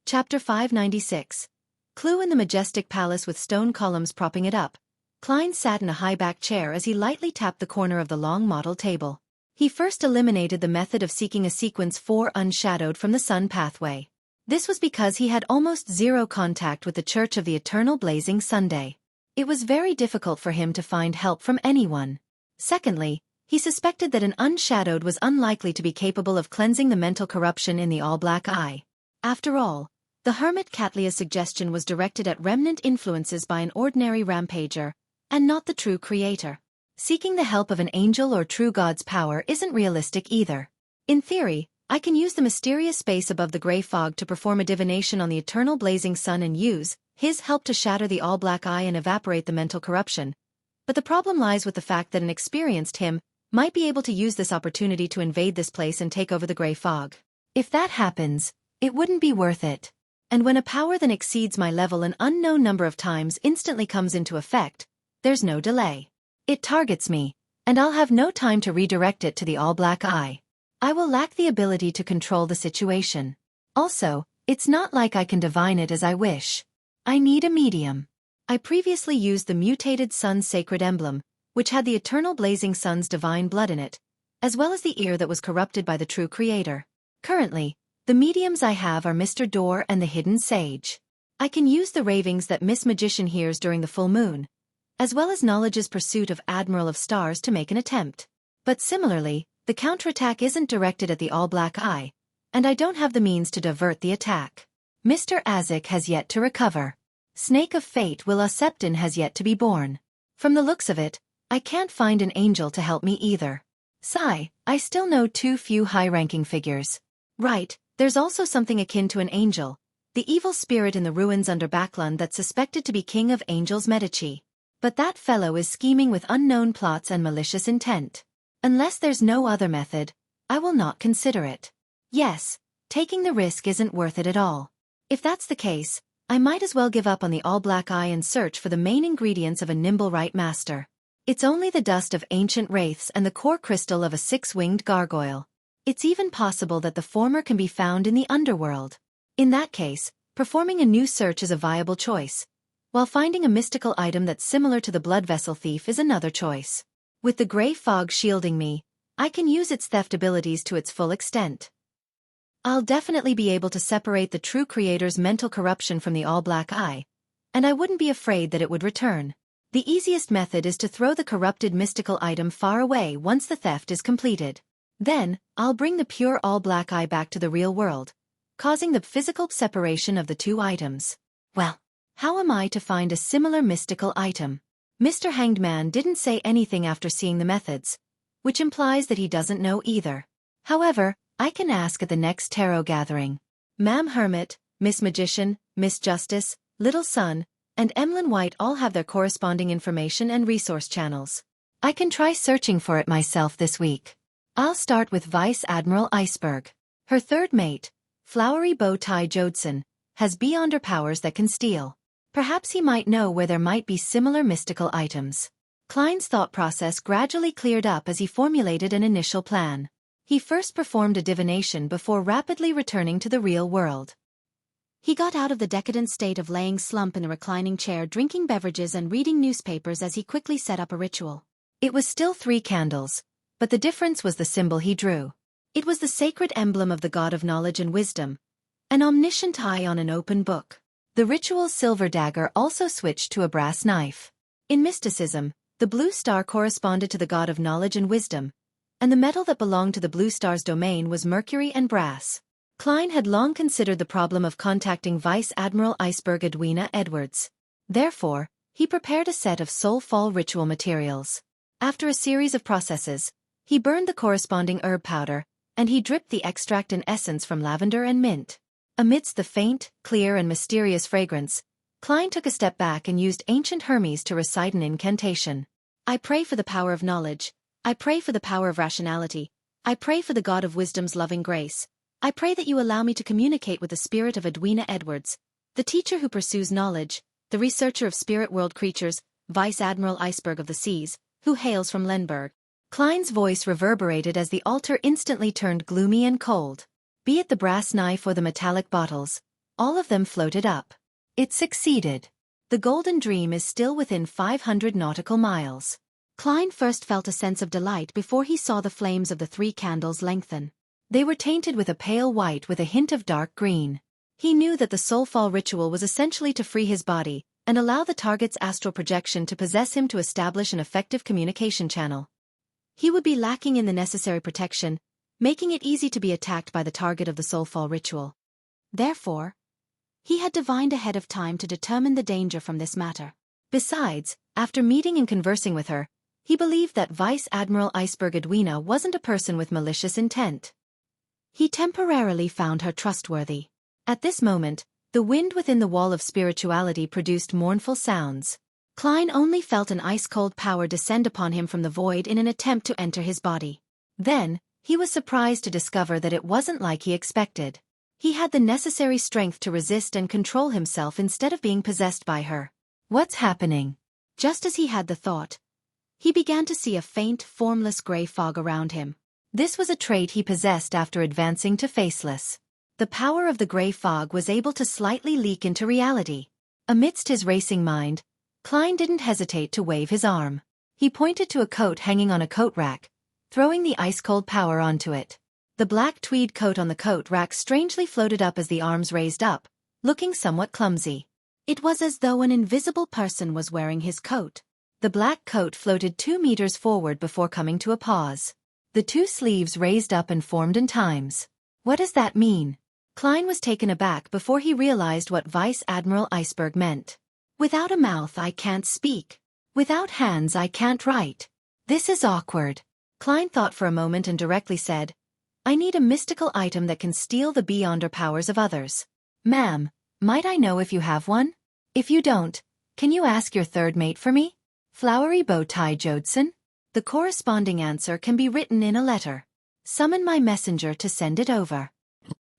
Chapter 596. Clue in the majestic palace with stone columns propping it up. Klein sat in a high-backed chair as he lightly tapped the corner of the long model table. He first eliminated the method of seeking a sequence 4 unshadowed from the sun pathway. This was because he had almost zero contact with the Church of the Eternal Blazing Sunday. It was very difficult for him to find help from anyone. Secondly, he suspected that an unshadowed was unlikely to be capable of cleansing the mental corruption in the all-black eye. After all, the hermit Catlia's suggestion was directed at remnant influences by an ordinary rampager, and not the true creator. Seeking the help of an angel or true god's power isn't realistic either. In theory, I can use the mysterious space above the gray fog to perform a divination on the eternal blazing sun and use his help to shatter the all-black eye and evaporate the mental corruption. But the problem lies with the fact that an experienced him might be able to use this opportunity to invade this place and take over the gray fog. If that happens, it wouldn't be worth it. And when a power that exceeds my level an unknown number of times instantly comes into effect, there's no delay. It targets me, and I'll have no time to redirect it to the all-black eye. I will lack the ability to control the situation. Also, it's not like I can divine it as I wish. I need a medium. I previously used the mutated sun's sacred emblem, which had the eternal blazing sun's divine blood in it, as well as the ear that was corrupted by the true creator. Currently, the mediums I have are Mr. Door and the Hidden Sage. I can use the ravings that Miss Magician hears during the full moon, as well as Knowledge's pursuit of Admiral of Stars to make an attempt. But similarly, the counterattack isn't directed at the all-black eye, and I don't have the means to divert the attack. Mr. Azik has yet to recover. Snake of Fate Will Septon has yet to be born. From the looks of it, I can't find an angel to help me either. Sigh, I still know too few high-ranking figures. Right, there's also something akin to an angel, the evil spirit in the ruins under Baklan that's suspected to be King of Angels Medici. But that fellow is scheming with unknown plots and malicious intent. Unless there's no other method, I will not consider it. Yes, taking the risk isn't worth it at all. If that's the case, I might as well give up on the all-black eye and search for the main ingredients of a nimble right master. It's only the dust of ancient wraiths and the core crystal of a six-winged gargoyle. It's even possible that the former can be found in the underworld. In that case, performing a new search is a viable choice, while finding a mystical item that's similar to the blood vessel thief is another choice. With the gray fog shielding me, I can use its theft abilities to its full extent. I'll definitely be able to separate the true creator's mental corruption from the all-black eye, and I wouldn't be afraid that it would return. The easiest method is to throw the corrupted mystical item far away once the theft is completed. Then, I'll bring the pure all-black eye back to the real world, causing the physical separation of the two items. Well, how am I to find a similar mystical item? Mr. Hanged Man didn't say anything after seeing the methods, which implies that he doesn't know either. However, I can ask at the next tarot gathering. Ma'am Hermit, Miss Magician, Miss Justice, Little Sun, and Emlyn White all have their corresponding information and resource channels. I can try searching for it myself this week. I'll start with Vice Admiral Iceberg. Her third mate, Flowery Bow Tie Jodson, has beyonder powers that can steal. Perhaps he might know where there might be similar mystical items. Klein's thought process gradually cleared up as he formulated an initial plan. He first performed a divination before rapidly returning to the real world. He got out of the decadent state of laying slump in a reclining chair, drinking beverages and reading newspapers as he quickly set up a ritual. It was still 3 candles. But the difference was the symbol he drew. It was the sacred emblem of the god of knowledge and wisdom, an omniscient eye on an open book. The ritual's silver dagger also switched to a brass knife. In mysticism, the blue star corresponded to the god of knowledge and wisdom, and the metal that belonged to the blue star's domain was mercury and brass. Klein had long considered the problem of contacting Vice Admiral Iceberg Edwina Edwards. Therefore, he prepared a set of soul fall ritual materials. After a series of processes, he burned the corresponding herb powder, and he dripped the extract and essence from lavender and mint. Amidst the faint, clear and mysterious fragrance, Klein took a step back and used ancient Hermes to recite an incantation. I pray for the power of knowledge. I pray for the power of rationality. I pray for the God of wisdom's loving grace. I pray that you allow me to communicate with the spirit of Edwina Edwards, the teacher who pursues knowledge, the researcher of spirit world creatures, Vice Admiral Iceberg of the Seas, who hails from Lenberg. Klein's voice reverberated as the altar instantly turned gloomy and cold. Be it the brass knife or the metallic bottles, All of them floated up. It succeeded. The golden dream is still within 500 nautical miles. Klein first felt a sense of delight before he saw the flames of the 3 candles lengthen. They were tainted with a pale white with a hint of dark green. He knew that the soulfall ritual was essentially to free his body and allow the target's astral projection to possess him to establish an effective communication channel. He would be lacking in the necessary protection, making it easy to be attacked by the target of the soulfall ritual. Therefore, he had divined ahead of time to determine the danger from this matter. Besides, after meeting and conversing with her, he believed that Vice Admiral Iceberg Edwina wasn't a person with malicious intent. He temporarily found her trustworthy. At this moment, the wind within the wall of spirituality produced mournful sounds. Klein only felt an ice-cold power descend upon him from the void in an attempt to enter his body. Then, he was surprised to discover that it wasn't like he expected. He had the necessary strength to resist and control himself instead of being possessed by her. What's happening? Just as he had the thought, he began to see a faint, formless gray fog around him. This was a trait he possessed after advancing to faceless. The power of the gray fog was able to slightly leak into reality. Amidst his racing mind, Klein didn't hesitate to wave his arm. He pointed to a coat hanging on a coat rack, throwing the ice-cold power onto it. The black tweed coat on the coat rack strangely floated up as the arms raised up, looking somewhat clumsy. It was as though an invisible person was wearing his coat. The black coat floated 2 meters forward before coming to a pause. The 2 sleeves raised up and formed in times. What does that mean? Klein was taken aback before he realized what Vice Admiral Iceberg meant. Without a mouth I can't speak. Without hands I can't write. This is awkward. Klein thought for a moment and directly said, I need a mystical item that can steal the beyonder powers of others. Ma'am, might I know if you have one? If you don't, can you ask your third mate for me? Flowery bow tie Jodson? The corresponding answer can be written in a letter. Summon my messenger to send it over.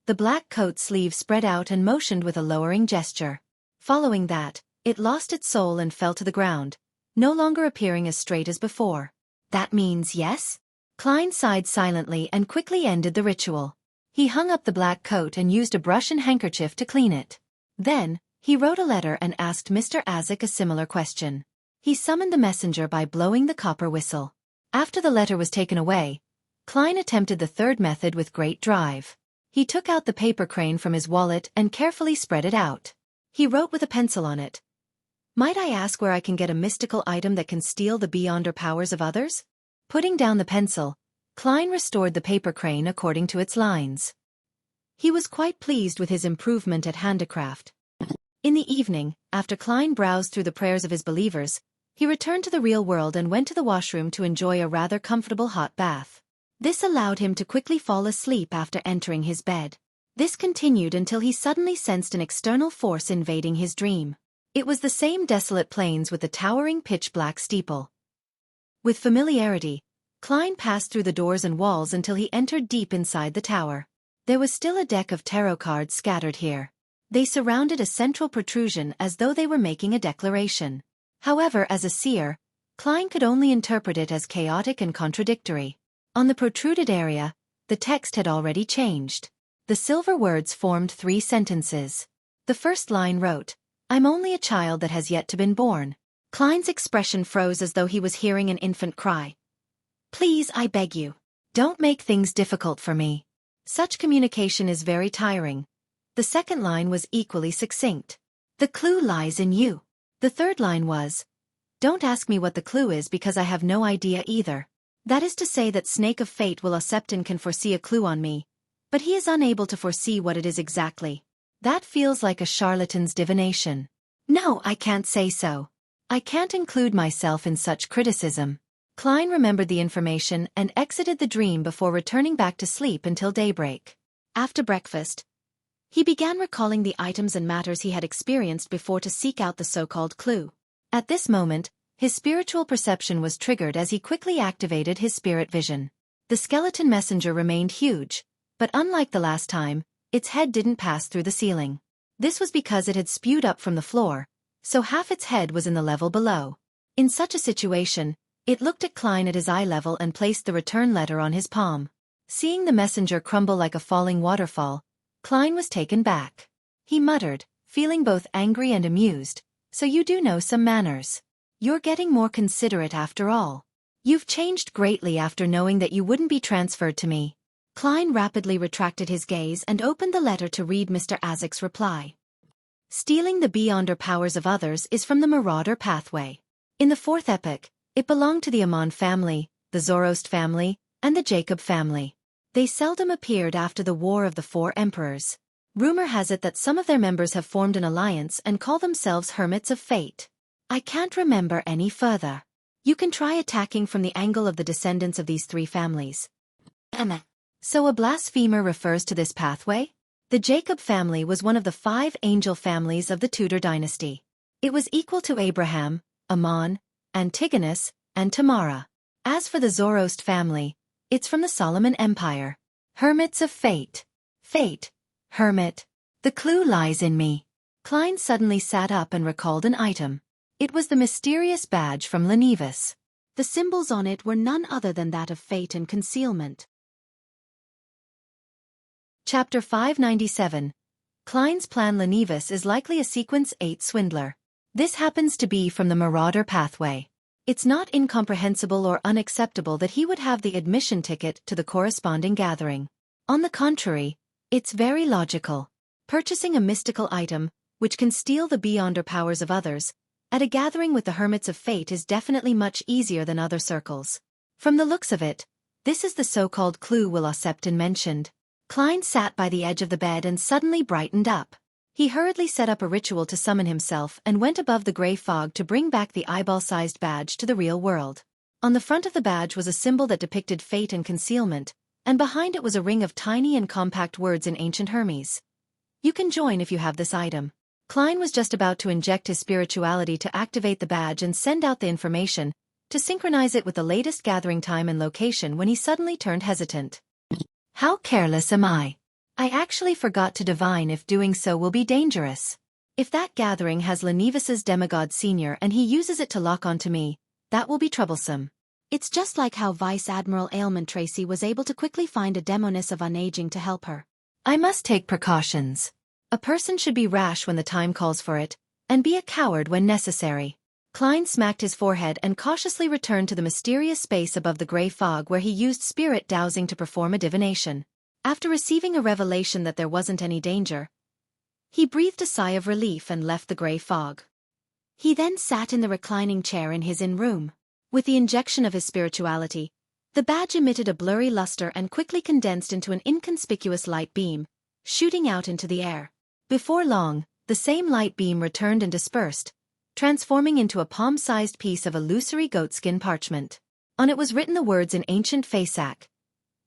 The black coat sleeve spread out and motioned with a lowering gesture. Following that, it lost its soul and fell to the ground, no longer appearing as straight as before. That means yes? Klein sighed silently and quickly ended the ritual. He hung up the black coat and used a brush and handkerchief to clean it. Then, he wrote a letter and asked Mr. Azek a similar question. He summoned the messenger by blowing the copper whistle. After the letter was taken away, Klein attempted the third method with great drive. He took out the paper crane from his wallet and carefully spread it out. He wrote with a pencil on it. Might I ask where I can get a mystical item that can steal the beyonder powers of others? Putting down the pencil, Klein restored the paper crane according to its lines. He was quite pleased with his improvement at handicraft. In the evening, after Klein browsed through the prayers of his believers, he returned to the real world and went to the washroom to enjoy a rather comfortable hot bath. This allowed him to quickly fall asleep after entering his bed. This continued until he suddenly sensed an external force invading his dream. It was the same desolate plains with the towering pitch-black steeple. With familiarity, Klein passed through the doors and walls until he entered deep inside the tower. There was still a deck of tarot cards scattered here. They surrounded a central protrusion as though they were making a declaration. However, as a seer, Klein could only interpret it as chaotic and contradictory. On the protruded area, the text had already changed. The silver words formed 3 sentences. The first line wrote, I'm only a child that has yet to been born. Klein's expression froze as though he was hearing an infant cry. Please, I beg you. Don't make things difficult for me. Such communication is very tiring. The second line was equally succinct. The clue lies in you. The third line was, don't ask me what the clue is because I have no idea either. That is to say that Snake of Fate will Septon can foresee a clue on me, but he is unable to foresee what it is exactly. That feels like a charlatan's divination. No, I can't say so. I can't include myself in such criticism. Klein remembered the information and exited the dream before returning back to sleep until daybreak. After breakfast, he began recalling the items and matters he had experienced before to seek out the so-called clue. At this moment, his spiritual perception was triggered as he quickly activated his spirit vision. The skeleton messenger remained huge, but unlike the last time, its head didn't pass through the ceiling. This was because it had spewed up from the floor, so half its head was in the level below. In such a situation, it looked at Klein at his eye level and placed the return letter on his palm. Seeing the messenger crumble like a falling waterfall, Klein was taken back. he muttered, feeling both angry and amused. So you do know some manners. You're getting more considerate after all. You've changed greatly after knowing that you wouldn't be transferred to me. Klein rapidly retracted his gaze and opened the letter to read Mr. Azek's reply. Stealing the beyonder powers of others is from the Marauder pathway. In the fourth epoch, it belonged to the Amon family, the Zoroast family, and the Jacob family. They seldom appeared after the War of the Four Emperors. Rumor has it that some of their members have formed an alliance and call themselves Hermits of Fate. I can't remember any further. You can try attacking from the angle of the descendants of these three families. So a blasphemer refers to this pathway? The Jacob family was one of the 5 angel families of the Tudor dynasty. It was equal to Abraham, Ammon, Antigonus, and Tamara. As for the Zoroast family, it's from the Solomon Empire. Hermits of Fate. Fate. Hermit. The clue lies in me. Klein suddenly sat up and recalled an item. It was the mysterious badge from Lenivus. The symbols on it were none other than that of fate and concealment. Chapter 597. Klein's plan. Lenivus is likely a Sequence 8 swindler. This happens to be from the Marauder pathway. It's not incomprehensible or unacceptable that he would have the admission ticket to the corresponding gathering. On the contrary, it's very logical. Purchasing a mystical item, which can steal the beyonder powers of others, at a gathering with the Hermits of Fate is definitely much easier than other circles. From the looks of it, this is the so-called clue Will Septon mentioned. Klein sat by the edge of the bed and suddenly brightened up. He hurriedly set up a ritual to summon himself and went above the gray fog to bring back the eyeball-sized badge to the real world. On the front of the badge was a symbol that depicted fate and concealment, and behind it was a ring of tiny and compact words in ancient Hermes. You can join if you have this item. Klein was just about to inject his spirituality to activate the badge and send out the information, to synchronize it with the latest gathering time and location when he suddenly turned hesitant. How careless am I? I actually forgot to divine if doing so will be dangerous. If that gathering has Lenivus's demigod senior and he uses it to lock onto me, that will be troublesome. It's just like how Vice Admiral Ailment Tracy was able to quickly find a demoness of unaging to help her. I must take precautions. A person should be rash when the time calls for it, and be a coward when necessary. Klein smacked his forehead and cautiously returned to the mysterious space above the gray fog where he used spirit dowsing to perform a divination. After receiving a revelation that there wasn't any danger, he breathed a sigh of relief and left the gray fog. He then sat in the reclining chair in his inn room. With the injection of his spirituality, the badge emitted a blurry luster and quickly condensed into an inconspicuous light beam, shooting out into the air. Before long, the same light beam returned and dispersed, transforming into a palm-sized piece of illusory goatskin parchment. On it was written the words in ancient Fasak.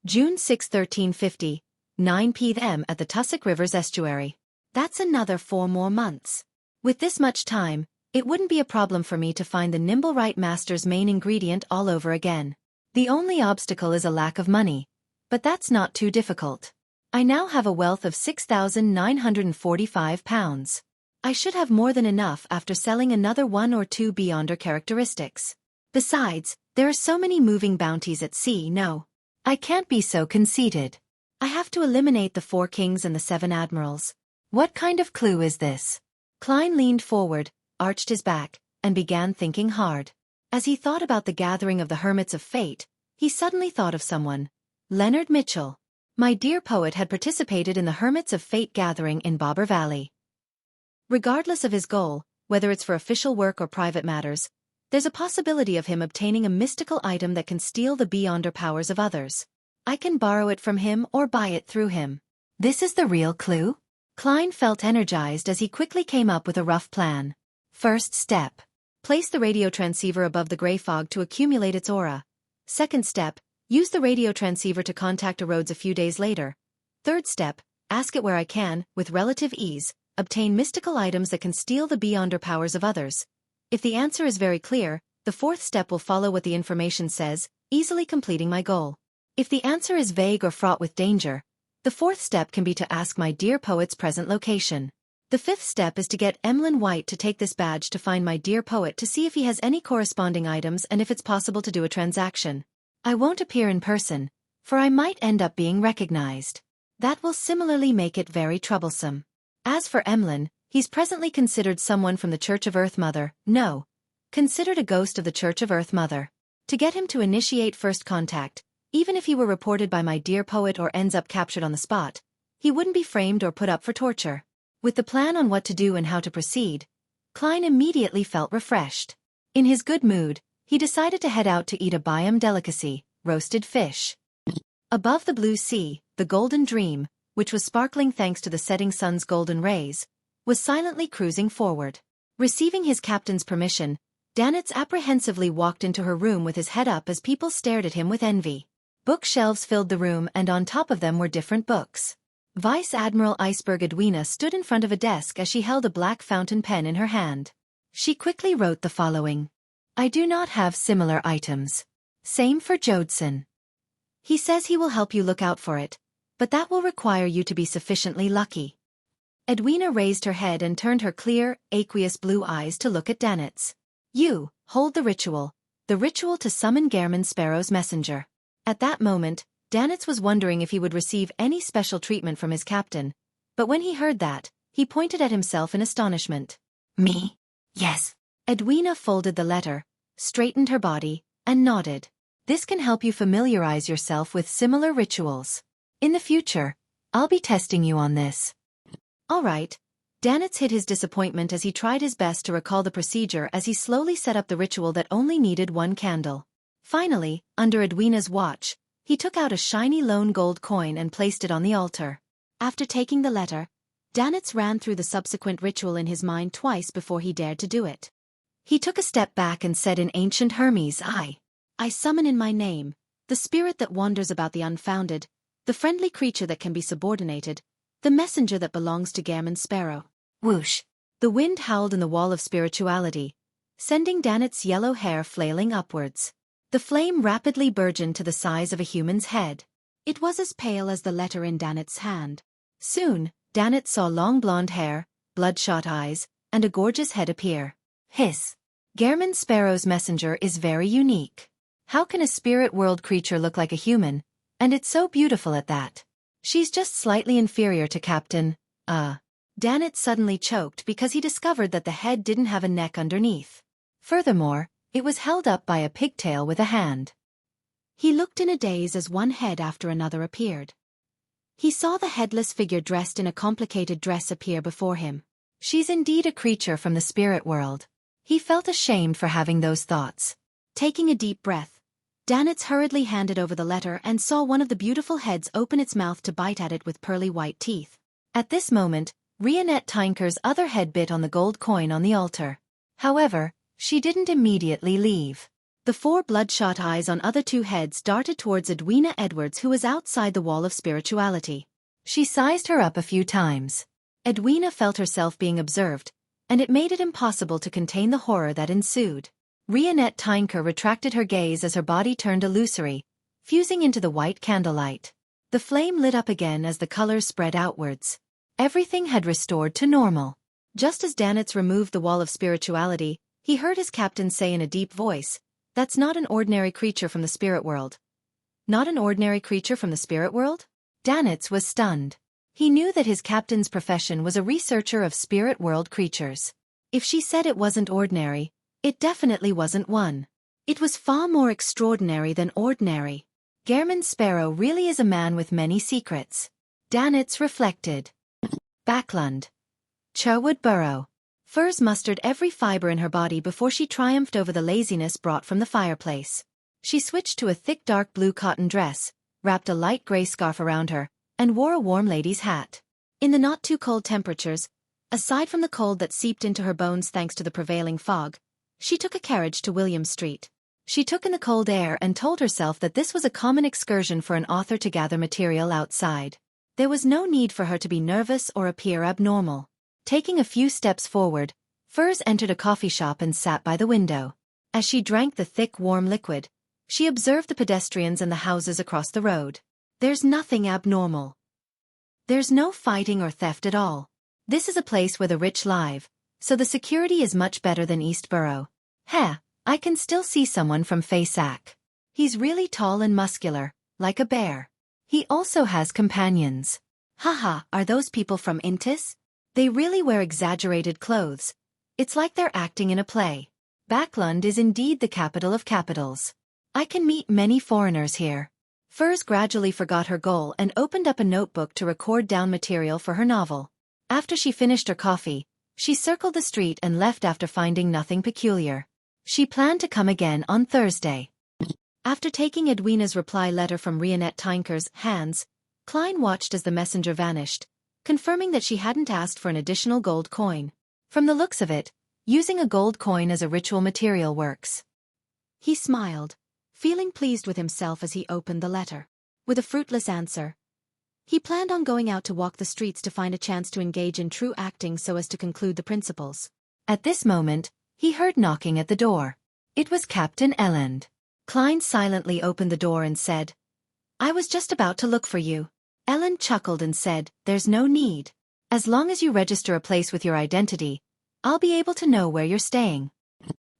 June 6, 1350, 9 p.m. at the Tussock River's estuary. That's another 4 more months. With this much time, it wouldn't be a problem for me to find the Nimblewright Master's main ingredient all over again. The only obstacle is a lack of money, but that's not too difficult. I now have a wealth of £6,945. I should have more than enough after selling another 1 or 2 beyonder characteristics. Besides, there are so many moving bounties at sea. No, I can't be so conceited. I have to eliminate the 4 kings and the 7 admirals. What kind of clue is this? Klein leaned forward, arched his back, and began thinking hard. As he thought about the gathering of the Hermits of Fate, he suddenly thought of someone. Leonard Mitchell. My dear poet had participated in the Hermits of Fate gathering in Bobber Valley. Regardless of his goal, whether it's for official work or private matters, there's a possibility of him obtaining a mystical item that can steal the beyonder powers of others. I can borrow it from him or buy it through him. This is the real clue? Klein felt energized as he quickly came up with a rough plan. First step. Place the radio transceiver above the gray fog to accumulate its aura. Second step. Use the radio transceiver to contact Rhodes a few days later. Third step. Ask it where I can, with relative ease, obtain mystical items that can steal the beyonder powers of others. If the answer is very clear, the fourth step will follow what the information says, easily completing my goal. If the answer is vague or fraught with danger, the fourth step can be to ask my dear poet's present location. The fifth step is to get Emlyn White to take this badge to find my dear poet to see if he has any corresponding items and if it's possible to do a transaction. I won't appear in person, for I might end up being recognized. That will similarly make it very troublesome. As for Emlyn, he's presently considered someone from the Church of Earth Mother, no, considered a ghost of the Church of Earth Mother. To get him to initiate first contact, even if he were reported by my dear poet or ends up captured on the spot, he wouldn't be framed or put up for torture. With the plan on what to do and how to proceed, Klein immediately felt refreshed. In his good mood, he decided to head out to eat a Byam delicacy, roasted fish. Above the blue sea, the Golden Dream, which was sparkling thanks to the setting sun's golden rays, was silently cruising forward. Receiving his captain's permission, Danitz apprehensively walked into her room with his head up as people stared at him with envy. Bookshelves filled the room and on top of them were different books. Vice Admiral Iceberg Edwina stood in front of a desk as she held a black fountain pen in her hand. She quickly wrote the following. I do not have similar items. Same for Jodson. He says he will help you look out for it, but that will require you to be sufficiently lucky. Edwina raised her head and turned her clear, aqueous blue eyes to look at Danitz. You, hold the ritual to summon Gehrman Sparrow's messenger. At that moment, Danitz was wondering if he would receive any special treatment from his captain, but when he heard that, he pointed at himself in astonishment. Me? Yes. Edwina folded the letter, straightened her body, and nodded. This can help you familiarize yourself with similar rituals. In the future, I'll be testing you on this. All right. Danitz hid his disappointment as he tried his best to recall the procedure as he slowly set up the ritual that only needed one candle. Finally, under Edwina's watch, he took out a shiny lone gold coin and placed it on the altar. After taking the letter, Danitz ran through the subsequent ritual in his mind twice before he dared to do it. He took a step back and said in ancient Hermes, I summon in my name, the spirit that wanders about the unfounded, the friendly creature that can be subordinated, the messenger that belongs to Gehrman Sparrow. Whoosh! The wind howled in the wall of spirituality, sending Danitz's yellow hair flailing upwards. The flame rapidly burgeoned to the size of a human's head. It was as pale as the letter in Danitz's hand. Soon, Danitz saw long blonde hair, bloodshot eyes, and a gorgeous head appear. Hiss! Gehrman Sparrow's messenger is very unique. How can a spirit world creature look like a human? And it's so beautiful at that. She's just slightly inferior to Captain, Danitz suddenly choked because he discovered that the head didn't have a neck underneath. Furthermore, it was held up by a pigtail with a hand. He looked in a daze as one head after another appeared. He saw the headless figure dressed in a complicated dress appear before him. She's indeed a creature from the spirit world. He felt ashamed for having those thoughts. Taking a deep breath, Danitz hurriedly handed over the letter and saw one of the beautiful heads open its mouth to bite at it with pearly white teeth. At this moment, Rionette Tinker's other head bit on the gold coin on the altar. However, she didn't immediately leave. The four bloodshot eyes on other two heads darted towards Edwina Edwards, who was outside the wall of spirituality. She sized her up a few times. Edwina felt herself being observed, and it made it impossible to contain the horror that ensued. Rionette Tinker retracted her gaze as her body turned illusory, fusing into the white candlelight. The flame lit up again as the colors spread outwards. Everything had restored to normal. Just as Danitz removed the wall of spirituality, he heard his captain say in a deep voice, "That's not an ordinary creature from the spirit world." Not an ordinary creature from the spirit world? Danitz was stunned. He knew that his captain's profession was a researcher of spirit world creatures. If she said it wasn't ordinary, it definitely wasn't one. It was far more extraordinary than ordinary. Gehrman Sparrow really is a man with many secrets. Danitz reflected. Backlund. Cherwood Burrow. Furs mustered every fiber in her body before she triumphed over the laziness brought from the fireplace. She switched to a thick dark blue cotton dress, wrapped a light gray scarf around her, and wore a warm lady's hat. In the not-too-cold temperatures, aside from the cold that seeped into her bones thanks to the prevailing fog, she took a carriage to William Street. She took in the cold air and told herself that this was a common excursion for an author to gather material outside. There was no need for her to be nervous or appear abnormal. Taking a few steps forward, Furs entered a coffee shop and sat by the window. As she drank the thick, warm liquid, she observed the pedestrians and the houses across the road. There's nothing abnormal. There's no fighting or theft at all. This is a place where the rich live, so the security is much better than Eastborough. I can still see someone from Faysac. He's really tall and muscular, like a bear. He also has companions. Haha, are those people from Intis? They really wear exaggerated clothes. It's like they're acting in a play. Backlund is indeed the capital of capitals. I can meet many foreigners here. Furs gradually forgot her goal and opened up a notebook to record down material for her novel. After she finished her coffee, she circled the street and left after finding nothing peculiar. She planned to come again on Thursday. After taking Edwina's reply letter from Rionette Tynker's hands, Klein watched as the messenger vanished, confirming that she hadn't asked for an additional gold coin. From the looks of it, using a gold coin as a ritual material works. He smiled, feeling pleased with himself as he opened the letter. With a fruitless answer, he planned on going out to walk the streets to find a chance to engage in true acting so as to conclude the principles. At this moment, he heard knocking at the door. It was Captain Elend. Klein silently opened the door and said, "I was just about to look for you." Elend chuckled and said, "There's no need. As long as you register a place with your identity, I'll be able to know where you're staying.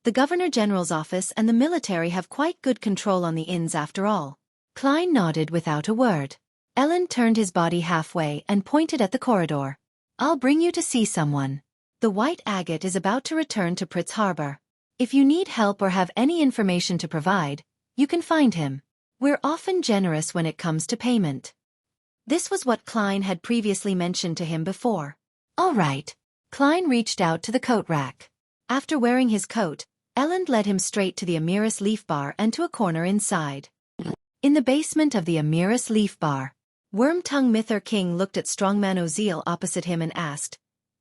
The Governor General's office and the military have quite good control on the inns after all." Klein nodded without a word. Elend turned his body halfway and pointed at the corridor. "I'll bring you to see someone. The White Agate is about to return to Pritz Harbor. If you need help or have any information to provide, you can find him. We're often generous when it comes to payment." This was what Klein had previously mentioned to him before. All right. Klein reached out to the coat rack. After wearing his coat, Elend led him straight to the Amiris Leaf Bar and to a corner inside. In the basement of the Amiris Leaf Bar, Worm-Tongue Mither King looked at Strongman Ozeal opposite him and asked,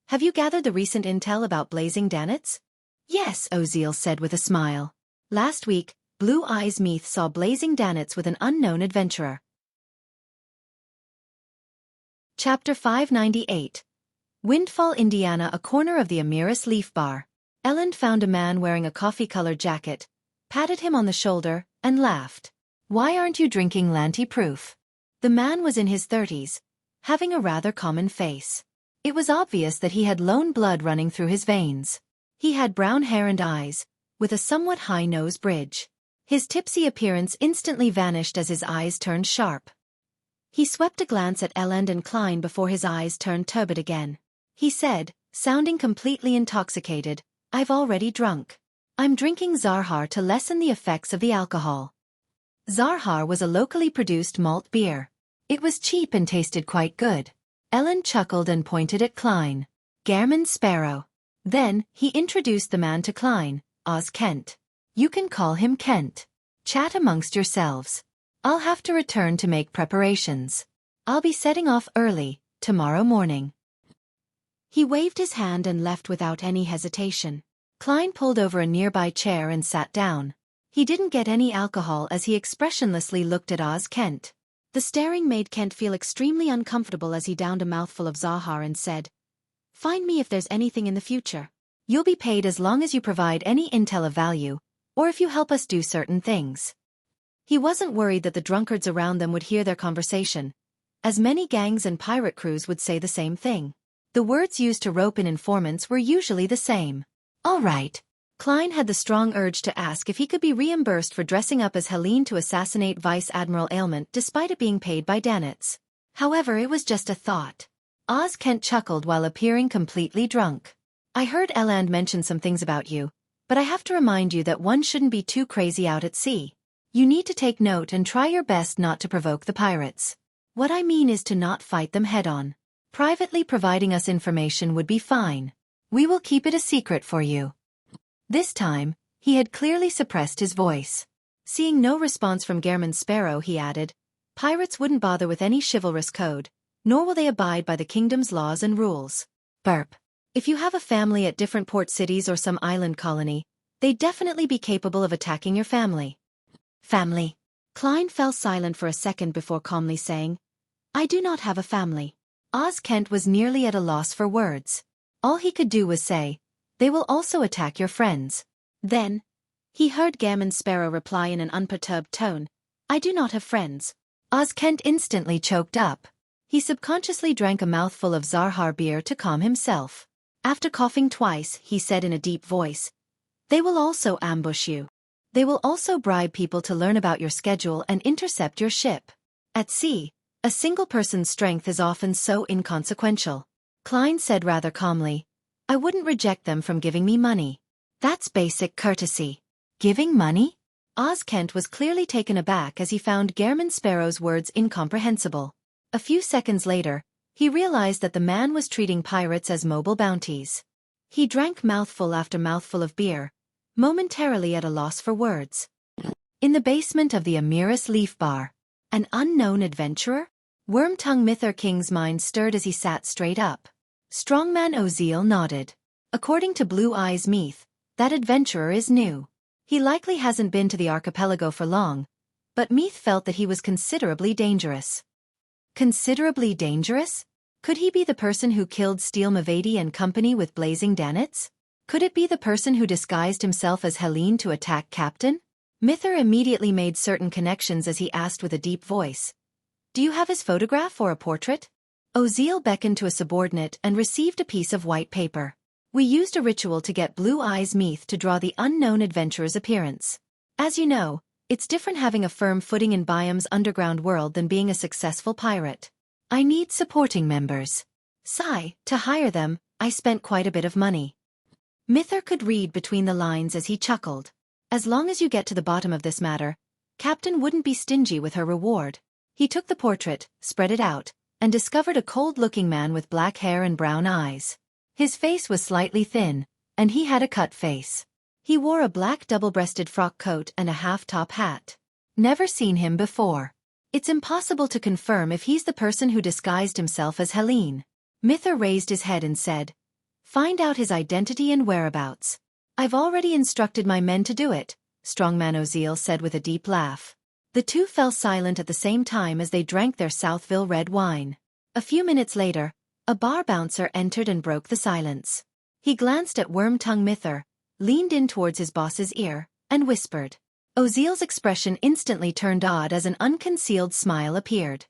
"Have you gathered the recent intel about Blazing Danets?" "Yes," Ozeal said with a smile. "Last week, Blue Eyes Meath saw Blazing Danets with an unknown adventurer." Chapter 598. Windfall, Indiana. A corner of the Amiris Leaf Bar. Elend found a man wearing a coffee-colored jacket, patted him on the shoulder, and laughed. "Why aren't you drinking Lanty Proof?" The man was in his 30s, having a rather common face. It was obvious that he had lone blood running through his veins. He had brown hair and eyes, with a somewhat high nose bridge. His tipsy appearance instantly vanished as his eyes turned sharp. He swept a glance at Elend and Klein before his eyes turned turbid again. He said, sounding completely intoxicated, "I've already drunk. I'm drinking Zarhar to lessen the effects of the alcohol." Zarhar was a locally produced malt beer. It was cheap and tasted quite good. Elend chuckled and pointed at Klein. "Gairman Sparrow." Then, he introduced the man to Klein, Oz Kent. "You can call him Kent. Chat amongst yourselves. I'll have to return to make preparations. I'll be setting off early, tomorrow morning." He waved his hand and left without any hesitation. Klein pulled over a nearby chair and sat down. He didn't get any alcohol as he expressionlessly looked at Oz Kent. The staring made Kent feel extremely uncomfortable as he downed a mouthful of Zahar and said, "Find me if there's anything in the future. You'll be paid as long as you provide any intel of value, or if you help us do certain things." He wasn't worried that the drunkards around them would hear their conversation, as many gangs and pirate crews would say the same thing. The words used to rope in informants were usually the same. All right. Klein had the strong urge to ask if he could be reimbursed for dressing up as Helene to assassinate Vice Admiral Ailment despite it being paid by Danets. However, it was just a thought. Oz Kent chuckled while appearing completely drunk. "I heard Elend mention some things about you, but I have to remind you that one shouldn't be too crazy out at sea. You need to take note and try your best not to provoke the pirates. What I mean is to not fight them head-on. Privately providing us information would be fine. We will keep it a secret for you." This time, he had clearly suppressed his voice. Seeing no response from Gairman Sparrow, he added, "Pirates wouldn't bother with any chivalrous code, nor will they abide by the kingdom's laws and rules. Burp. If you have a family at different port cities or some island colony, they'd definitely be capable of attacking your family." "Family." Klein fell silent for a second before calmly saying, "I do not have a family." Oz Kent was nearly at a loss for words. All he could do was say, "They will also attack your friends." Then, he heard Gairman Sparrow reply in an unperturbed tone, "I do not have friends." Oz Kent instantly choked up. He subconsciously drank a mouthful of Zarhar beer to calm himself. After coughing twice, he said in a deep voice, "They will also ambush you. They will also bribe people to learn about your schedule and intercept your ship. At sea, a single person's strength is often so inconsequential." Klein said rather calmly. I wouldn't reject them from giving me money. That's basic courtesy. Giving money? Oz Kent was clearly taken aback as he found Gairman Sparrow's words incomprehensible. A few seconds later, he realized that the man was treating pirates as mobile bounties. He drank mouthful after mouthful of beer, momentarily at a loss for words. In the basement of the Amiris Leaf Bar, an unknown adventurer? Worm-tongue Mither King's mind stirred as he sat straight up. Strongman Ozeal nodded. According to Blue Eyes Meath, that adventurer is new. He likely hasn't been to the archipelago for long, but Meath felt that he was considerably dangerous. Considerably dangerous? Could he be the person who killed Steel Mavady and company with blazing danets? Could it be the person who disguised himself as Helene to attack Captain? Mither immediately made certain connections as he asked with a deep voice. Do you have his photograph or a portrait? Ozeal beckoned to a subordinate and received a piece of white paper. We used a ritual to get Blue Eyes Meath to draw the unknown adventurer's appearance. As you know, it's different having a firm footing in Biom's underground world than being a successful pirate. I need supporting members. Sigh, to hire them, I spent quite a bit of money. Mither could read between the lines as he chuckled. As long as you get to the bottom of this matter, Captain wouldn't be stingy with her reward. He took the portrait, spread it out, and discovered a cold-looking man with black hair and brown eyes. His face was slightly thin, and he had a cut face. He wore a black double-breasted frock coat and a half-top hat. Never seen him before. It's impossible to confirm if he's the person who disguised himself as Helene. Mither raised his head and said, Find out his identity and whereabouts. I've already instructed my men to do it, Strongman Ozeal said with a deep laugh. The two fell silent at the same time as they drank their Southville red wine. A few minutes later, a bar bouncer entered and broke the silence. He glanced at Worm-tongue Mither, leaned in towards his boss's ear, and whispered. Ozeal's expression instantly turned odd as an unconcealed smile appeared.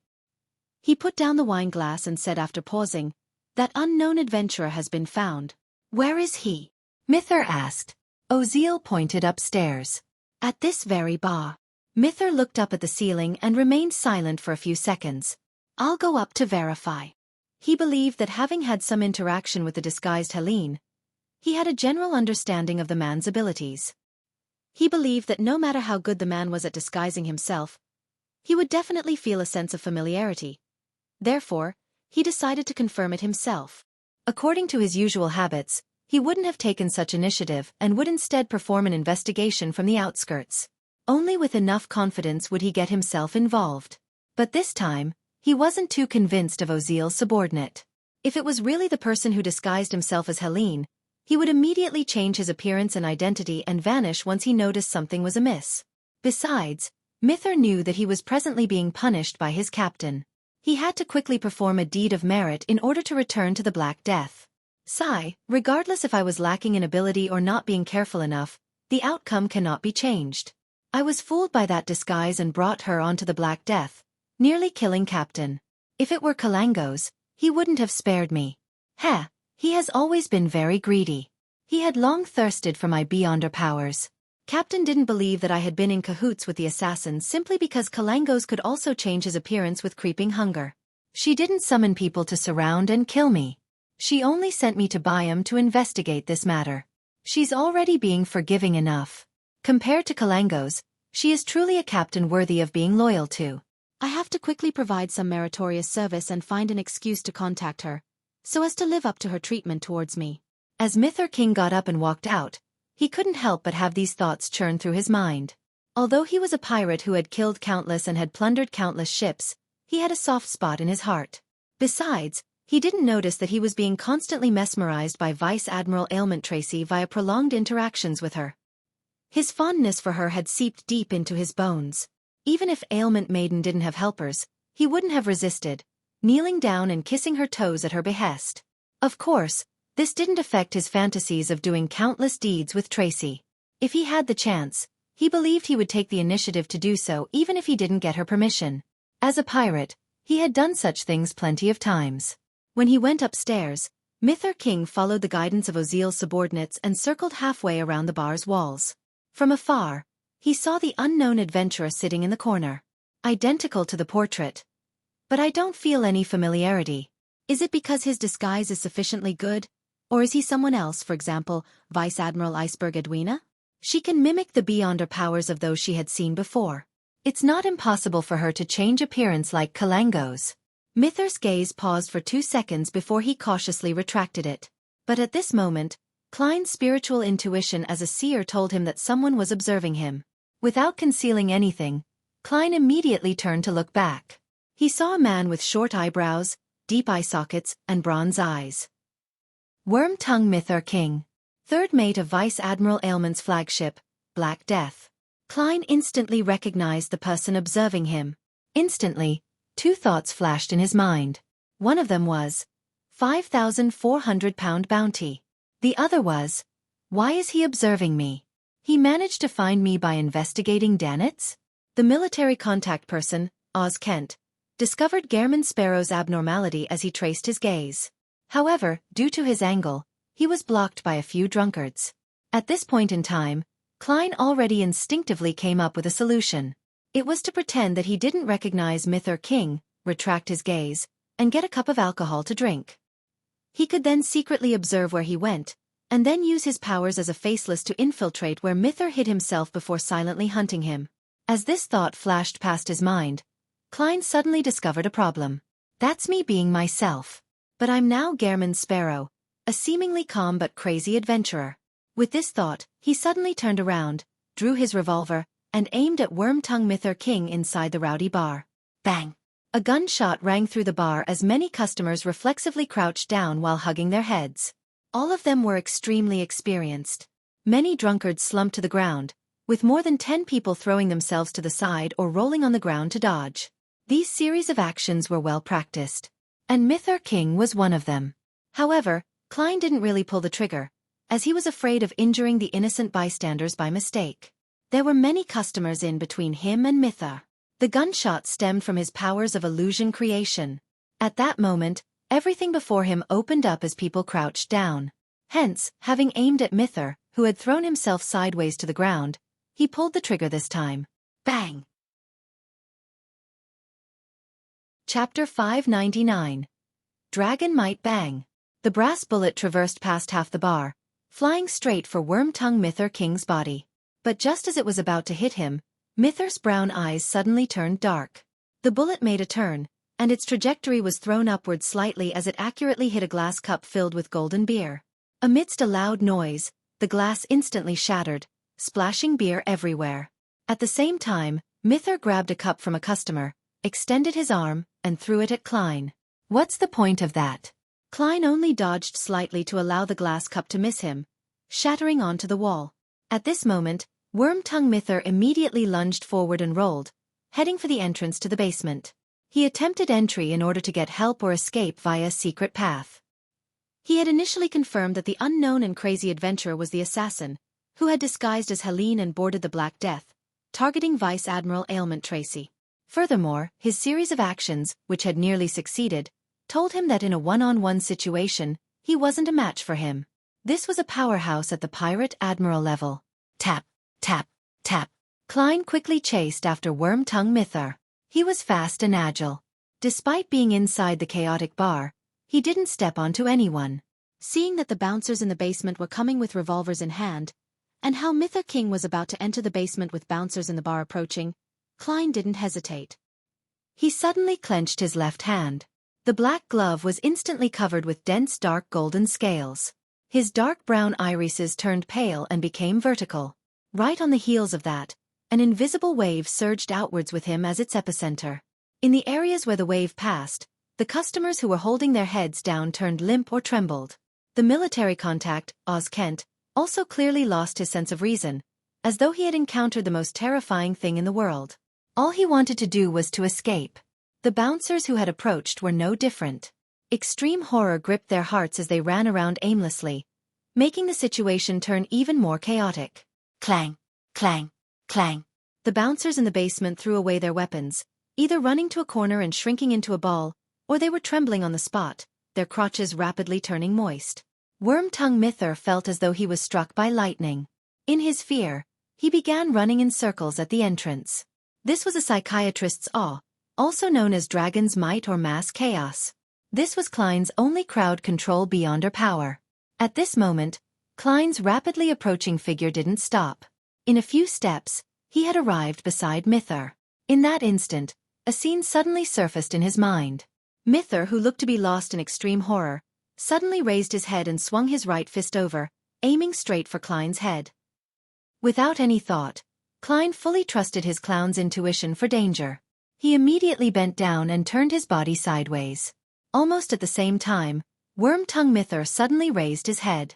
He put down the wine glass and said after pausing, That unknown adventurer has been found. Where is he? Mither asked. Ozeal pointed upstairs. At this very bar. Mither looked up at the ceiling and remained silent for a few seconds. I'll go up to verify. He believed that having had some interaction with the disguised Helene, he had a general understanding of the man's abilities. He believed that no matter how good the man was at disguising himself, he would definitely feel a sense of familiarity. Therefore, he decided to confirm it himself. According to his usual habits, he wouldn't have taken such initiative and would instead perform an investigation from the outskirts. Only with enough confidence would he get himself involved. But this time, he wasn't too convinced of Ozeal's subordinate. If it was really the person who disguised himself as Helene, he would immediately change his appearance and identity and vanish once he noticed something was amiss. Besides, Mither knew that he was presently being punished by his captain. He had to quickly perform a deed of merit in order to return to the Black Death. Sigh, regardless if I was lacking in ability or not being careful enough, the outcome cannot be changed. I was fooled by that disguise and brought her onto the Black Death, nearly killing Captain. If it were Kalangos, he wouldn't have spared me. Heh, he has always been very greedy. He had long thirsted for my beyonder powers. Captain didn't believe that I had been in cahoots with the assassins simply because Kalangos could also change his appearance with creeping hunger. She didn't summon people to surround and kill me. She only sent me to Biome to investigate this matter. She's already being forgiving enough. Compared to Kalangos, she is truly a captain worthy of being loyal to. I have to quickly provide some meritorious service and find an excuse to contact her, so as to live up to her treatment towards me. As Mither King got up and walked out, he couldn't help but have these thoughts churn through his mind. Although he was a pirate who had killed countless and had plundered countless ships, he had a soft spot in his heart. Besides, he didn't notice that he was being constantly mesmerized by Vice Admiral Ailment Tracy via prolonged interactions with her. His fondness for her had seeped deep into his bones. Even if Ailment Maiden didn't have helpers, he wouldn't have resisted, kneeling down and kissing her toes at her behest. Of course, this didn't affect his fantasies of doing countless deeds with Tracy. If he had the chance, he believed he would take the initiative to do so even if he didn't get her permission. As a pirate, he had done such things plenty of times. When he went upstairs, Mither King followed the guidance of Ozeal's subordinates and circled halfway around the bar's walls. From afar, he saw the unknown adventurer sitting in the corner. Identical to the portrait. But I don't feel any familiarity. Is it because his disguise is sufficiently good? Or is he someone else, for example, Vice Admiral Iceberg Edwina? She can mimic the beyonder powers of those she had seen before. It's not impossible for her to change appearance like Kalango's. Mither's gaze paused for 2 seconds before he cautiously retracted it. But at this moment, Klein's spiritual intuition as a seer told him that someone was observing him. Without concealing anything, Klein immediately turned to look back. He saw a man with short eyebrows, deep eye sockets, and bronze eyes. Worm-tongue Mither King, third mate of Vice Admiral Ailment's flagship, Black Death. Klein instantly recognized the person observing him. Instantly, 2 thoughts flashed in his mind. One of them was, 5,400 pound bounty. The other was, why is he observing me? He managed to find me by investigating Danitz? The military contact person, Oz Kent, discovered Gehrman Sparrow's abnormality as he traced his gaze. However, due to his angle, he was blocked by a few drunkards. At this point in time, Klein already instinctively came up with a solution. It was to pretend that he didn't recognize Mither King, retract his gaze, and get a cup of alcohol to drink. He could then secretly observe where he went, and then use his powers as a faceless to infiltrate where Mither hid himself before silently hunting him. As this thought flashed past his mind, Klein suddenly discovered a problem. That's me being myself. But I'm now Gehrman Sparrow, a seemingly calm but crazy adventurer. With this thought, he suddenly turned around, drew his revolver, and aimed at Worm-tongue Mither King inside the rowdy bar. Bang! A gunshot rang through the bar as many customers reflexively crouched down while hugging their heads. All of them were extremely experienced. Many drunkards slumped to the ground, with more than 10 people throwing themselves to the side or rolling on the ground to dodge. These series of actions were well practiced. And Mither King was one of them. However, Klein didn't really pull the trigger, as he was afraid of injuring the innocent bystanders by mistake. There were many customers in between him and Mither. The gunshot stemmed from his powers of illusion creation. At that moment, everything before him opened up as people crouched down. Hence, having aimed at Mither, who had thrown himself sideways to the ground, he pulled the trigger this time. Bang! Chapter 599. Dragon Might Bang. The brass bullet traversed past half the bar, flying straight for Worm-tongue Mither King's body. But just as it was about to hit him, Mither's brown eyes suddenly turned dark. The bullet made a turn, and its trajectory was thrown upward slightly as it accurately hit a glass cup filled with golden beer. Amidst a loud noise, the glass instantly shattered, splashing beer everywhere. At the same time, Mither grabbed a cup from a customer, extended his arm, and threw it at Klein. What's the point of that? Klein only dodged slightly to allow the glass cup to miss him, shattering onto the wall. At this moment, Worm-tongue Mither immediately lunged forward and rolled, heading for the entrance to the basement. He attempted entry in order to get help or escape via a secret path. He had initially confirmed that the unknown and crazy adventurer was the assassin, who had disguised as Helene and boarded the Black Death, targeting Vice Admiral Ailment Tracy. Furthermore, his series of actions, which had nearly succeeded, told him that in a one-on-one situation, he wasn't a match for him. This was a powerhouse at the pirate admiral level. Tap, tap, tap. Klein quickly chased after Worm-tongue Mither. He was fast and agile. Despite being inside the chaotic bar, he didn't step onto anyone. Seeing that the bouncers in the basement were coming with revolvers in hand, and how Mither King was about to enter the basement with bouncers in the bar approaching, Klein didn't hesitate. He suddenly clenched his left hand. The black glove was instantly covered with dense dark golden scales. His dark brown irises turned pale and became vertical. Right on the heels of that, an invisible wave surged outwards with him as its epicenter. In the areas where the wave passed, the customers who were holding their heads down turned limp or trembled. The military contact, Oz Kent, also clearly lost his sense of reason, as though he had encountered the most terrifying thing in the world. All he wanted to do was to escape. The bouncers who had approached were no different. Extreme horror gripped their hearts as they ran around aimlessly, making the situation turn even more chaotic. Clang, clang, clang. The bouncers in the basement threw away their weapons, either running to a corner and shrinking into a ball, or they were trembling on the spot, their crotches rapidly turning moist. Worm-tongue Mither felt as though he was struck by lightning. In his fear, he began running in circles at the entrance. This was a psychiatrist's awe, also known as Dragon's Might or Mass Chaos. This was Klein's only crowd control beyond her power. At this moment, Klein's rapidly approaching figure didn't stop. In a few steps, he had arrived beside Mither. In that instant, a scene suddenly surfaced in his mind. Mither, who looked to be lost in extreme horror, suddenly raised his head and swung his right fist over, aiming straight for Klein's head. Without any thought, Klein fully trusted his clown's intuition for danger. He immediately bent down and turned his body sideways. Almost at the same time, Worm-tongue Mither suddenly raised his head.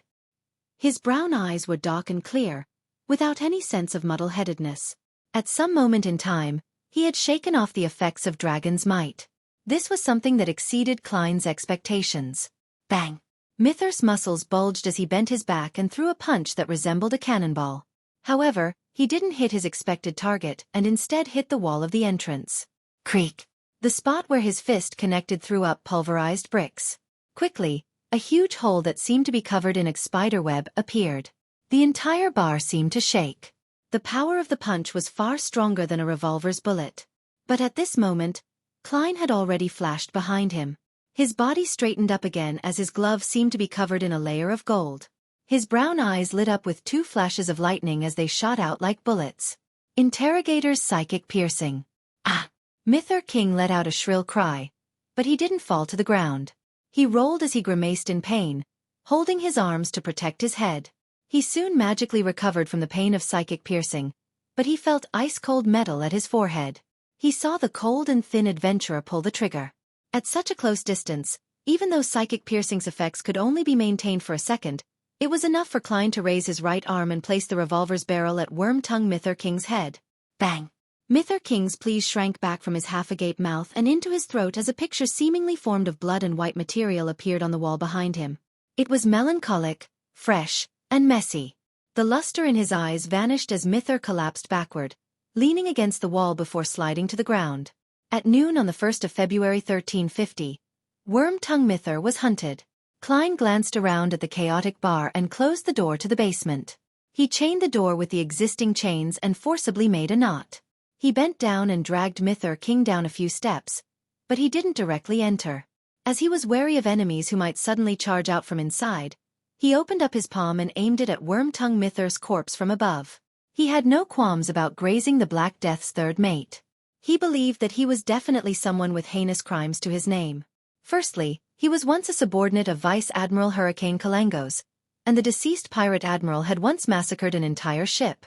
His brown eyes were dark and clear, without any sense of muddle-headedness. At some moment in time, he had shaken off the effects of dragon's might. This was something that exceeded Klein's expectations. Bang! Mither's muscles bulged as he bent his back and threw a punch that resembled a cannonball. However, he didn't hit his expected target and instead hit the wall of the entrance. Creak! The spot where his fist connected threw up pulverized bricks. Quickly, a huge hole that seemed to be covered in a spider web appeared. The entire bar seemed to shake. The power of the punch was far stronger than a revolver's bullet. But at this moment, Klein had already flashed behind him. His body straightened up again as his glove seemed to be covered in a layer of gold. His brown eyes lit up with 2 flashes of lightning as they shot out like bullets. Interrogator's psychic piercing. Ah! Mither King let out a shrill cry, but he didn't fall to the ground. He rolled as he grimaced in pain, holding his arms to protect his head. He soon magically recovered from the pain of psychic piercing, but he felt ice-cold metal at his forehead. He saw the cold and thin adventurer pull the trigger. At such a close distance, even though psychic piercing's effects could only be maintained for a second, it was enough for Klein to raise his right arm and place the revolver's barrel at Worm-tongue Mither King's head. Bang! Mither King's pleas shrank back from his half-agape mouth and into his throat as a picture seemingly formed of blood and white material appeared on the wall behind him. It was melancholic, fresh, and messy. The luster in his eyes vanished as Mither collapsed backward, leaning against the wall before sliding to the ground. At noon on the 1st of February 1350, Worm-tongue Mither was hunted. Klein glanced around at the chaotic bar and closed the door to the basement. He chained the door with the existing chains and forcibly made a knot. He bent down and dragged Mither King down a few steps, but he didn't directly enter. As he was wary of enemies who might suddenly charge out from inside, he opened up his palm and aimed it at Worm-tongue Mither's corpse from above. He had no qualms about grazing the Black Death's third mate. He believed that he was definitely someone with heinous crimes to his name. Firstly, he was once a subordinate of Vice Admiral Hurricane Kalangos, and the deceased pirate admiral had once massacred an entire ship.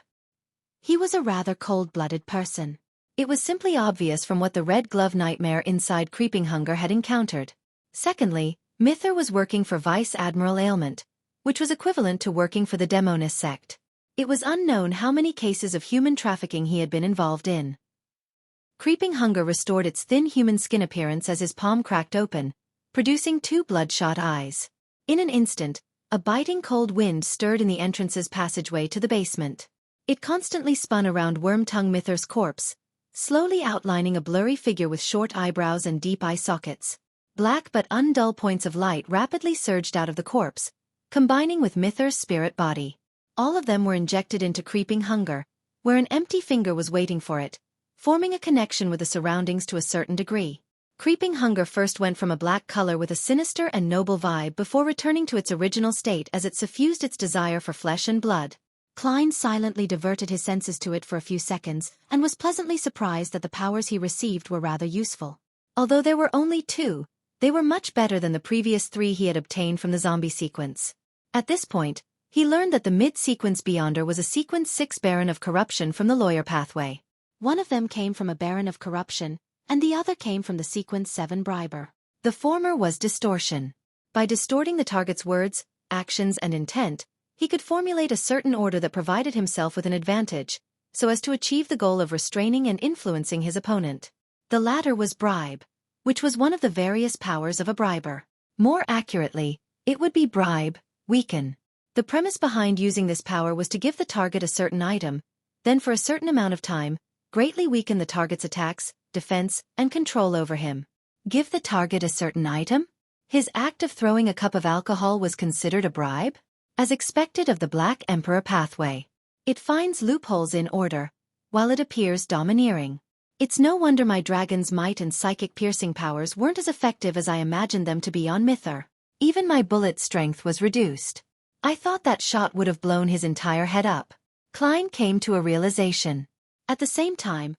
He was a rather cold-blooded person. It was simply obvious from what the Red Glove nightmare inside Creeping Hunger had encountered. Secondly, Mither was working for Vice Admiral Ailment, which was equivalent to working for the Demonist sect. It was unknown how many cases of human trafficking he had been involved in. Creeping Hunger restored its thin human skin appearance as his palm cracked open, producing 2 bloodshot eyes. In an instant, a biting cold wind stirred in the entrance's passageway to the basement. It constantly spun around Worm-tongue Mither's corpse, slowly outlining a blurry figure with short eyebrows and deep eye sockets. Black but undull points of light rapidly surged out of the corpse, combining with Mither's spirit body. All of them were injected into Creeping Hunger, where an empty finger was waiting for it, forming a connection with the surroundings to a certain degree. Creeping Hunger first went from a black color with a sinister and noble vibe before returning to its original state as it suffused its desire for flesh and blood. Klein silently diverted his senses to it for a few seconds and was pleasantly surprised that the powers he received were rather useful. Although there were only 2, they were much better than the previous 3 he had obtained from the zombie sequence. At this point, he learned that the mid-sequence Beyonder was a Sequence 6 Baron of Corruption from the lawyer pathway. One of them came from a Baron of Corruption, and the other came from the Sequence 7 Briber. The former was distortion. By distorting the target's words, actions, and intent, he could formulate a certain order that provided himself with an advantage, so as to achieve the goal of restraining and influencing his opponent. The latter was bribe, which was one of the various powers of a briber. More accurately, it would be bribe, weaken. The premise behind using this power was to give the target a certain item, then for a certain amount of time, greatly weaken the target's attacks, defense, and control over him. Give the target a certain item? His act of throwing a cup of alcohol was considered a bribe? As expected of the Black Emperor pathway, it finds loopholes in order, while it appears domineering. It's no wonder my dragon's might and psychic piercing powers weren't as effective as I imagined them to be on Mither. Even my bullet strength was reduced. I thought that shot would have blown his entire head up. Klein came to a realization. At the same time,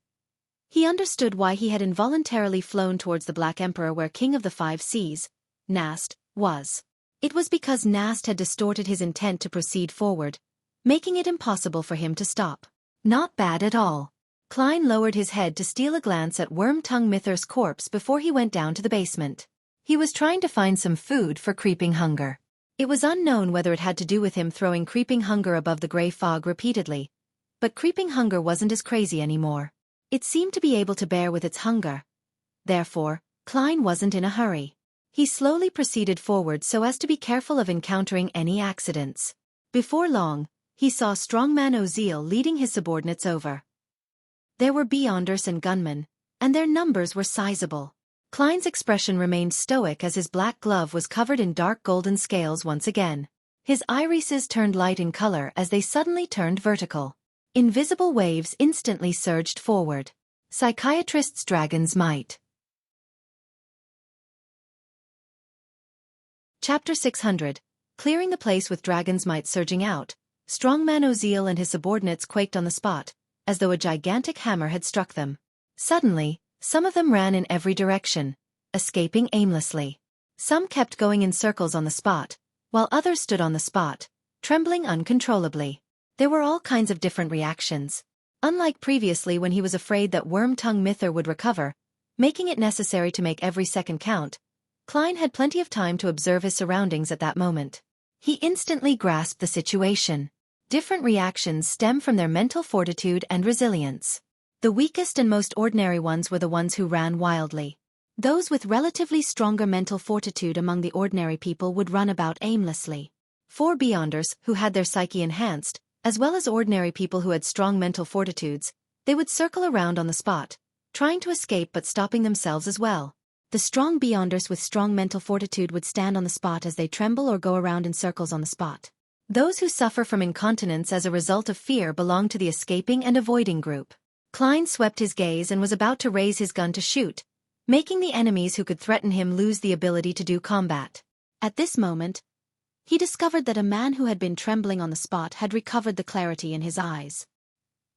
he understood why he had involuntarily flown towards the Black Emperor where King of the Five Seas, Nast, was. It was because Nast had distorted his intent to proceed forward, making it impossible for him to stop. Not bad at all. Klein lowered his head to steal a glance at Worm-Tongue Mither's corpse before he went down to the basement. He was trying to find some food for creeping hunger. It was unknown whether it had to do with him throwing creeping hunger above the gray fog repeatedly, but creeping hunger wasn't as crazy anymore. It seemed to be able to bear with its hunger. Therefore, Klein wasn't in a hurry. He slowly proceeded forward so as to be careful of encountering any accidents. Before long, he saw Strongman Ozeal leading his subordinates over. There were Beyonders and gunmen, and their numbers were sizable. Klein's expression remained stoic as his black glove was covered in dark golden scales once again. His irises turned light in color as they suddenly turned vertical. Invisible waves instantly surged forward. Psychiatrist's Dragon's Might. Chapter 600. Clearing the place with Dragon's Might surging out, Strongman Ozeal and his subordinates quaked on the spot, as though a gigantic hammer had struck them. Suddenly, some of them ran in every direction, escaping aimlessly. Some kept going in circles on the spot, while others stood on the spot, trembling uncontrollably. There were all kinds of different reactions. Unlike previously when he was afraid that Worm-Tongue Mither would recover, making it necessary to make every second count, Klein had plenty of time to observe his surroundings at that moment. He instantly grasped the situation. Different reactions stem from their mental fortitude and resilience. The weakest and most ordinary ones were the ones who ran wildly. Those with relatively stronger mental fortitude among the ordinary people would run about aimlessly. For Beyonders, who had their psyche enhanced, as well as ordinary people who had strong mental fortitudes, they would circle around on the spot, trying to escape but stopping themselves as well. The strong Beyonders with strong mental fortitude would stand on the spot as they tremble or go around in circles on the spot. Those who suffer from incontinence as a result of fear belong to the escaping and avoiding group. Klein swept his gaze and was about to raise his gun to shoot, making the enemies who could threaten him lose the ability to do combat. At this moment, he discovered that a man who had been trembling on the spot had recovered the clarity in his eyes.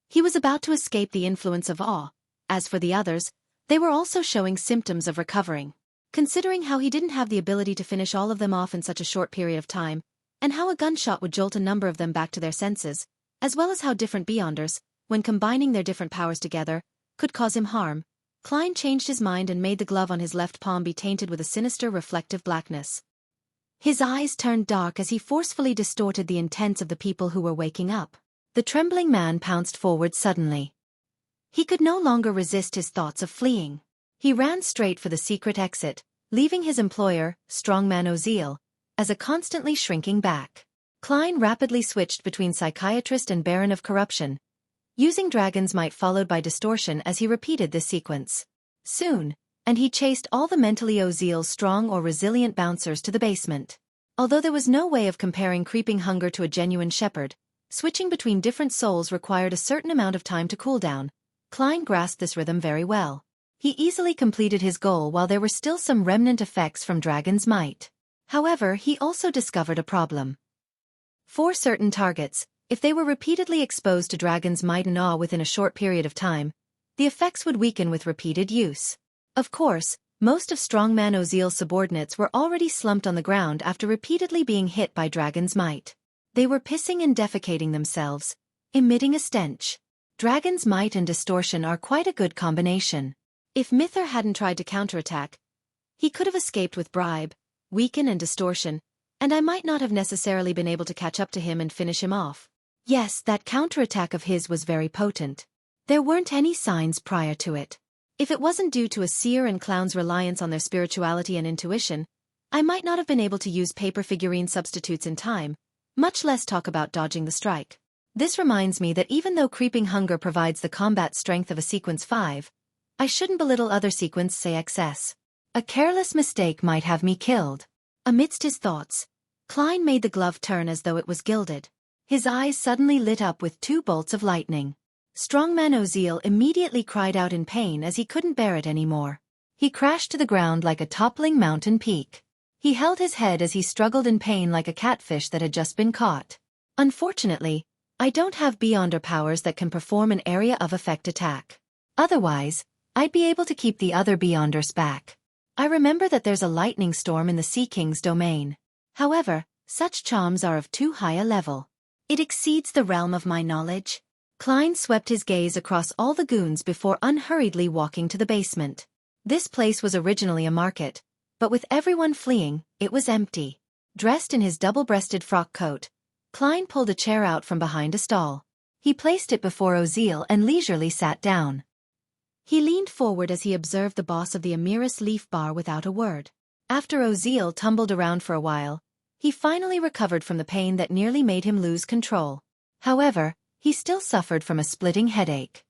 He was about to escape the influence of awe. As for the others, they were also showing symptoms of recovering. Considering how he didn't have the ability to finish all of them off in such a short period of time, and how a gunshot would jolt a number of them back to their senses, as well as how different Beyonders, when combining their different powers together, could cause him harm, Klein changed his mind and made the glove on his left palm be tainted with a sinister reflective blackness. His eyes turned dark as he forcefully distorted the intents of the people who were waking up. The trembling man pounced forward suddenly. He could no longer resist his thoughts of fleeing. He ran straight for the secret exit, leaving his employer, Strongman Ozeal, as a constantly shrinking back. Klein rapidly switched between Psychiatrist and Baron of Corruption, using Dragon's Might followed by Distortion as he repeated this sequence. Soon, and he chased all the mentally Ozeal's strong or resilient bouncers to the basement. Although there was no way of comparing creeping hunger to a genuine shepherd, switching between different souls required a certain amount of time to cool down. Klein grasped this rhythm very well. He easily completed his goal while there were still some remnant effects from Dragon's Might. However, he also discovered a problem. For certain targets, if they were repeatedly exposed to Dragon's Might and awe within a short period of time, the effects would weaken with repeated use. Of course, most of Strongman Ozeal's subordinates were already slumped on the ground after repeatedly being hit by Dragon's Might. They were pissing and defecating themselves, emitting a stench. Dragon's Might and Distortion are quite a good combination. If Mither hadn't tried to counterattack, he could have escaped with Bribe, Weaken and Distortion, and I might not have necessarily been able to catch up to him and finish him off. Yes, that counterattack of his was very potent. There weren't any signs prior to it. If it wasn't due to a seer and clown's reliance on their spirituality and intuition, I might not have been able to use paper figurine substitutes in time, much less talk about dodging the strike. This reminds me that even though Creeping Hunger provides the combat strength of a Sequence 5, I shouldn't belittle other Sequence say XS. A careless mistake might have me killed. Amidst his thoughts, Klein made the glove turn as though it was gilded. His eyes suddenly lit up with 2 bolts of lightning. Strongman Ozeal immediately cried out in pain as he couldn't bear it anymore. He crashed to the ground like a toppling mountain peak. He held his head as he struggled in pain like a catfish that had just been caught. Unfortunately, I don't have Beyonder powers that can perform an area of effect attack. Otherwise, I'd be able to keep the other Beyonders back. I remember that there's a lightning storm in the Sea King's domain. However, such charms are of too high a level. It exceeds the realm of my knowledge. Klein swept his gaze across all the goons before unhurriedly walking to the basement. This place was originally a market, but with everyone fleeing, it was empty. Dressed in his double-breasted frock coat, Klein pulled a chair out from behind a stall. He placed it before Ozeal and leisurely sat down. He leaned forward as he observed the boss of the Amiris Leaf Bar without a word. After Ozeal tumbled around for a while, he finally recovered from the pain that nearly made him lose control. However, he still suffered from a splitting headache.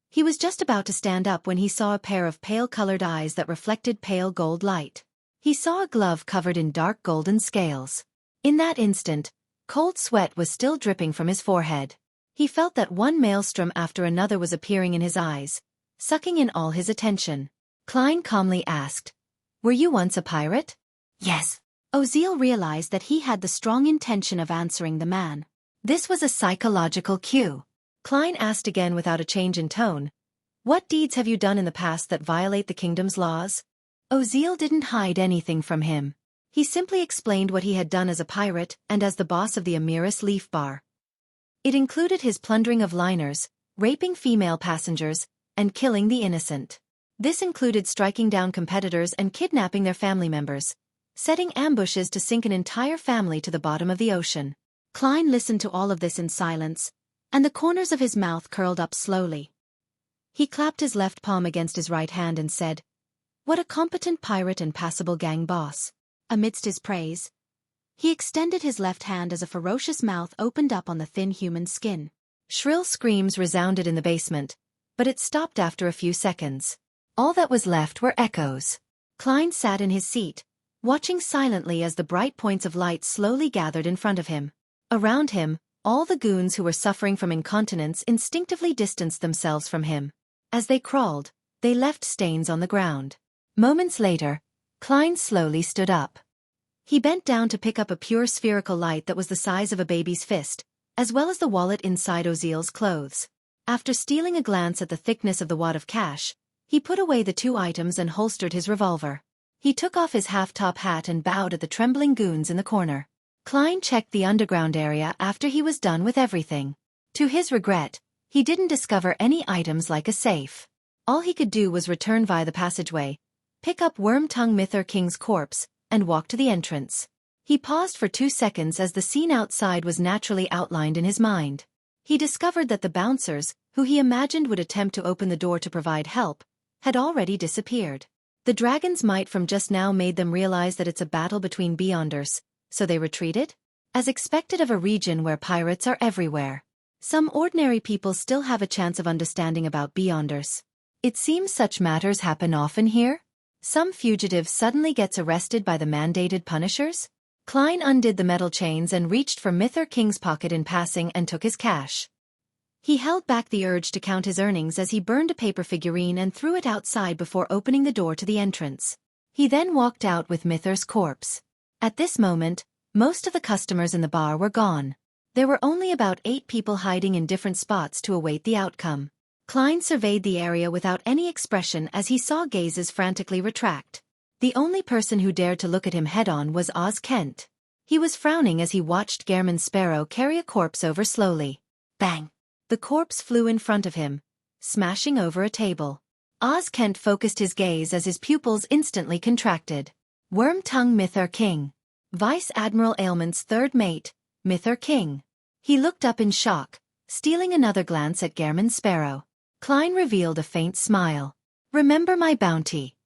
He was just about to stand up when he saw a pair of pale-colored eyes that reflected pale gold light. He saw a glove covered in dark golden scales. In that instant, cold sweat was still dripping from his forehead. He felt that one maelstrom after another was appearing in his eyes, sucking in all his attention. Klein calmly asked, "Were you once a pirate?" Yes. Ozeal realized that he had the strong intention of answering the man. This was a psychological cue. Klein asked again without a change in tone, "What deeds have you done in the past that violate the kingdom's laws?" Ozeal didn't hide anything from him. He simply explained what he had done as a pirate and as the boss of the Amiris Leaf Bar. It included his plundering of liners, raping female passengers, and killing the innocent. This included striking down competitors and kidnapping their family members, setting ambushes to sink an entire family to the bottom of the ocean. Klein listened to all of this in silence, and the corners of his mouth curled up slowly. He clapped his left palm against his right hand and said, "What a competent pirate and passable gang boss." Amidst his praise, he extended his left hand as a ferocious mouth opened up on the thin human skin. Shrill screams resounded in the basement, but it stopped after a few seconds. All that was left were echoes. Klein sat in his seat, watching silently as the bright points of light slowly gathered in front of him. Around him, all the goons who were suffering from incontinence instinctively distanced themselves from him. As they crawled, they left stains on the ground. Moments later, Klein slowly stood up. He bent down to pick up a pure spherical light that was the size of a baby's fist, as well as the wallet inside Ozeal's clothes. After stealing a glance at the thickness of the wad of cash, he put away the two items and holstered his revolver. He took off his half-top hat and bowed at the trembling goons in the corner. Klein checked the underground area after he was done with everything. To his regret, he didn't discover any items like a safe. All he could do was return via the passageway, pick up Worm-Tongue Mythor King's corpse, and walk to the entrance. He paused for 2 seconds as the scene outside was naturally outlined in his mind. He discovered that the bouncers, who he imagined would attempt to open the door to provide help, had already disappeared. The dragon's might from just now made them realize that it's a battle between Beyonders, so they retreated? As expected of a region where pirates are everywhere. Some ordinary people still have a chance of understanding about Beyonders. It seems such matters happen often here. Some fugitive suddenly gets arrested by the mandated punishers? Klein undid the metal chains and reached for Mythor King's pocket in passing and took his cash. He held back the urge to count his earnings as he burned a paper figurine and threw it outside before opening the door to the entrance. He then walked out with Mythor's corpse. At this moment, most of the customers in the bar were gone. There were only about 8 people hiding in different spots to await the outcome. Klein surveyed the area without any expression as he saw gazes frantically retract. The only person who dared to look at him head-on was Oz Kent. He was frowning as he watched Gehrman Sparrow carry a corpse over slowly. Bang! The corpse flew in front of him, smashing over a table. Oz Kent focused his gaze as his pupils instantly contracted. Worm-Tongue Mythor King. Vice Admiral Ailment's third mate, Mythor King. He looked up in shock, stealing another glance at Gehrman Sparrow. Klein revealed a faint smile. "Remember my bounty."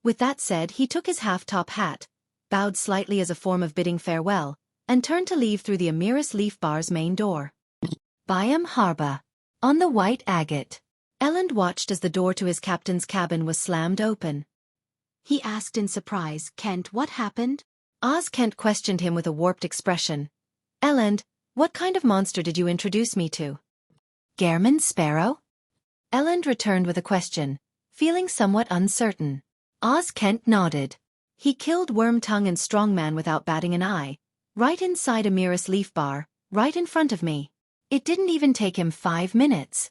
With that said, he took his half-top hat, bowed slightly as a form of bidding farewell, and turned to leave through the Amiris Leaf Bar's main door. Byam Harba. On the White Agate. Elend watched as the door to his captain's cabin was slammed open. He asked in surprise, "Kent, what happened?" Oz Kent questioned him with a warped expression. "Elend, what kind of monster did you introduce me to?" Gehrman Sparrow? Elend returned with a question, feeling somewhat uncertain. Oz Kent nodded. He killed Wormtongue and Strongman without batting an eye, right inside a Mirus leaf bar, right in front of me. It didn't even take him 5 minutes.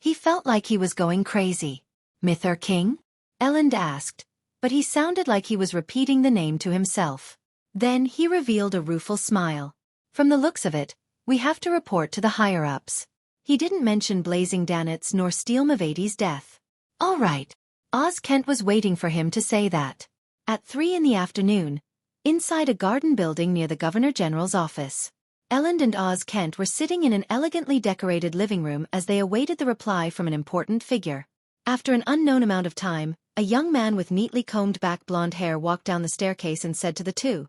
He felt like he was going crazy. Mither King? Elend asked, but he sounded like he was repeating the name to himself. Then he revealed a rueful smile. From the looks of it, we have to report to the higher-ups. He didn't mention Blazing Danet's nor Steel Mavadi's death. All right. Oz Kent was waiting for him to say that. At 3 in the afternoon, inside a garden building near the Governor General's office, Elend and Oz Kent were sitting in an elegantly decorated living room as they awaited the reply from an important figure. After an unknown amount of time, a young man with neatly combed back blonde hair walked down the staircase and said to the two,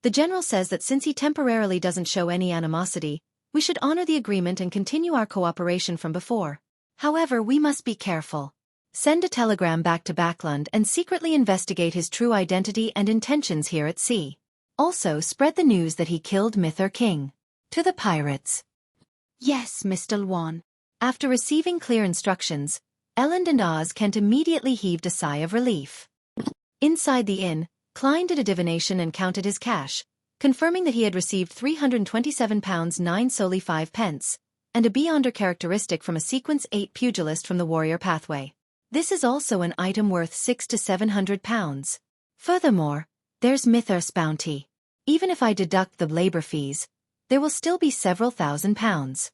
"The General says that since he temporarily doesn't show any animosity, we should honor the agreement and continue our cooperation from before. However, we must be careful. Send a telegram back to Backlund and secretly investigate his true identity and intentions here at sea. Also spread the news that he killed Mither King. To the pirates." Yes, Mr. Lwan. After receiving clear instructions, Elend and Oz Kent immediately heaved a sigh of relief. Inside the inn, Klein did a divination and counted his cash, confirming that he had received £327 9 solely 5 pence, and a Beyonder characteristic from a Sequence 8 pugilist from the Warrior Pathway. This is also an item worth £600 to £700. Furthermore, there's Mither's bounty. Even if I deduct the labor fees, there will still be several £1,000s.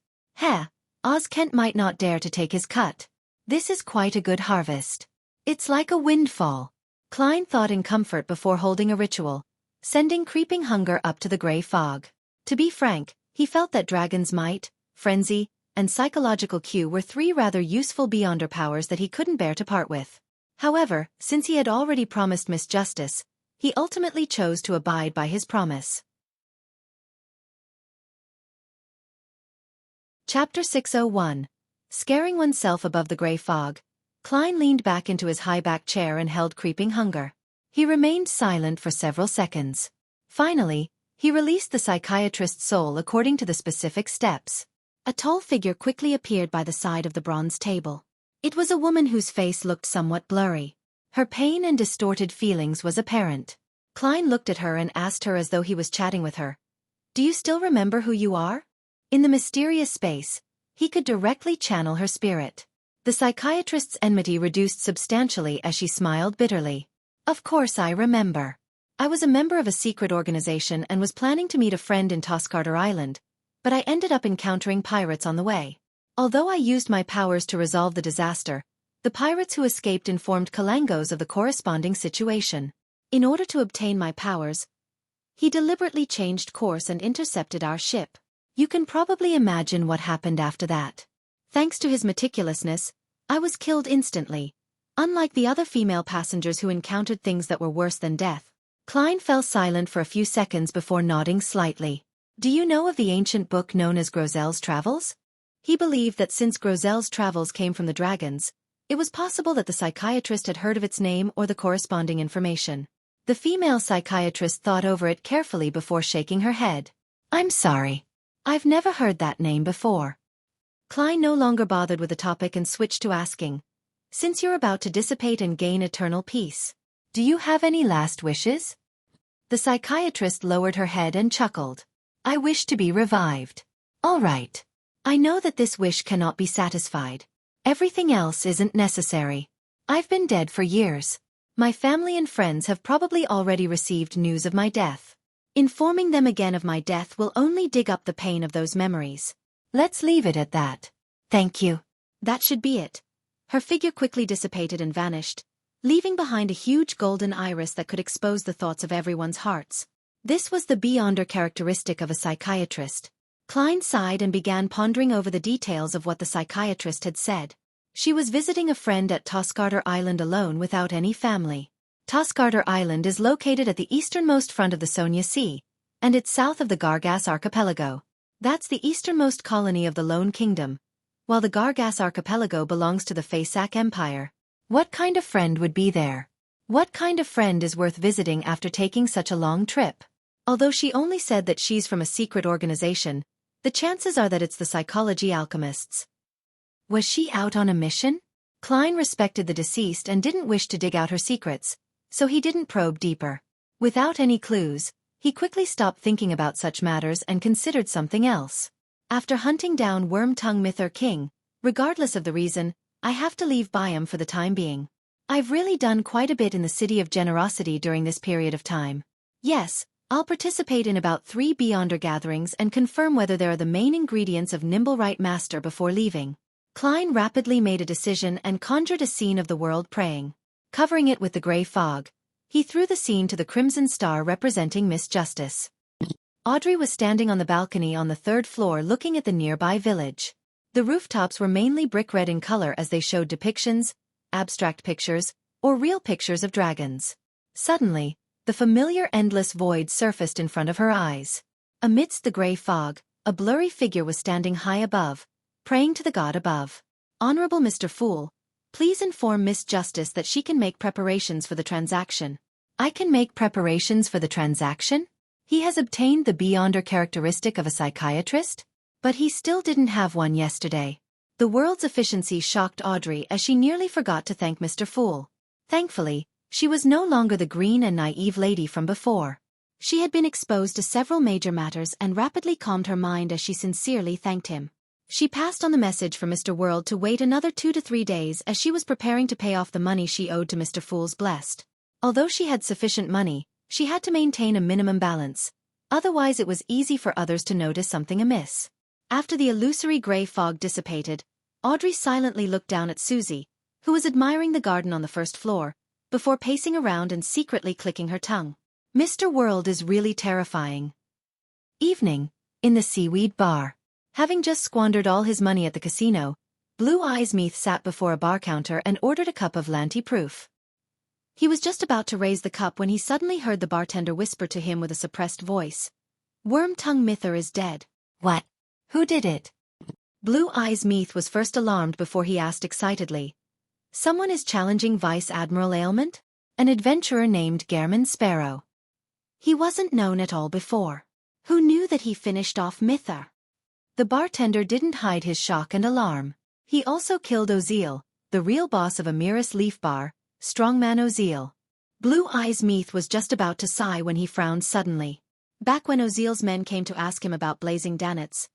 Oz Kent might not dare to take his cut. This is quite a good harvest. It's like a windfall. Klein thought in comfort before holding a ritual, sending creeping hunger up to the grey fog. To be frank, he felt that Dragon's Might, Frenzy, and Psychological Q were 3 rather useful Beyonder powers that he couldn't bear to part with. However, since he had already promised Miss Justice, he ultimately chose to abide by his promise. Chapter 601. Scaring oneself above the grey fog, Klein leaned back into his high-back chair and held creeping hunger. He remained silent for several seconds. Finally, he released the psychiatrist's soul according to the specific steps. A tall figure quickly appeared by the side of the bronze table. It was a woman whose face looked somewhat blurry. Her pain and distorted feelings was apparent. Klein looked at her and asked her as though he was chatting with her. "Do you still remember who you are?" In the mysterious space, he could directly channel her spirit. The psychiatrist's enmity reduced substantially as she smiled bitterly. "Of course I remember. I was a member of a secret organization and was planning to meet a friend in Toscarter Island, but I ended up encountering pirates on the way. Although I used my powers to resolve the disaster, the pirates who escaped informed Kalangos of the corresponding situation. In order to obtain my powers, he deliberately changed course and intercepted our ship. You can probably imagine what happened after that. Thanks to his meticulousness, I was killed instantly, unlike the other female passengers who encountered things that were worse than death." Klein fell silent for a few seconds before nodding slightly. "Do you know of the ancient book known as Grozel's Travels?" He believed that since Grozel's Travels came from the dragons, it was possible that the psychiatrist had heard of its name or the corresponding information. The female psychiatrist thought over it carefully before shaking her head. "I'm sorry. I've never heard that name before." Klein no longer bothered with the topic and switched to asking, "Since you're about to dissipate and gain eternal peace, do you have any last wishes?" The psychiatrist lowered her head and chuckled. "I wish to be revived." "All right. I know that this wish cannot be satisfied. Everything else isn't necessary. I've been dead for years. My family and friends have probably already received news of my death. Informing them again of my death will only dig up the pain of those memories. Let's leave it at that. Thank you." That should be it. Her figure quickly dissipated and vanished, leaving behind a huge golden iris that could expose the thoughts of everyone's hearts. This was the Beyonder characteristic of a psychiatrist. Klein sighed and began pondering over the details of what the psychiatrist had said. She was visiting a friend at Toscarter Island alone without any family. Toscarter Island is located at the easternmost front of the Sonia Sea, and it's south of the Gargas Archipelago. That's the easternmost colony of the Lone Kingdom, while the Gargas Archipelago belongs to the Faesac Empire. What kind of friend would be there? What kind of friend is worth visiting after taking such a long trip? Although she only said that she's from a secret organization, the chances are that it's the psychology alchemists. Was she out on a mission? Klein respected the deceased and didn't wish to dig out her secrets, so he didn't probe deeper. Without any clues, he quickly stopped thinking about such matters and considered something else. After hunting down Worm-Tongue Myth King, regardless of the reason, I have to leave Biome for the time being. I've really done quite a bit in the City of Generosity during this period of time. Yes, I'll participate in about 3 Beyonder gatherings and confirm whether there are the main ingredients of Nimble Right Master before leaving. Klein rapidly made a decision and conjured a scene of the world praying. Covering it with the gray fog, he threw the scene to the crimson star representing Miss Justice. Audrey was standing on the balcony on the 3rd floor looking at the nearby village. The rooftops were mainly brick red in color as they showed depictions, abstract pictures, or real pictures of dragons. Suddenly, the familiar endless void surfaced in front of her eyes. Amidst the gray fog, a blurry figure was standing high above, praying to the god above. Honorable Mr. Fool, please inform Miss Justice that she can make preparations for the transaction. I can make preparations for the transaction? He has obtained the Beyonder characteristic of a psychiatrist? But he still didn't have one yesterday. The world's efficiency shocked Audrey as she nearly forgot to thank Mr. Fool. Thankfully, she was no longer the green and naive lady from before. She had been exposed to several major matters and rapidly calmed her mind as she sincerely thanked him. She passed on the message for Mr. World to wait another 2 to 3 days as she was preparing to pay off the money she owed to Mr. Fool's Blessed. Although she had sufficient money, she had to maintain a minimum balance. Otherwise it was easy for others to notice something amiss. After the illusory gray fog dissipated, Audrey silently looked down at Susie, who was admiring the garden on the 1st floor, before pacing around and secretly clicking her tongue. Mr. World is really terrifying. Evening, in the seaweed bar. Having just squandered all his money at the casino, Blue Eyes Meath sat before a bar counter and ordered a cup of Lanty Proof. He was just about to raise the cup when he suddenly heard the bartender whisper to him with a suppressed voice. Worm-Tongue Mither is dead. What? Who did it? Blue Eyes Meath was first alarmed before he asked excitedly. Someone is challenging Vice Admiral Ailment? An adventurer named Gehrman Sparrow. He wasn't known at all before. Who knew that he finished off Mither? The bartender didn't hide his shock and alarm. He also killed Ozeal, the real boss of Amiris Leaf Bar, Strongman Ozeal. Blue Eyes Meath was just about to sigh when he frowned suddenly. Back when Ozeal's men came to ask him about Blazing Danets,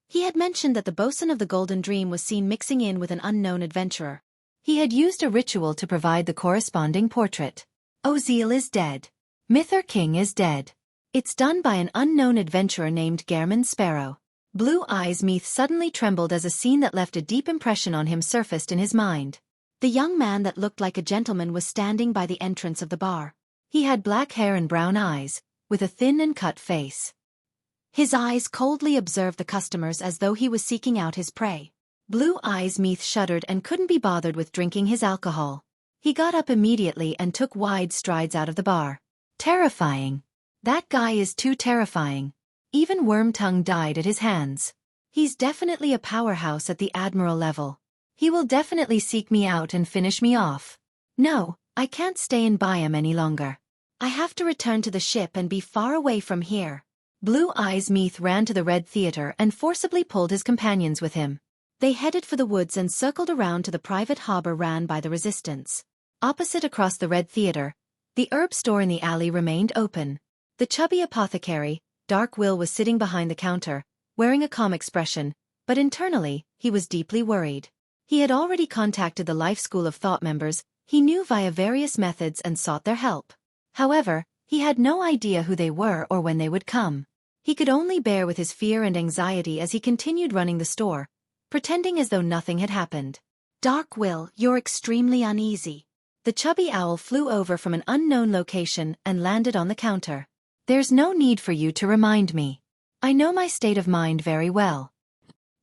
he had mentioned that the bosun of the Golden Dream was seen mixing in with an unknown adventurer. He had used a ritual to provide the corresponding portrait. Ozeal is dead. Mither King is dead. It's done by an unknown adventurer named Gehrman Sparrow. Blue Eyes Meath suddenly trembled as a scene that left a deep impression on him surfaced in his mind. The young man that looked like a gentleman was standing by the entrance of the bar. He had black hair and brown eyes, with a thin and cut face. His eyes coldly observed the customers as though he was seeking out his prey. Blue Eyes Meath shuddered and couldn't be bothered with drinking his alcohol. He got up immediately and took wide strides out of the bar. Terrifying. That guy is too terrifying. Even Worm-Tongue died at his hands. He's definitely a powerhouse at the Admiral level. He will definitely seek me out and finish me off. No, I can't stay in Biome any longer. I have to return to the ship and be far away from here. Blue Eyes Meath ran to the Red Theater and forcibly pulled his companions with him. They headed for the woods and circled around to the private harbor ran by the Resistance. Opposite across the Red Theater, the herb store in the alley remained open. The chubby apothecary, Dark Will, was sitting behind the counter, wearing a calm expression, but internally, he was deeply worried. He had already contacted the Life School of Thought members, he knew via various methods and sought their help. However, he had no idea who they were or when they would come. He could only bear with his fear and anxiety as he continued running the store, pretending as though nothing had happened. Dark Will, you're extremely uneasy. The chubby owl flew over from an unknown location and landed on the counter. There's no need for you to remind me. I know my state of mind very well.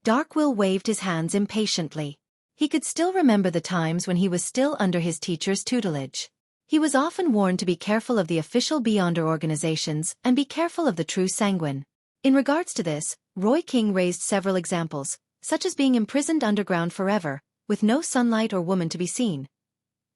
Dark Will waved his hands impatiently. He could still remember the times when he was still under his teacher's tutelage. He was often warned to be careful of the official Beyonder organizations and be careful of the true sanguine. In regards to this, Roy King raised several examples, such as being imprisoned underground forever, with no sunlight or woman to be seen.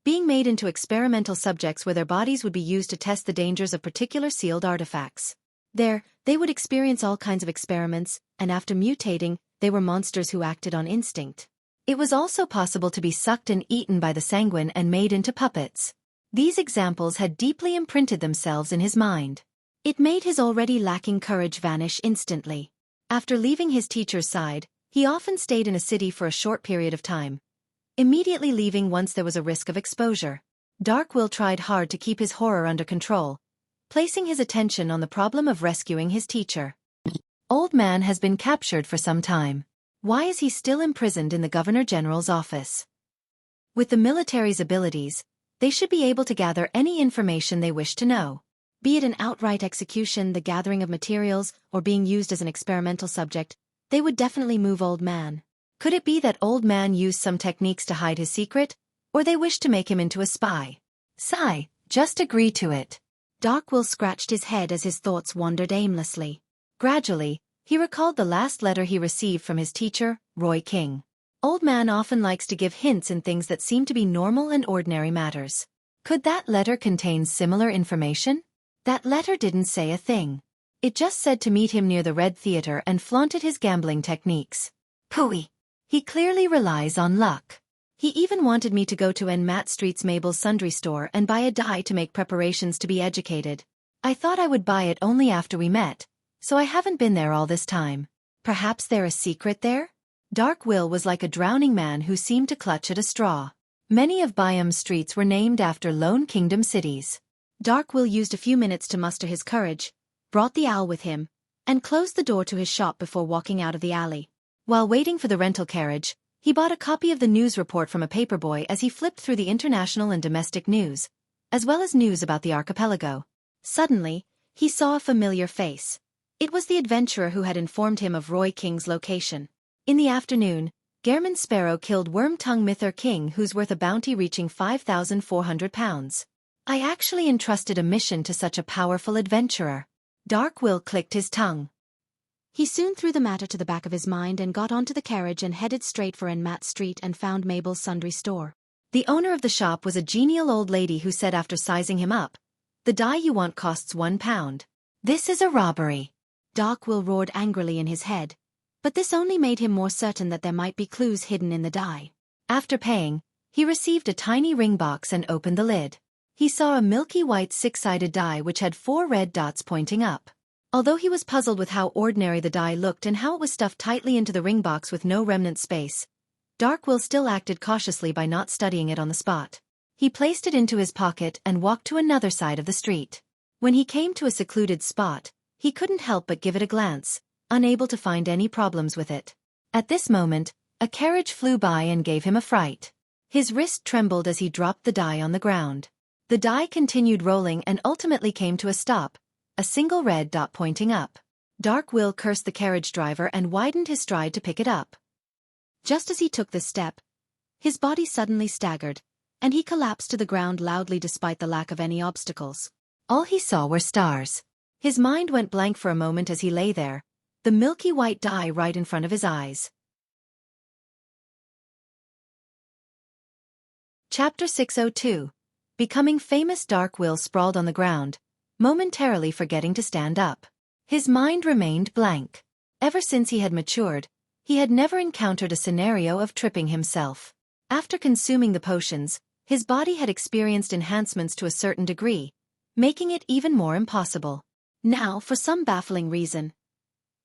Being made into experimental subjects where their bodies would be used to test the dangers of particular sealed artifacts. There, they would experience all kinds of experiments, and after mutating, they were monsters who acted on instinct. It was also possible to be sucked and eaten by the sanguine and made into puppets. These examples had deeply imprinted themselves in his mind. It made his already lacking courage vanish instantly. After leaving his teacher's side, he often stayed in a city for a short period of time, immediately leaving once there was a risk of exposure. Dark Will tried hard to keep his horror under control, placing his attention on the problem of rescuing his teacher. Old man has been captured for some time. Why is he still imprisoned in the Governor General's office? With the military's abilities, they should be able to gather any information they wish to know. Be it an outright execution, the gathering of materials, or being used as an experimental subject, they would definitely move Old Man. Could it be that Old Man used some techniques to hide his secret, or they wished to make him into a spy? Sigh, just agree to it. Dark Will scratched his head as his thoughts wandered aimlessly. Gradually, he recalled the last letter he received from his teacher, Roy King. Old Man often likes to give hints in things that seem to be normal and ordinary matters. Could that letter contain similar information? That letter didn't say a thing. It just said to meet him near the Red Theater and flaunted his gambling techniques. Pooey. He clearly relies on luck. He even wanted me to go to Matt Street's Mabel's Sundry store and buy a die to make preparations to be educated. I thought I would buy it only after we met, so I haven't been there all this time. Perhaps there is a secret there? Dark Will was like a drowning man who seemed to clutch at a straw. Many of Byam's streets were named after Lone Kingdom cities. Dark Will used a few minutes to muster his courage, brought the owl with him, and closed the door to his shop before walking out of the alley. While waiting for the rental carriage, he bought a copy of the news report from a paperboy as he flipped through the international and domestic news, as well as news about the archipelago. Suddenly, he saw a familiar face. It was the adventurer who had informed him of Roy King's location. In the afternoon, Gairman Sparrow killed Worm-Tongue Mither King, who's worth a bounty reaching £5,400. I actually entrusted a mission to such a powerful adventurer. Dark Will clicked his tongue. He soon threw the matter to the back of his mind and got onto the carriage and headed straight for Matt Street and found Mabel's Sundry store. The owner of the shop was a genial old lady who said after sizing him up, "The die you want costs £1. This is a robbery." Dark Will roared angrily in his head, but this only made him more certain that there might be clues hidden in the die. After paying, he received a tiny ring box and opened the lid. He saw a milky white six-sided die which had 4 red dots pointing up. Although he was puzzled with how ordinary the die looked and how it was stuffed tightly into the ring box with no remnant space, Dark Will still acted cautiously by not studying it on the spot. He placed it into his pocket and walked to another side of the street. When he came to a secluded spot, he couldn't help but give it a glance, unable to find any problems with it. At this moment, a carriage flew by and gave him a fright. His wrist trembled as he dropped the die on the ground. The die continued rolling and ultimately came to a stop, a single red dot pointing up. Dark Will cursed the carriage driver and widened his stride to pick it up. Just as he took this step, his body suddenly staggered, and he collapsed to the ground loudly despite the lack of any obstacles. All he saw were stars. His mind went blank for a moment as he lay there, the milky white die right in front of his eyes. Chapter 602. Becoming famous. Dark Will sprawled on the ground, momentarily forgetting to stand up. His mind remained blank. Ever since he had matured, he had never encountered a scenario of tripping himself. After consuming the potions, his body had experienced enhancements to a certain degree, making it even more impossible. Now, for some baffling reason,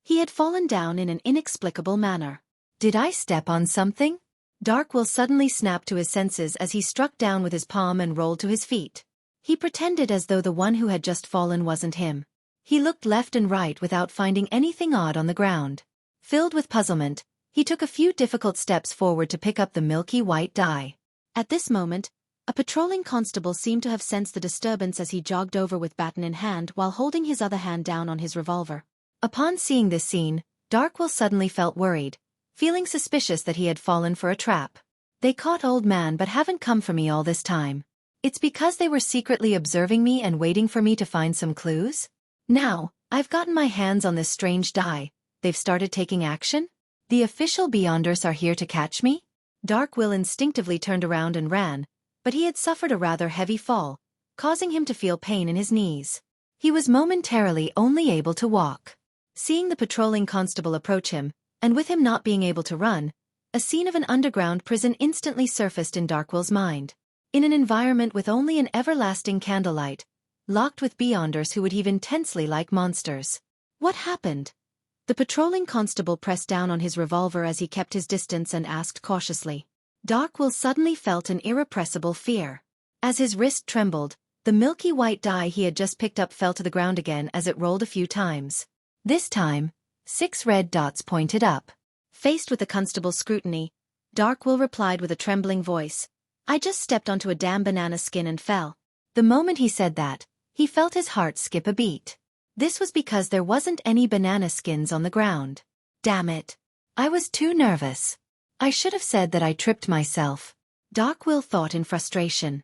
he had fallen down in an inexplicable manner. Did I step on something? Dark Will suddenly snapped to his senses as he struck down with his palm and rolled to his feet. He pretended as though the one who had just fallen wasn't him. He looked left and right without finding anything odd on the ground. Filled with puzzlement, he took a few difficult steps forward to pick up the milky white die. At this moment, a patrolling constable seemed to have sensed the disturbance as he jogged over with baton in hand while holding his other hand down on his revolver. Upon seeing this scene, Dark Will suddenly felt worried, feeling suspicious that he had fallen for a trap. They caught Old Man but haven't come for me all this time. It's because they were secretly observing me and waiting for me to find some clues? Now, I've gotten my hands on this strange die, they've started taking action? The official Beyonders are here to catch me? Dark Will instinctively turned around and ran, but he had suffered a rather heavy fall, causing him to feel pain in his knees. He was momentarily only able to walk. Seeing the patrolling constable approach him, and with him not being able to run, A scene of an underground prison instantly surfaced in Darkwill's mind. In an environment with only an everlasting candlelight, locked with beyonders who would heave intensely like monsters. What happened? The patrolling constable pressed down on his revolver as he kept his distance and asked cautiously. Darkwill suddenly felt an irrepressible fear. As his wrist trembled, the milky white die he had just picked up fell to the ground again as it rolled a few times. This time, 6 red dots pointed up. Faced with the constable's scrutiny, Darkwill replied with a trembling voice, "I just stepped onto a damn banana skin and fell." The moment he said that, he felt his heart skip a beat. This was because there wasn't any banana skins on the ground. Damn it. I was too nervous. I should have said that I tripped myself. Darkwill thought in frustration.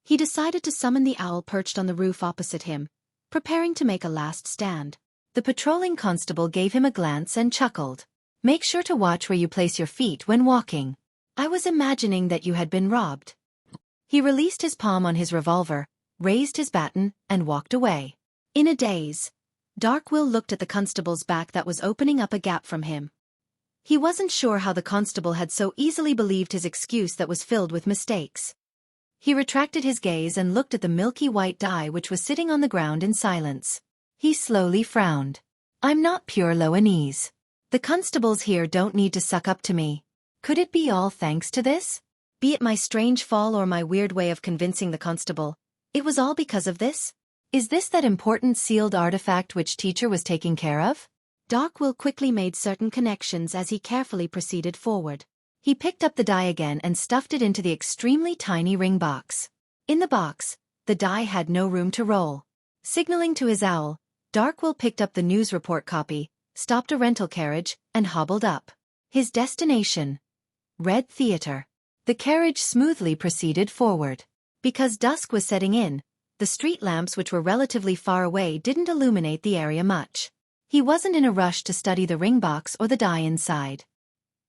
He decided to summon the owl perched on the roof opposite him, preparing to make a last stand. The patrolling constable gave him a glance and chuckled. "Make sure to watch where you place your feet when walking. I was imagining that you had been robbed." He released his palm on his revolver, raised his baton, and walked away. In a daze, Darkwill looked at the constable's back that was opening up a gap from him. He wasn't sure how the constable had so easily believed his excuse that was filled with mistakes. He retracted his gaze and looked at the milky white die which was sitting on the ground in silence. He slowly frowned. "I'm not pure Loanese. The constables here don't need to suck up to me. Could it be all thanks to this? Be it my strange fall or my weird way of convincing the constable, it was all because of this? Is this that important sealed artifact which teacher was taking care of?" Darkwill quickly made certain connections as he carefully proceeded forward. He picked up the die again and stuffed it into the extremely tiny ring box. In the box, the die had no room to roll. Signaling to his owl, Darkwill picked up the news report copy, stopped a rental carriage, and hobbled up. His destination: Red Theater. The carriage smoothly proceeded forward. Because dusk was setting in, the street lamps which were relatively far away didn't illuminate the area much. He wasn't in a rush to study the ring box or the die inside.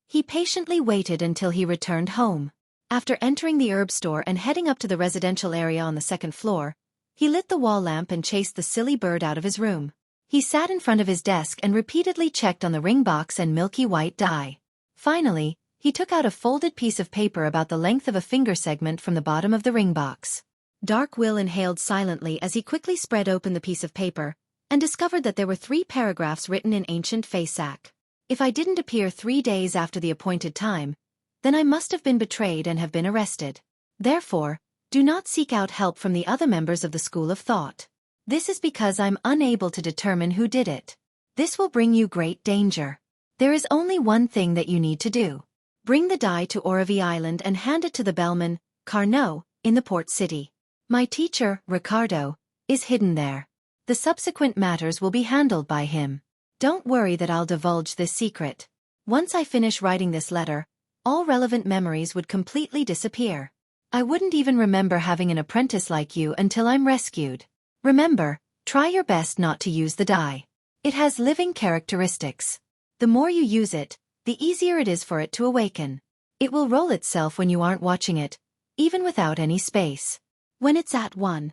He patiently waited until he returned home. After entering the herb store and heading up to the residential area on the second floor, he lit the wall lamp and chased the silly bird out of his room. He sat in front of his desk and repeatedly checked on the ring box and milky white die. Finally, he took out a folded piece of paper about the length of a finger segment from the bottom of the ring box. Darkwill inhaled silently as he quickly spread open the piece of paper, and discovered that there were 3 paragraphs written in ancient Faesac. "If I didn't appear 3 days after the appointed time, then I must have been betrayed and have been arrested. Therefore, do not seek out help from the other members of the school of thought. This is because I'm unable to determine who did it. This will bring you great danger. There is only one thing that you need to do. Bring the die to Orevi Island and hand it to the bellman, Carnot, in the port city. My teacher, Ricardo, is hidden there. The subsequent matters will be handled by him. Don't worry that I'll divulge this secret. Once I finish writing this letter, all relevant memories would completely disappear. I wouldn't even remember having an apprentice like you until I'm rescued. Remember, try your best not to use the die. It has living characteristics. The more you use it, the easier it is for it to awaken. It will roll itself when you aren't watching it, even without any space. When it's at 1.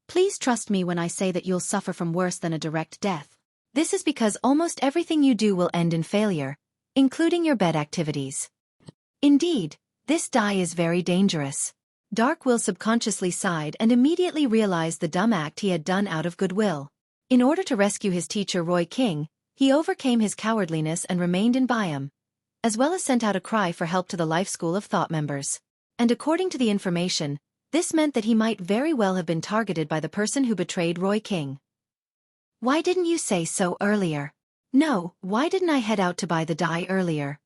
Please trust me when I say that you'll suffer from worse than a direct death. This is because almost everything you do will end in failure, including your bed activities. Indeed, this die is very dangerous." Darkwill subconsciously sighed and immediately realized the dumb act he had done out of goodwill. In order to rescue his teacher Roy King, he overcame his cowardliness and remained in Byam, as well as sent out a cry for help to the Life School of Thought members. And according to the information, this meant that he might very well have been targeted by the person who betrayed Roy King. "Why didn't you say so earlier? No, why didn't I head out to buy the die earlier?"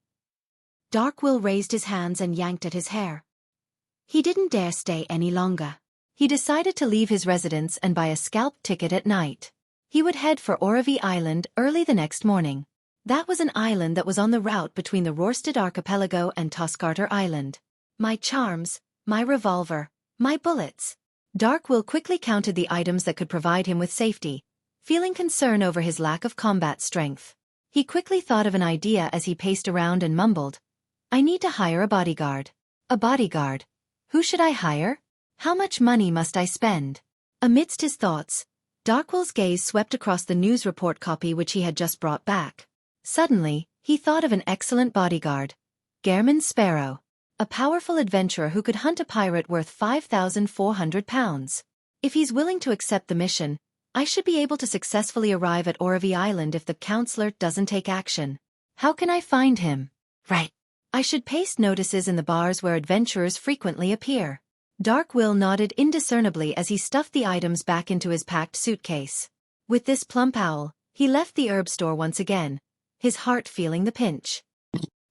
Darkwill raised his hands and yanked at his hair. He didn't dare stay any longer. He decided to leave his residence and buy a scalp ticket at night. He would head for Orevi Island early the next morning. That was an island that was on the route between the Rorstad Archipelago and Toscarter Island. My charms, my revolver, my bullets. Darkwill quickly counted the items that could provide him with safety, feeling concern over his lack of combat strength. He quickly thought of an idea as he paced around and mumbled, "I need to hire a bodyguard. A bodyguard. Who should I hire? How much money must I spend?" Amidst his thoughts, Darkwill's gaze swept across the news report copy which he had just brought back. Suddenly, he thought of an excellent bodyguard, Gehrman Sparrow. A powerful adventurer who could hunt a pirate worth 5,400 pounds. If he's willing to accept the mission, I should be able to successfully arrive at Oravi Island if the Councilor doesn't take action. How can I find him? Right. I should paste notices in the bars where adventurers frequently appear. Dark Will nodded indiscernibly as he stuffed the items back into his packed suitcase. With this plump owl, he left the herb store once again, his heart feeling the pinch.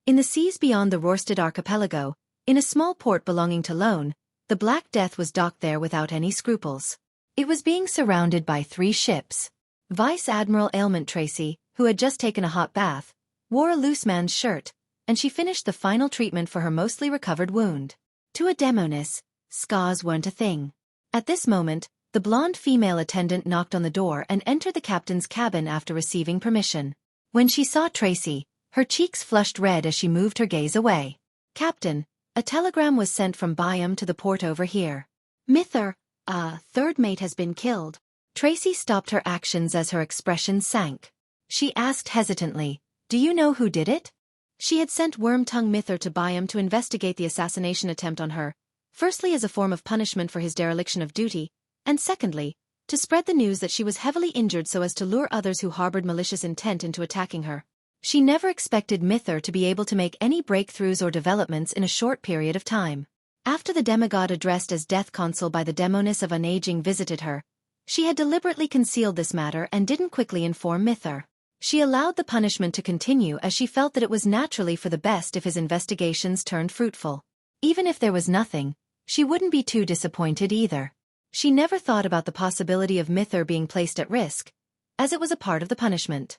In the seas beyond the Rorstad archipelago, in a small port belonging to Lone, the Black Death was docked there without any scruples. It was being surrounded by 3 ships. Vice Admiral Ailment Tracy, who had just taken a hot bath, wore a loose man's shirt, and she finished the final treatment for her mostly recovered wound. To a demoness, scars weren't a thing. At this moment, the blonde female attendant knocked on the door and entered the captain's cabin after receiving permission. When she saw Tracy, her cheeks flushed red as she moved her gaze away. Captain, a telegram was sent from Byam to the port over here. Mither, third mate has been killed. Tracy stopped her actions as her expression sank. She asked hesitantly, "Do you know who did it?" She had sent Wormtongue Mither to Byam to investigate the assassination attempt on her, firstly as a form of punishment for his dereliction of duty, and secondly, to spread the news that she was heavily injured so as to lure others who harbored malicious intent into attacking her. She never expected Mither to be able to make any breakthroughs or developments in a short period of time. After the demigod addressed as Death Consul by the demoness of Unaging visited her, she had deliberately concealed this matter and didn't quickly inform Mither. She allowed the punishment to continue as she felt that it was naturally for the best if his investigations turned fruitful. Even if there was nothing, she wouldn't be too disappointed either. She never thought about the possibility of Mither being placed at risk, as it was a part of the punishment.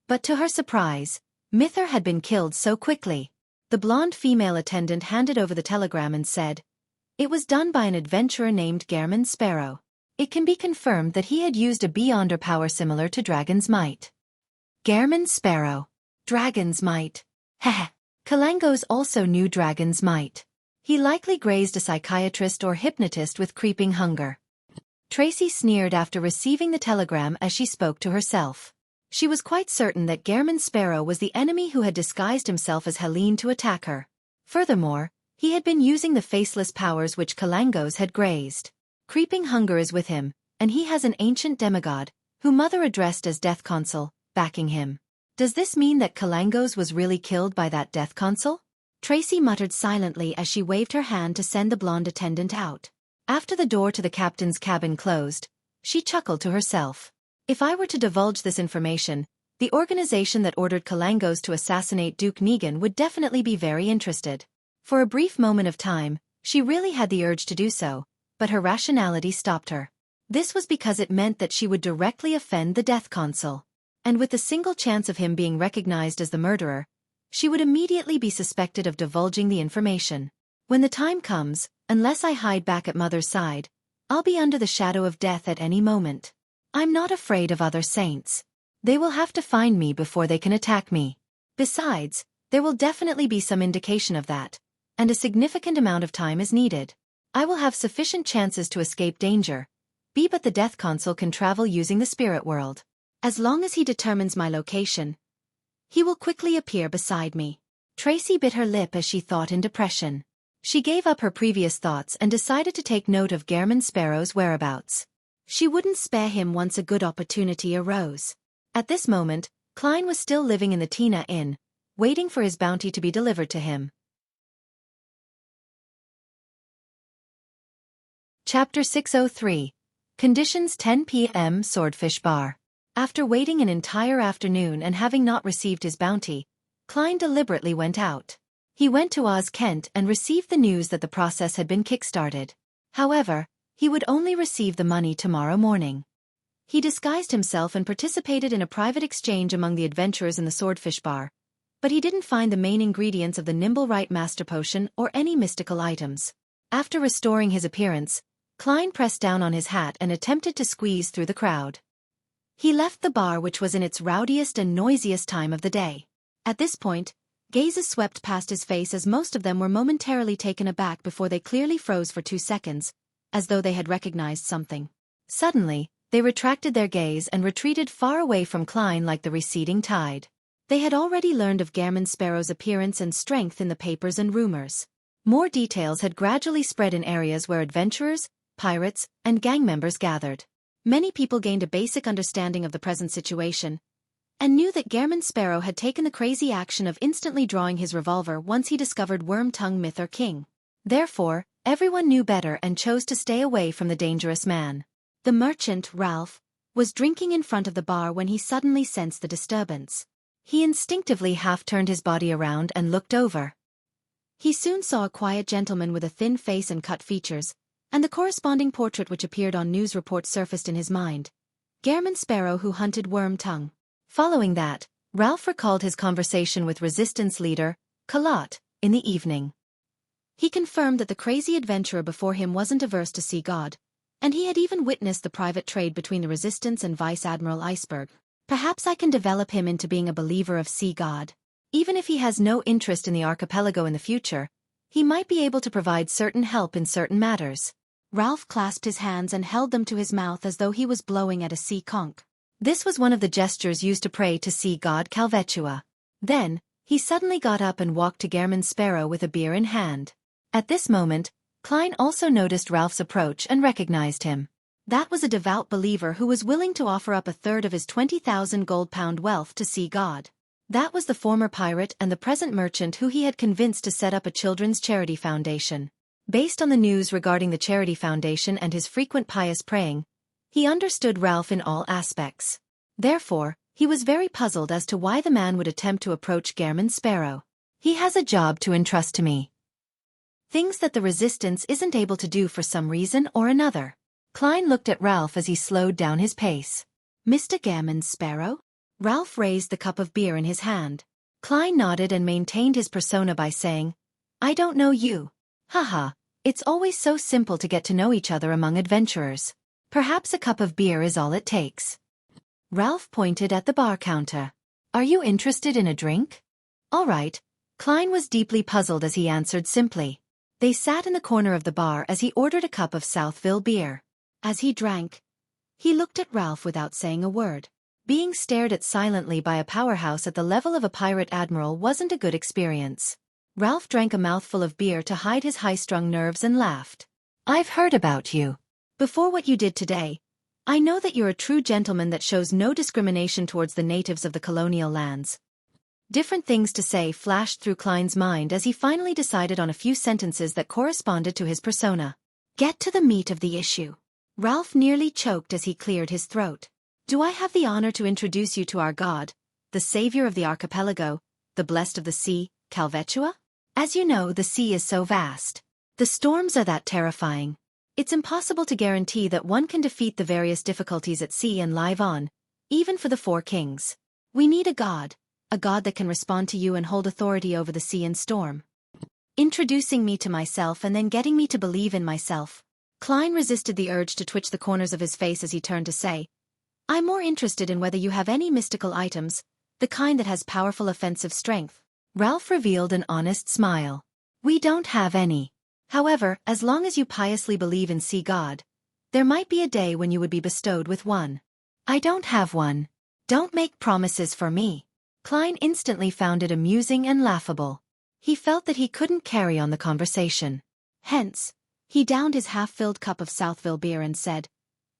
But to her surprise, Mither had been killed so quickly. The blonde female attendant handed over the telegram and said, "It was done by an adventurer named Gehrman Sparrow. It can be confirmed that he had used a beyonder power similar to Dragon's Might." Gehrman Sparrow. Dragon's Might. Heh. Kalangos also knew Dragon's Might. He likely grazed a psychiatrist or hypnotist with creeping hunger. Tracy sneered after receiving the telegram as she spoke to herself. She was quite certain that Gehrman Sparrow was the enemy who had disguised himself as Helene to attack her. Furthermore, he had been using the faceless powers which Kalangos had grazed. Creeping hunger is with him, and he has an ancient demigod, who Mother addressed as Death Consul, backing him. Does this mean that Kalangos was really killed by that Death Consul? Tracy muttered silently as she waved her hand to send the blonde attendant out. After the door to the captain's cabin closed, she chuckled to herself. If I were to divulge this information, the organization that ordered Kalangos to assassinate Duke Negan would definitely be very interested. For a brief moment of time, she really had the urge to do so, but her rationality stopped her. This was because it meant that she would directly offend the Death Consul. And with the single chance of him being recognized as the murderer, she would immediately be suspected of divulging the information. When the time comes, unless I hide back at Mother's side, I'll be under the shadow of death at any moment. I'm not afraid of other saints. They will have to find me before they can attack me. Besides, there will definitely be some indication of that, and a significant amount of time is needed. I will have sufficient chances to escape danger, but the Death Consul can travel using the spirit world. As long as he determines my location, he will quickly appear beside me. Tracy bit her lip as she thought in depression. She gave up her previous thoughts and decided to take note of Gehrman Sparrow's whereabouts. She wouldn't spare him once a good opportunity arose. At this moment, Klein was still living in the Tina Inn, waiting for his bounty to be delivered to him. Chapter 603. Conditions 10 p.m. Swordfish Bar. After waiting an entire afternoon and having not received his bounty, Klein deliberately went out. He went to Oz Kent and received the news that the process had been kickstarted. However, he would only receive the money tomorrow morning. He disguised himself and participated in a private exchange among the adventurers in the Swordfish Bar, but he didn't find the main ingredients of the Nimblewright Master Potion or any mystical items. After restoring his appearance, Klein pressed down on his hat and attempted to squeeze through the crowd. He left the bar, which was in its rowdiest and noisiest time of the day. At this point, gazes swept past his face as most of them were momentarily taken aback before they clearly froze for 2 seconds, as though they had recognized something. Suddenly, they retracted their gaze and retreated far away from Klein like the receding tide. They had already learned of Gammon Sparrow's appearance and strength in the papers and rumors. More details had gradually spread in areas where adventurers, pirates, and gang members gathered. Many people gained a basic understanding of the present situation, and knew that Gammon Sparrow had taken the crazy action of instantly drawing his revolver once he discovered Worm-Tongue Myth or King. Therefore, everyone knew better and chose to stay away from the dangerous man. The merchant, Ralph, was drinking in front of the bar when he suddenly sensed the disturbance. He instinctively half-turned his body around and looked over. He soon saw a quiet gentleman with a thin face and cut features, and the corresponding portrait which appeared on news reports surfaced in his mind. Gammon Sparrow who hunted Worm-Tongue. Following that, Ralph recalled his conversation with resistance leader, Klein, in the evening. He confirmed that the crazy adventurer before him wasn't averse to see God, and he had even witnessed the private trade between the resistance and Vice Admiral Iceberg. Perhaps I can develop him into being a believer of sea God. Even if he has no interest in the archipelago in the future, he might be able to provide certain help in certain matters. Ralph clasped his hands and held them to his mouth as though he was blowing at a sea conch. This was one of the gestures used to pray to sea god Calvetua. Then, he suddenly got up and walked to Gammon Sparrow with a beer in hand. At this moment, Klein also noticed Ralph's approach and recognized him. That was a devout believer who was willing to offer up a third of his 20,000 gold pound wealth to sea god. That was the former pirate and the present merchant who he had convinced to set up a children's charity foundation. Based on the news regarding the charity foundation and his frequent pious praying, he understood Ralph in all aspects. Therefore, he was very puzzled as to why the man would attempt to approach Gammon Sparrow. He has a job to entrust to me. Things that the resistance isn't able to do for some reason or another. Klein looked at Ralph as he slowed down his pace. Mr. Gammon Sparrow? Ralph raised the cup of beer in his hand. Klein nodded and maintained his persona by saying, I don't know you. Haha, it's always so simple to get to know each other among adventurers. Perhaps a cup of beer is all it takes. Ralph pointed at the bar counter. Are you interested in a drink? All right. Klein was deeply puzzled as he answered simply. They sat in the corner of the bar as he ordered a cup of Southville beer. As he drank, he looked at Ralph without saying a word. Being stared at silently by a powerhouse at the level of a pirate admiral wasn't a good experience. Ralph drank a mouthful of beer to hide his high-strung nerves and laughed. I've heard about you. Before what you did today, I know that you're a true gentleman that shows no discrimination towards the natives of the colonial lands. Different things to say flashed through Klein's mind as he finally decided on a few sentences that corresponded to his persona. Get to the meat of the issue. Ralph nearly choked as he cleared his throat. Do I have the honor to introduce you to our god, the savior of the archipelago, the blessed of the sea, Calvetua? As you know, the sea is so vast. The storms are that terrifying. It's impossible to guarantee that one can defeat the various difficulties at sea and live on, even for the four kings. We need a god that can respond to you and hold authority over the sea and storm. Introducing me to myself and then getting me to believe in myself. Klein resisted the urge to twitch the corners of his face as he turned to say, I'm more interested in whether you have any mystical items, the kind that has powerful offensive strength. Ralph revealed an honest smile. We don't have any. However, as long as you piously believe in sea god, there might be a day when you would be bestowed with one. I don't have one. Don't make promises for me. Klein instantly found it amusing and laughable. He felt that he couldn't carry on the conversation. Hence, he downed his half-filled cup of Southville beer and said,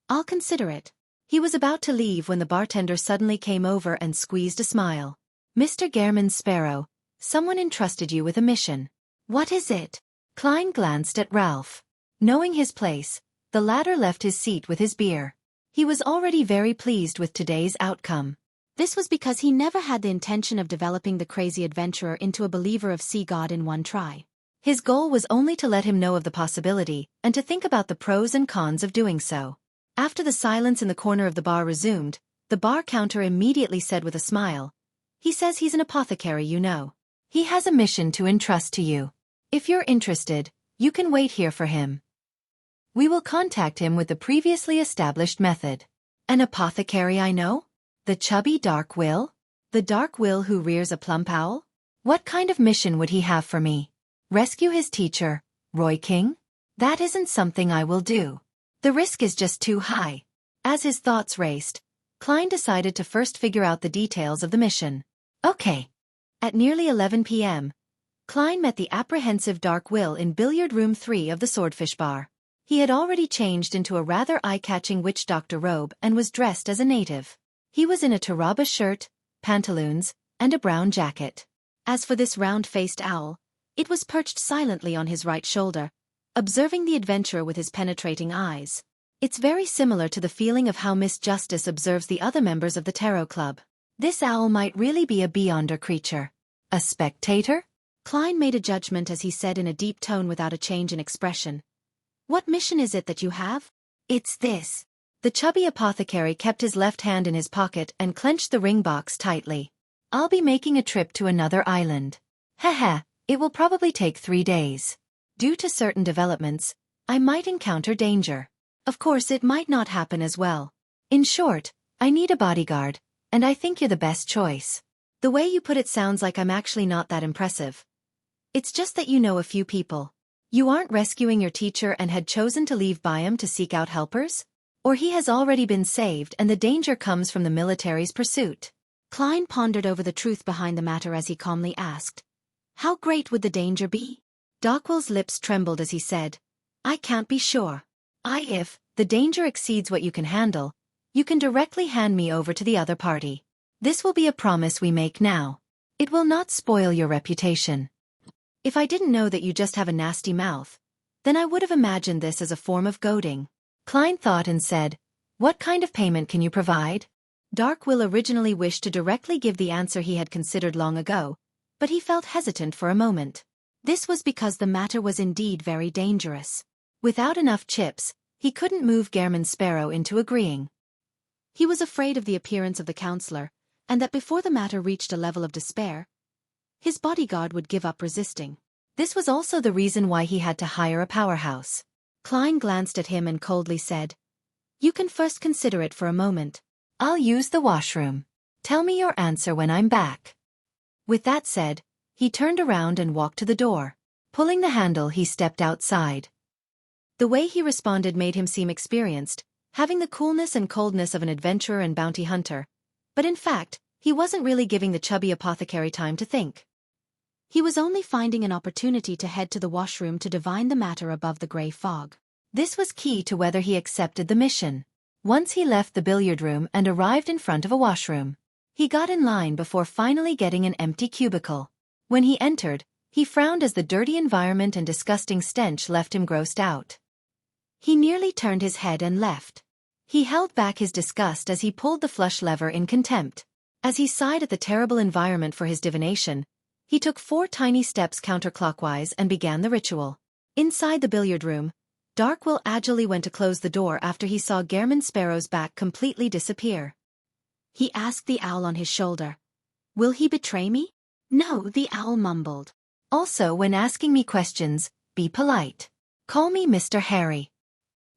I'll consider it. He was about to leave when the bartender suddenly came over and squeezed a smile. Mr. Gammon Sparrow, someone entrusted you with a mission. What is it? Klein glanced at Ralph. Knowing his place, the latter left his seat with his beer. He was already very pleased with today's outcome. This was because he never had the intention of developing the crazy adventurer into a believer of sea god in one try. His goal was only to let him know of the possibility and to think about the pros and cons of doing so. After the silence in the corner of the bar resumed, the bar counter immediately said with a smile, He says he's an apothecary, you know. He has a mission to entrust to you. If you're interested, you can wait here for him. We will contact him with the previously established method. An apothecary I know? The chubby Dark Will? The Dark Will who rears a plump owl? What kind of mission would he have for me? Rescue his teacher, Roy King? That isn't something I will do. The risk is just too high. As his thoughts raced, Klein decided to first figure out the details of the mission. Okay. At nearly 11 p.m., Klein met the apprehensive Dark Will in Billiard Room 3 of the Swordfish Bar. He had already changed into a rather eye-catching witch doctor robe and was dressed as a native. He was in a Taraba shirt, pantaloons, and a brown jacket. As for this round-faced owl, it was perched silently on his right shoulder, observing the adventurer with his penetrating eyes. It's very similar to the feeling of how Miss Justice observes the other members of the Tarot Club. This owl might really be a beyonder creature. A spectator? Klein made a judgment as he said in a deep tone without a change in expression. What mission is it that you have? It's this. The chubby apothecary kept his left hand in his pocket and clenched the ring box tightly. I'll be making a trip to another island. Haha, it will probably take 3 days. Due to certain developments, I might encounter danger. Of course it might not happen as well. In short, I need a bodyguard, and I think you're the best choice. The way you put it sounds like I'm actually not that impressive. It's just that you know a few people. You aren't rescuing your teacher and had chosen to leave Byam to seek out helpers? Or he has already been saved and the danger comes from the military's pursuit? Klein pondered over the truth behind the matter as he calmly asked. How great would the danger be? Dockwell's lips trembled as he said, I can't be sure. If the danger exceeds what you can handle, you can directly hand me over to the other party. This will be a promise we make now. It will not spoil your reputation. If I didn't know that you just have a nasty mouth, then I would have imagined this as a form of goading. Klein thought and said, What kind of payment can you provide? Dark Will originally wished to directly give the answer he had considered long ago, but he felt hesitant for a moment. This was because the matter was indeed very dangerous. Without enough chips, he couldn't move Gehrman Sparrow into agreeing. He was afraid of the appearance of the Councilor, and that before the matter reached a level of despair, his bodyguard would give up resisting. This was also the reason why he had to hire a powerhouse. Klein glanced at him and coldly said, You can first consider it for a moment. I'll use the washroom. Tell me your answer when I'm back. With that said, he turned around and walked to the door. Pulling the handle, he stepped outside. The way he responded made him seem experienced, having the coolness and coldness of an adventurer and bounty hunter. But in fact, he wasn't really giving the chubby apothecary time to think. He was only finding an opportunity to head to the washroom to divine the matter above the grey fog. This was key to whether he accepted the mission. Once he left the billiard room and arrived in front of a washroom, he got in line before finally getting an empty cubicle. When he entered, he frowned as the dirty environment and disgusting stench left him grossed out. He nearly turned his head and left. He held back his disgust as he pulled the flush lever in contempt. As he sighed at the terrible environment for his divination, he took 4 tiny steps counterclockwise and began the ritual. Inside the billiard room, Dark Will agilely went to close the door after he saw Gehrman Sparrow's back completely disappear. He asked the owl on his shoulder, Will he betray me? No, the owl mumbled. Also, when asking me questions, be polite. Call me Mr. Harry.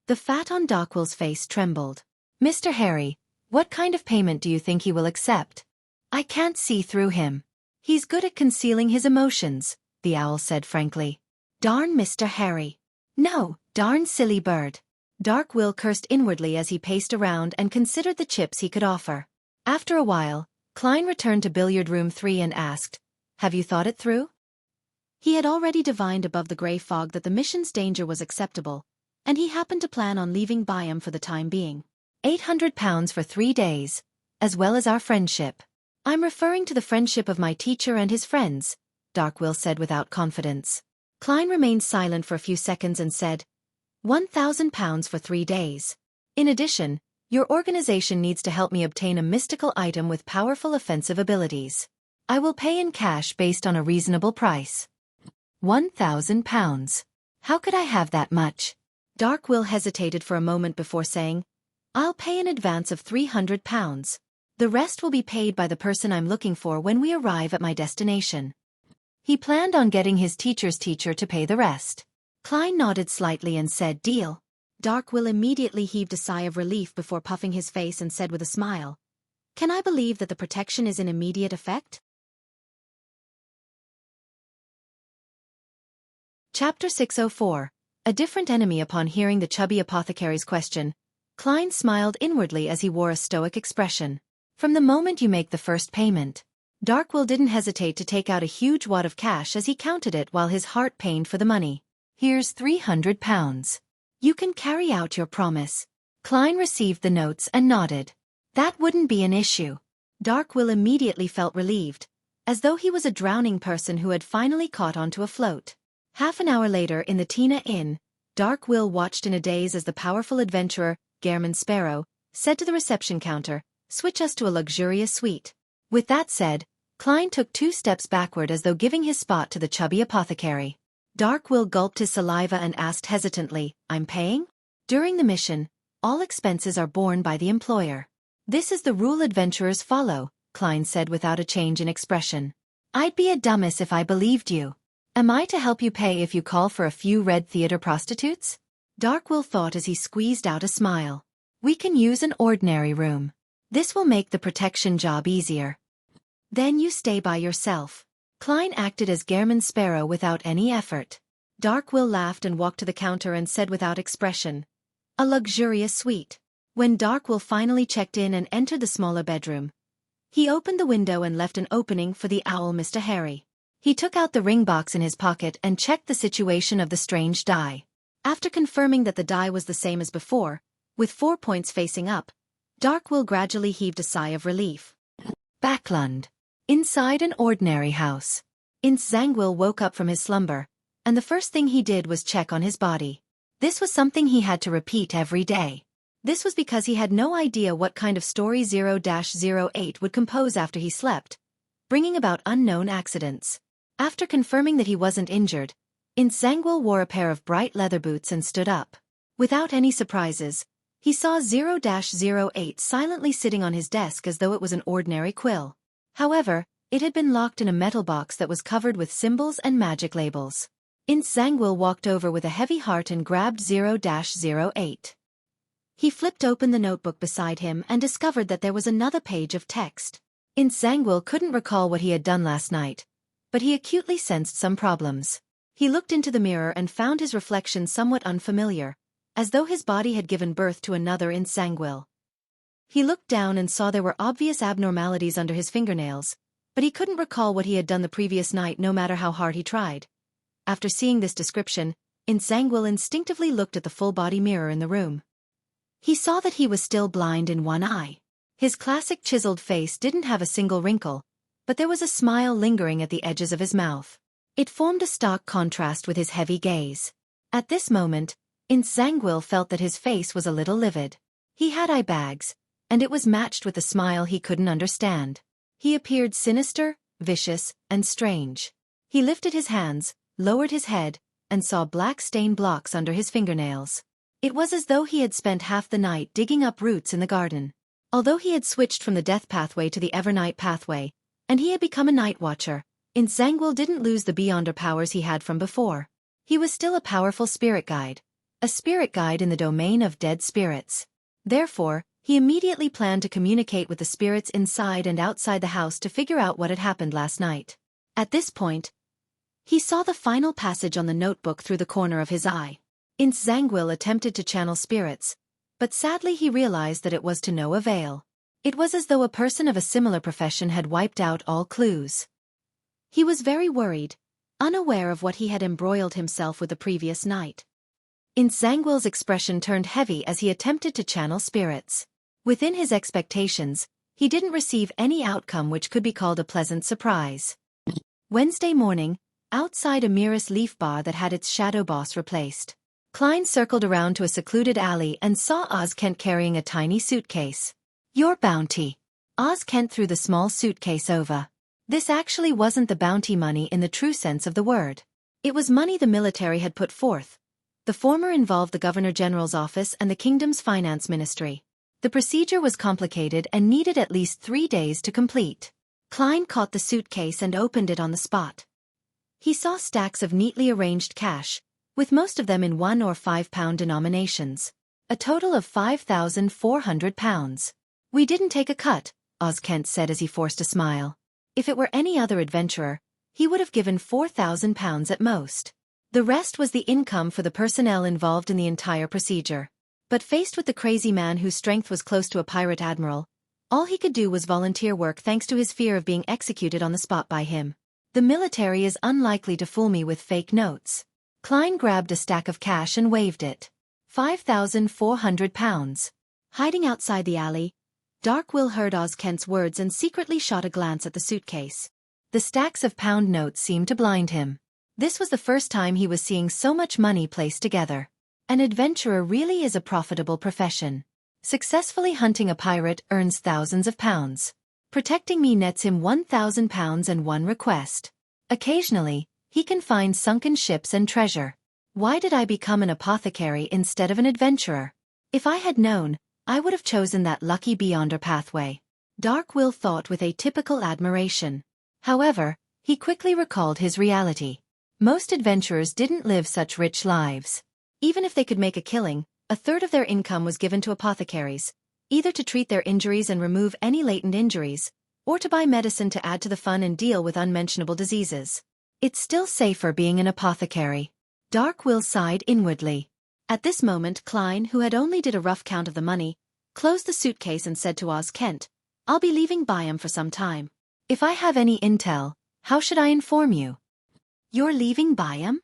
The fat on Dockwell's face trembled. Mr. Harry, what kind of payment do you think he will accept? I can't see through him. He's good at concealing his emotions, the owl said frankly. Darn Mr. Harry. No, darn silly bird. Dark Will cursed inwardly as he paced around and considered the chips he could offer. After a while, Klein returned to Billiard Room 3 and asked, Have you thought it through? He had already divined above the grey fog that the mission's danger was acceptable, and he happened to plan on leaving Byam for the time being. £800 for 3 days, as well as our friendship. I'm referring to the friendship of my teacher and his friends, Dark Will said without confidence. Klein remained silent for a few seconds and said, £1,000 for 3 days. In addition, your organization needs to help me obtain a mystical item with powerful offensive abilities. I will pay in cash based on a reasonable price. £1,000. How could I have that much? Dark Will hesitated for a moment before saying, I'll pay an advance of £300. The rest will be paid by the person I'm looking for when we arrive at my destination. He planned on getting his teacher's teacher to pay the rest. Klein nodded slightly and said, Deal. Dark Will immediately heaved a sigh of relief before puffing his face and said with a smile, Can I believe that the protection is in immediate effect? Chapter 604. A different enemy. Upon hearing the chubby apothecary's question, Klein smiled inwardly as he wore a stoic expression. From the moment you make the first payment, Darkwill didn't hesitate to take out a huge wad of cash as he counted it while his heart pained for the money. Here's £300. You can carry out your promise. Klein received the notes and nodded. That wouldn't be an issue. Darkwill immediately felt relieved, as though he was a drowning person who had finally caught onto a float. Half an hour later in the Tina Inn, Darkwill watched in a daze as the powerful adventurer, Gehrman Sparrow, said to the reception counter, "Switch us to a luxurious suite." With that said, Klein took 2 steps backward as though giving his spot to the chubby apothecary. Darkwill gulped his saliva and asked hesitantly, "I'm paying?" During the mission, all expenses are borne by the employer. This is the rule adventurers follow, Klein said without a change in expression. I'd be a dumbass if I believed you. Am I to help you pay if you call for a few red theater prostitutes? Darkwill thought as he squeezed out a smile. We can use an ordinary room. This will make the protection job easier. Then you stay by yourself. Klein acted as Gehrman Sparrow without any effort. Darkwill laughed and walked to the counter and said without expression, "A luxurious suite." When Darkwill finally checked in and entered the smaller bedroom, he opened the window and left an opening for the owl Mr. Harry. He took out the ring box in his pocket and checked the situation of the strange die. After confirming that the die was the same as before, with 4 points facing up, Darkwill gradually heaved a sigh of relief. Backlund. Inside an ordinary house. Zangwill woke up from his slumber, and the first thing he did was check on his body. This was something he had to repeat every day. This was because he had no idea what kind of story 0-08 would compose after he slept, bringing about unknown accidents. After confirming that he wasn't injured, Zangwill wore a pair of bright leather boots and stood up. Without any surprises, he saw 0-08 silently sitting on his desk as though it was an ordinary quill. However, it had been locked in a metal box that was covered with symbols and magic labels. Zangwill walked over with a heavy heart and grabbed 0-08. He flipped open the notebook beside him and discovered that there was another page of text. Zangwill couldn't recall what he had done last night, but he acutely sensed some problems. He looked into the mirror and found his reflection somewhat unfamiliar, as though his body had given birth to another Zangwill. He looked down and saw there were obvious abnormalities under his fingernails, but he couldn't recall what he had done the previous night no matter how hard he tried. After seeing this description, Zangwill instinctively looked at the full-body mirror in the room. He saw that he was still blind in one eye. His classic chiseled face didn't have a single wrinkle, but there was a smile lingering at the edges of his mouth. It formed a stark contrast with his heavy gaze. At this moment, Zangwill felt that his face was a little livid. He had eye bags, and it was matched with a smile he couldn't understand. He appeared sinister, vicious, and strange. He lifted his hands, lowered his head, and saw black stain blocks under his fingernails. It was as though he had spent half the night digging up roots in the garden. Although he had switched from the death pathway to the Evernight pathway, and he had become a night watcher, Zangwill didn't lose the beyonder powers he had from before. He was still a powerful spirit guide. A spirit guide in the domain of dead spirits. Therefore, he immediately planned to communicate with the spirits inside and outside the house to figure out what had happened last night. At this point, he saw the final passage on the notebook through the corner of his eye. Zangwill attempted to channel spirits, but sadly he realized that it was to no avail. It was as though a person of a similar profession had wiped out all clues. He was very worried, unaware of what he had embroiled himself with the previous night. Zangwill's expression turned heavy as he attempted to channel spirits. Within his expectations, he didn't receive any outcome which could be called a pleasant surprise. Wednesday morning, outside a Miras Leaf bar that had its shadow boss replaced, Klein circled around to a secluded alley and saw Oz Kent carrying a tiny suitcase. Your bounty. Oz Kent threw the small suitcase over. This actually wasn't the bounty money in the true sense of the word. It was money the military had put forth. The former involved the Governor General's office and the kingdom's finance ministry. The procedure was complicated and needed at least 3 days to complete. Klein caught the suitcase and opened it on the spot. He saw stacks of neatly arranged cash, with most of them in £1 or £5 denominations. A total of £5,400. We didn't take a cut, Oz Kent said as he forced a smile. If it were any other adventurer, he would have given £4,000 at most. The rest was the income for the personnel involved in the entire procedure. But faced with the crazy man whose strength was close to a pirate admiral, All he could do was volunteer work thanks to his fear of being executed on the spot by him. The military is unlikely to fool me with fake notes. Klein grabbed a stack of cash and waved it. £5,400. Hiding outside the alley, Dark Will heard Oz Kent's words and secretly shot a glance at the suitcase. The stacks of pound notes seemed to blind him. This was the first time he was seeing so much money placed together. An adventurer really is a profitable profession. Successfully hunting a pirate earns thousands of pounds. Protecting me nets him £1,000 and one request. Occasionally, he can find sunken ships and treasure. Why did I become an apothecary instead of an adventurer? If I had known, I would have chosen that lucky beyonder pathway. Dark Will thought with atypical admiration. However, he quickly recalled his reality. Most adventurers didn't live such rich lives. Even if they could make a killing, a third of their income was given to apothecaries, either to treat their injuries and remove any latent injuries, or to buy medicine to add to the fun and deal with unmentionable diseases. It's still safer being an apothecary. Dark Will sighed inwardly. At this moment Klein, who had only did a rough count of the money, closed the suitcase and said to Oz Kent, "I'll be leaving Byam for some time. If I have any intel, how should I inform you?" "You're leaving Byam?"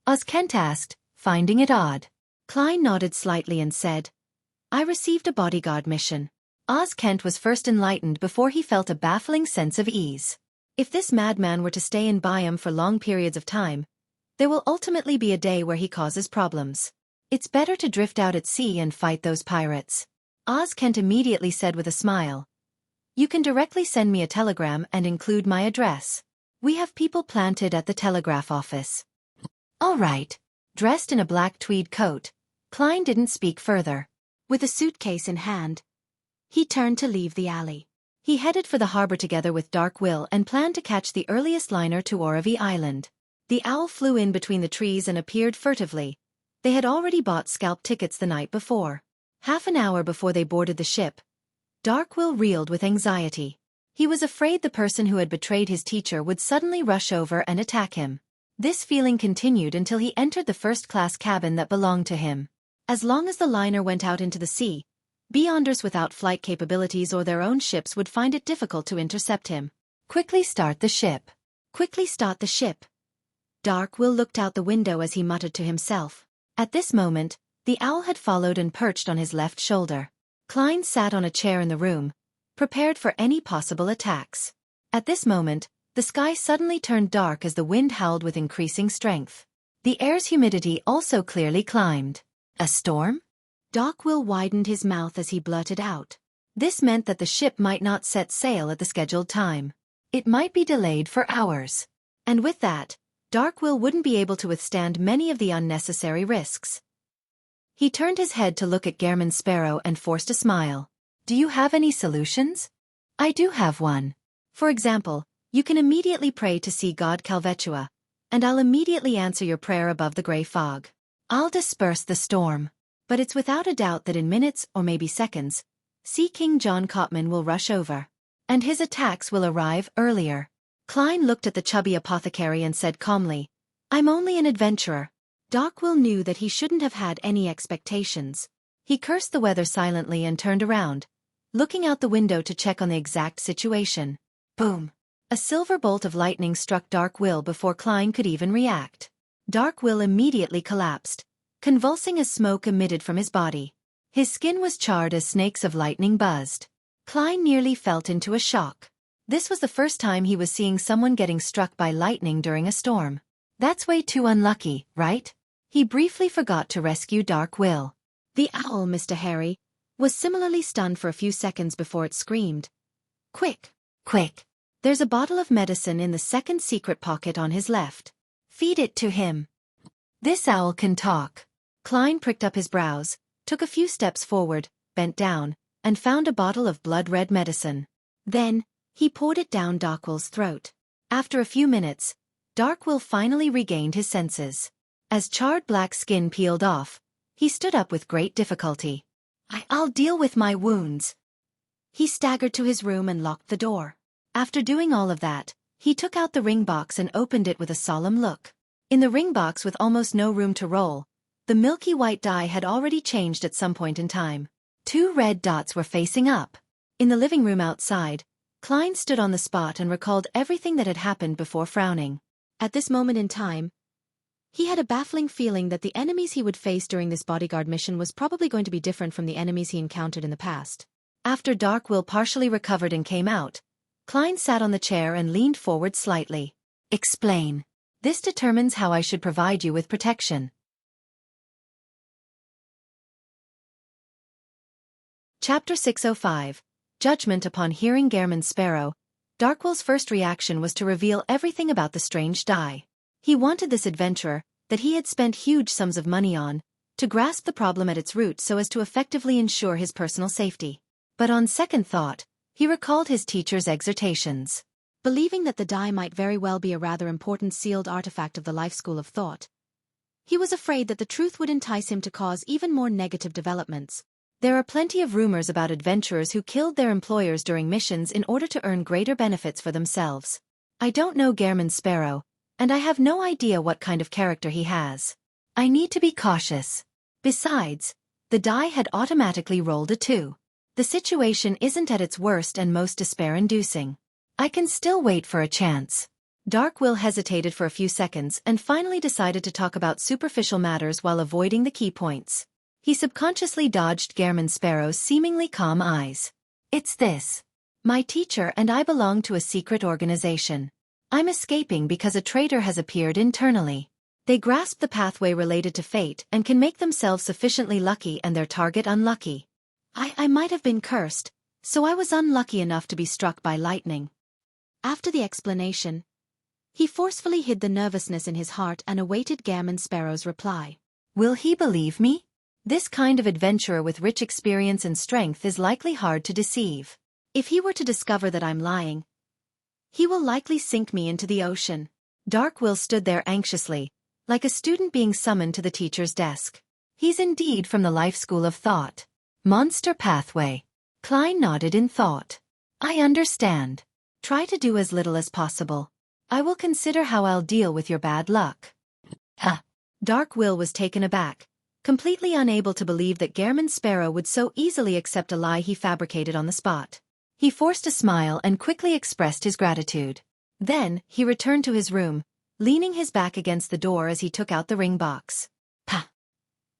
Oz Kent asked, finding it odd. Klein nodded slightly and said, "I received a bodyguard mission." Oz Kent was first enlightened before he felt a baffling sense of ease. If this madman were to stay in Byam for long periods of time, there will ultimately be a day where he causes problems. It's better to drift out at sea and fight those pirates. Oz Kent immediately said with a smile, "You can directly send me a telegram and include my address. We have people planted at the telegraph office." "All right." Dressed in a black tweed coat, Klein didn't speak further. With a suitcase in hand, he turned to leave the alley. He headed for the harbor together with Dark Will and planned to catch the earliest liner to Oravi Island. The owl flew in between the trees and appeared furtively. They had already bought scalp tickets the night before. Half an hour before they boarded the ship, Dark Will reeled with anxiety. He was afraid the person who had betrayed his teacher would suddenly rush over and attack him. This feeling continued until he entered the first-class cabin that belonged to him. As long as the liner went out into the sea, beyonders without flight capabilities or their own ships would find it difficult to intercept him. "Quickly start the ship. Quickly start the ship." Dark Will looked out the window as he muttered to himself. At this moment, the owl had followed and perched on his left shoulder. Klein sat on a chair in the room, prepared for any possible attacks. At this moment, the sky suddenly turned dark as the wind howled with increasing strength. The air's humidity also clearly climbed. A storm? Dark Will widened his mouth as he blurted out. This meant that the ship might not set sail at the scheduled time. It might be delayed for hours. And with that, Dark Will wouldn't be able to withstand many of the unnecessary risks. He turned his head to look at Gehrman Sparrow and forced a smile. "Do you have any solutions?" "I do have one. For example, you can immediately pray to see God Calvetua, and I'll immediately answer your prayer above the gray fog. I'll disperse the storm. But it's without a doubt that in minutes or maybe seconds, Sea King John Cotman will rush over. And his attacks will arrive earlier." Klein looked at the chubby apothecary and said calmly, "I'm only an adventurer." Dark Will knew that he shouldn't have had any expectations. He cursed the weather silently and turned around, looking out the window to check on the exact situation. Boom! A silver bolt of lightning struck Dark Will before Klein could even react. Dark Will immediately collapsed, convulsing as smoke emitted from his body. His skin was charred as snakes of lightning buzzed. Klein nearly fell into a shock. This was the first time he was seeing someone getting struck by lightning during a storm. That's way too unlucky, right? He briefly forgot to rescue Dark Will. The owl, Mr. Harry, was similarly stunned for a few seconds before it screamed. "Quick! Quick! There's a bottle of medicine in the second secret pocket on his left. Feed it to him." "This owl can talk." Klein pricked up his brows, took a few steps forward, bent down, and found a bottle of blood-red medicine. Then, he poured it down Dark Will's throat. After a few minutes, Dark Will finally regained his senses. As charred black skin peeled off, he stood up with great difficulty. I'll deal with my wounds." He staggered to his room and locked the door. After doing all of that, he took out the ring box and opened it with a solemn look. In the ring box, with almost no room to roll, the milky white dye had already changed at some point in time. 2 red dots were facing up. In the living room outside, Klein stood on the spot and recalled everything that had happened before frowning. At this moment in time, he had a baffling feeling that the enemies he would face during this bodyguard mission was probably going to be different from the enemies he encountered in the past. After Dark Will partially recovered and came out, Klein sat on the chair and leaned forward slightly. Explain. This determines how I should provide you with protection. Chapter 605. Judgment. Upon hearing Gehrman's sparrow, Darkwill's first reaction was to reveal everything about the strange die. He wanted this adventurer, that he had spent huge sums of money on, to grasp the problem at its root so as to effectively ensure his personal safety. But on second thought, he recalled his teacher's exhortations. Believing that the die might very well be a rather important sealed artifact of the life school of thought, he was afraid that the truth would entice him to cause even more negative developments. There are plenty of rumors about adventurers who killed their employers during missions in order to earn greater benefits for themselves. I don't know Gehrman's sparrow, and I have no idea what kind of character he has. I need to be cautious. Besides, the die had automatically rolled a 2. The situation isn't at its worst and most despair-inducing. I can still wait for a chance. Dark Will hesitated for a few seconds and finally decided to talk about superficial matters while avoiding the key points. He subconsciously dodged Gehrman's sparrow's seemingly calm eyes. It's this. My teacher and I belong to a secret organization. I'm escaping because a traitor has appeared internally. They grasp the pathway related to fate and can make themselves sufficiently lucky and their target unlucky. I might have been cursed, so I was unlucky enough to be struck by lightning. After the explanation, he forcefully hid the nervousness in his heart and awaited Gehrman's sparrow's reply. Will he believe me? This kind of adventurer with rich experience and strength is likely hard to deceive. If he were to discover that I'm lying, he will likely sink me into the ocean. Dark Will stood there anxiously, like a student being summoned to the teacher's desk. He's indeed from the life school of thought. Monster pathway. Klein nodded in thought. I understand. Try to do as little as possible. I will consider how I'll deal with your bad luck. Ha! Dark Will was taken aback, completely unable to believe that Gehrman's sparrow would so easily accept a lie he fabricated on the spot. He forced a smile and quickly expressed his gratitude. Then, he returned to his room, leaning his back against the door as he took out the ring box. Pah!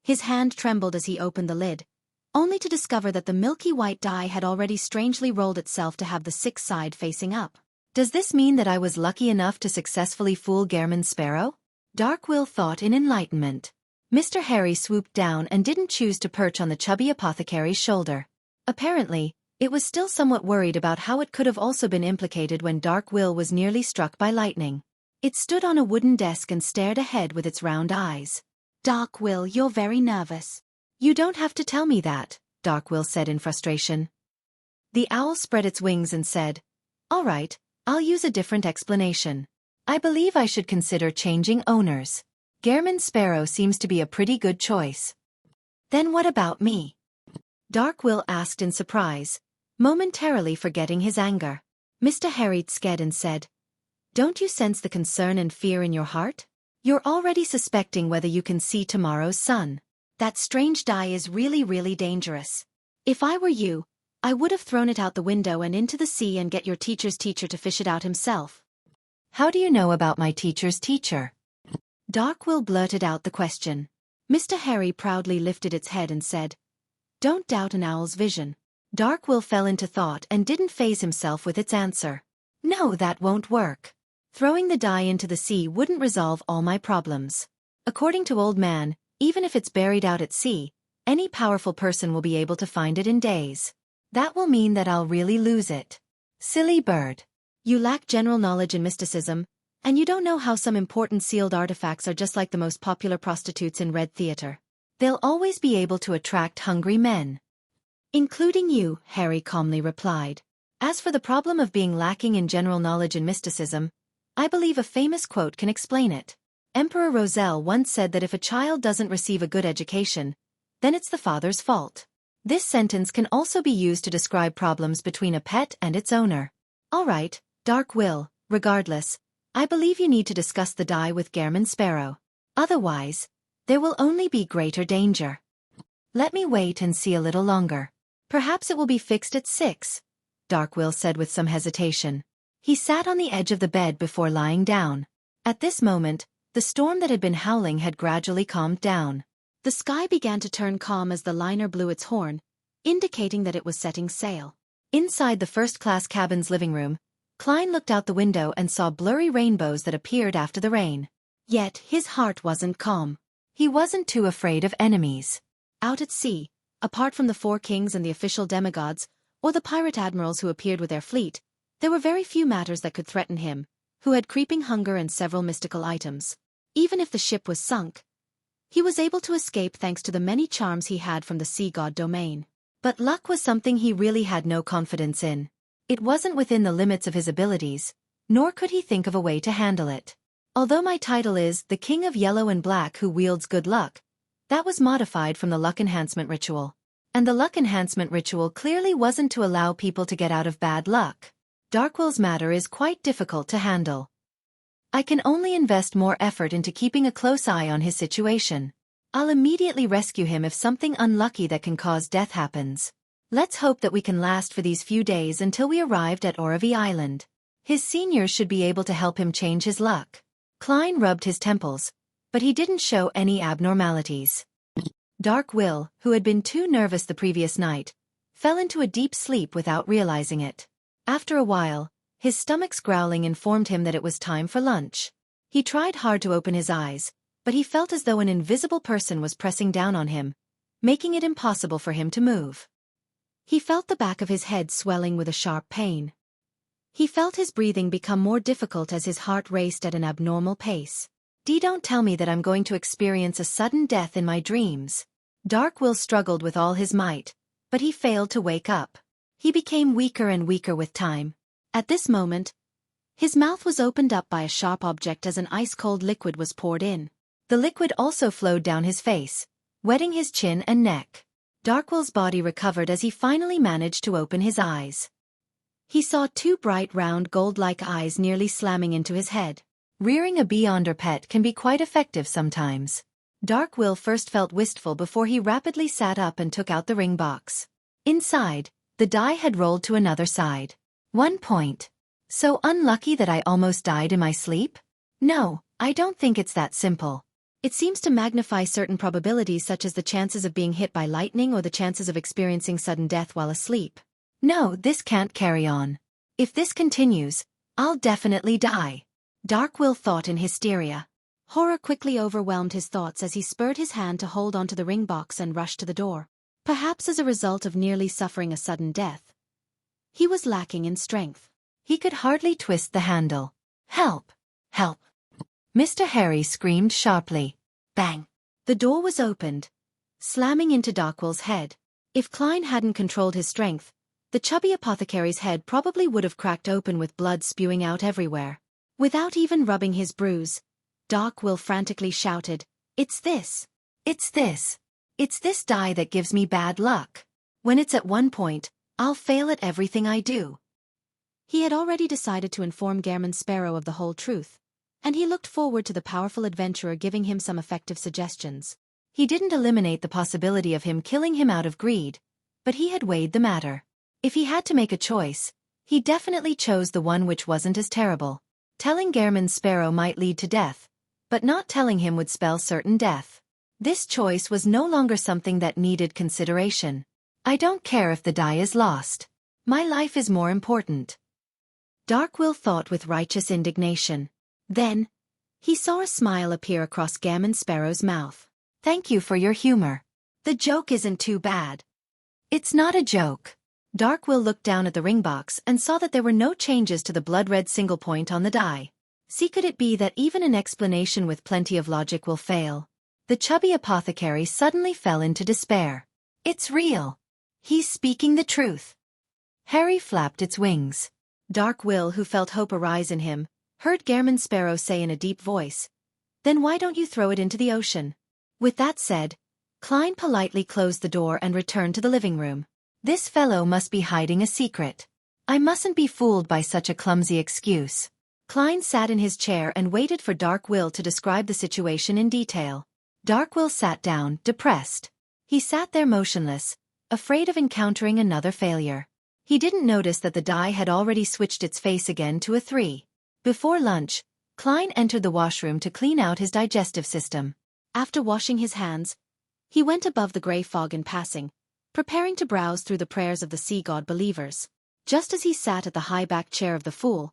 His hand trembled as he opened the lid, only to discover that the milky white die had already strangely rolled itself to have the 6th side facing up. Does this mean that I was lucky enough to successfully fool Gehrman's sparrow? Dark Will thought in enlightenment. Mr. Harry swooped down and didn't choose to perch on the chubby apothecary's shoulder. Apparently, it was still somewhat worried about how it could have also been implicated when Dark Will was nearly struck by lightning. It stood on a wooden desk and stared ahead with its round eyes. Dark Will, you're very nervous. You don't have to tell me that, Dark Will said in frustration. The owl spread its wings and said, All right, I'll use a different explanation. I believe I should consider changing owners. Gehrman's sparrow seems to be a pretty good choice. Then what about me? Dark Will asked in surprise, momentarily forgetting his anger. Mr. Harry sked and said, Don't you sense the concern and fear in your heart? You're already suspecting whether you can see tomorrow's sun. That strange die is really dangerous. If I were you, I would have thrown it out the window and into the sea and get your teacher's teacher to fish it out himself. How do you know about my teacher's teacher? Dark Will blurted out the question. Mr. Harry proudly lifted its head and said, Don't doubt an owl's vision. Dark Will fell into thought and didn't faze himself with its answer. No, that won't work. Throwing the die into the sea wouldn't resolve all my problems. According to Old Man, even if it's buried out at sea, any powerful person will be able to find it in days. That will mean that I'll really lose it. Silly bird. You lack general knowledge in mysticism, and you don't know how some important sealed artifacts are just like the most popular prostitutes in Red Theater. They'll always be able to attract hungry men. Including you, Harry calmly replied. As for the problem of being lacking in general knowledge in mysticism, I believe a famous quote can explain it. Emperor Roselle once said that if a child doesn't receive a good education, then it's the father's fault. This sentence can also be used to describe problems between a pet and its owner. All right, Dark Will, regardless, I believe you need to discuss the die with Gehrman's sparrow. Otherwise, there will only be greater danger. Let me wait and see a little longer. Perhaps it will be fixed at 6, Darkwill said with some hesitation. He sat on the edge of the bed before lying down. At this moment, the storm that had been howling had gradually calmed down. The sky began to turn calm as the liner blew its horn, indicating that it was setting sail. Inside the first-class cabin's living room, Klein looked out the window and saw blurry rainbows that appeared after the rain. Yet his heart wasn't calm. He wasn't too afraid of enemies. Out at sea, apart from the 4 kings and the official demigods, or the pirate admirals who appeared with their fleet, there were very few matters that could threaten him, who had creeping hunger and several mystical items. Even if the ship was sunk, he was able to escape thanks to the many charms he had from the sea god domain. But luck was something he really had no confidence in. It wasn't within the limits of his abilities, nor could he think of a way to handle it. Although my title is the King of Yellow and Black who wields good luck, that was modified from the luck enhancement ritual. And the luck enhancement ritual clearly wasn't to allow people to get out of bad luck. Darkwill's matter is quite difficult to handle. I can only invest more effort into keeping a close eye on his situation. I'll immediately rescue him if something unlucky that can cause death happens. Let's hope that we can last for these few days until we arrived at Oravi Island. His seniors should be able to help him change his luck. Klein rubbed his temples, but he didn't show any abnormalities. Darkwill, who had been too nervous the previous night, fell into a deep sleep without realizing it. After a while, his stomach's growling informed him that it was time for lunch. He tried hard to open his eyes, but he felt as though an invisible person was pressing down on him, making it impossible for him to move. He felt the back of his head swelling with a sharp pain. He felt his breathing become more difficult as his heart raced at an abnormal pace. Don't tell me that I'm going to experience a sudden death in my dreams. Darkwill struggled with all his might, but he failed to wake up. He became weaker and weaker with time. At this moment, his mouth was opened up by a sharp object as an ice-cold liquid was poured in. The liquid also flowed down his face, wetting his chin and neck. Darkwill's body recovered as he finally managed to open his eyes. He saw 2 bright round gold-like eyes nearly slamming into his head. Rearing a beyonder pet can be quite effective sometimes. Darkwill first felt wistful before he rapidly sat up and took out the ring box. Inside, the die had rolled to another side. 1 point. So unlucky that I almost died in my sleep? No, I don't think it's that simple. It seems to magnify certain probabilities such as the chances of being hit by lightning or the chances of experiencing sudden death while asleep. No, this can't carry on. If this continues, I'll definitely die. Darkwill thought in hysteria. Horror quickly overwhelmed his thoughts as he spurred his hand to hold onto the ring box and rushed to the door. Perhaps as a result of nearly suffering a sudden death, he was lacking in strength. He could hardly twist the handle. Help! Help! Mr. Harry screamed sharply. Bang! The door was opened, slamming into Darkwill's head. If Klein hadn't controlled his strength, the chubby apothecary's head probably would have cracked open with blood spewing out everywhere. Without even rubbing his bruise, Darkwill frantically shouted, "It's this! It's this! It's this die that gives me bad luck. When it's at 1 point, I'll fail at everything I do." He had already decided to inform Gairman Sparrow of the whole truth, and he looked forward to the powerful adventurer giving him some effective suggestions. He didn't eliminate the possibility of him killing him out of greed, but he had weighed the matter. If he had to make a choice, he definitely chose the one which wasn't as terrible. Telling Gairman Sparrow might lead to death, but not telling him would spell certain death. This choice was no longer something that needed consideration. I don't care if the die is lost. My life is more important. Darkwill thought with righteous indignation. Then, he saw a smile appear across Gairman Sparrow's mouth. Thank you for your humor. The joke isn't too bad. It's not a joke. Darkwill looked down at the ring box and saw that there were no changes to the blood-red single point on the die. See, could it be that even an explanation with plenty of logic will fail? The chubby apothecary suddenly fell into despair. It's real. He's speaking the truth. Harry flapped its wings. Darkwill, who felt hope arise in him, heard Gairman Sparrow say in a deep voice, "Then why don't you throw it into the ocean?" With that said, Klein politely closed the door and returned to the living room. This fellow must be hiding a secret. I mustn't be fooled by such a clumsy excuse. Klein sat in his chair and waited for Darkwill to describe the situation in detail. Darkwill sat down, depressed. He sat there motionless, afraid of encountering another failure. He didn't notice that the die had already switched its face again to a 3. Before lunch, Klein entered the washroom to clean out his digestive system. After washing his hands, he went above the gray fog in passing, preparing to browse through the prayers of the sea god believers. Just as he sat at the high-backed chair of the fool,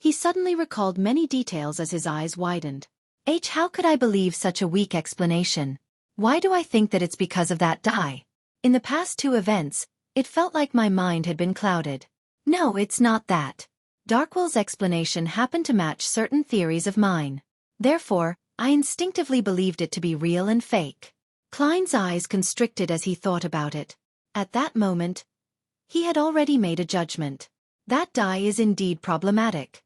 he suddenly recalled many details as his eyes widened. How could I believe such a weak explanation? Why do I think that it's because of that die? In the past 2 events, it felt like my mind had been clouded. No, it's not that. Darkwill's explanation happened to match certain theories of mine. Therefore, I instinctively believed it to be real and fake. Klein's eyes constricted as he thought about it. At that moment, he had already made a judgment. That die is indeed problematic.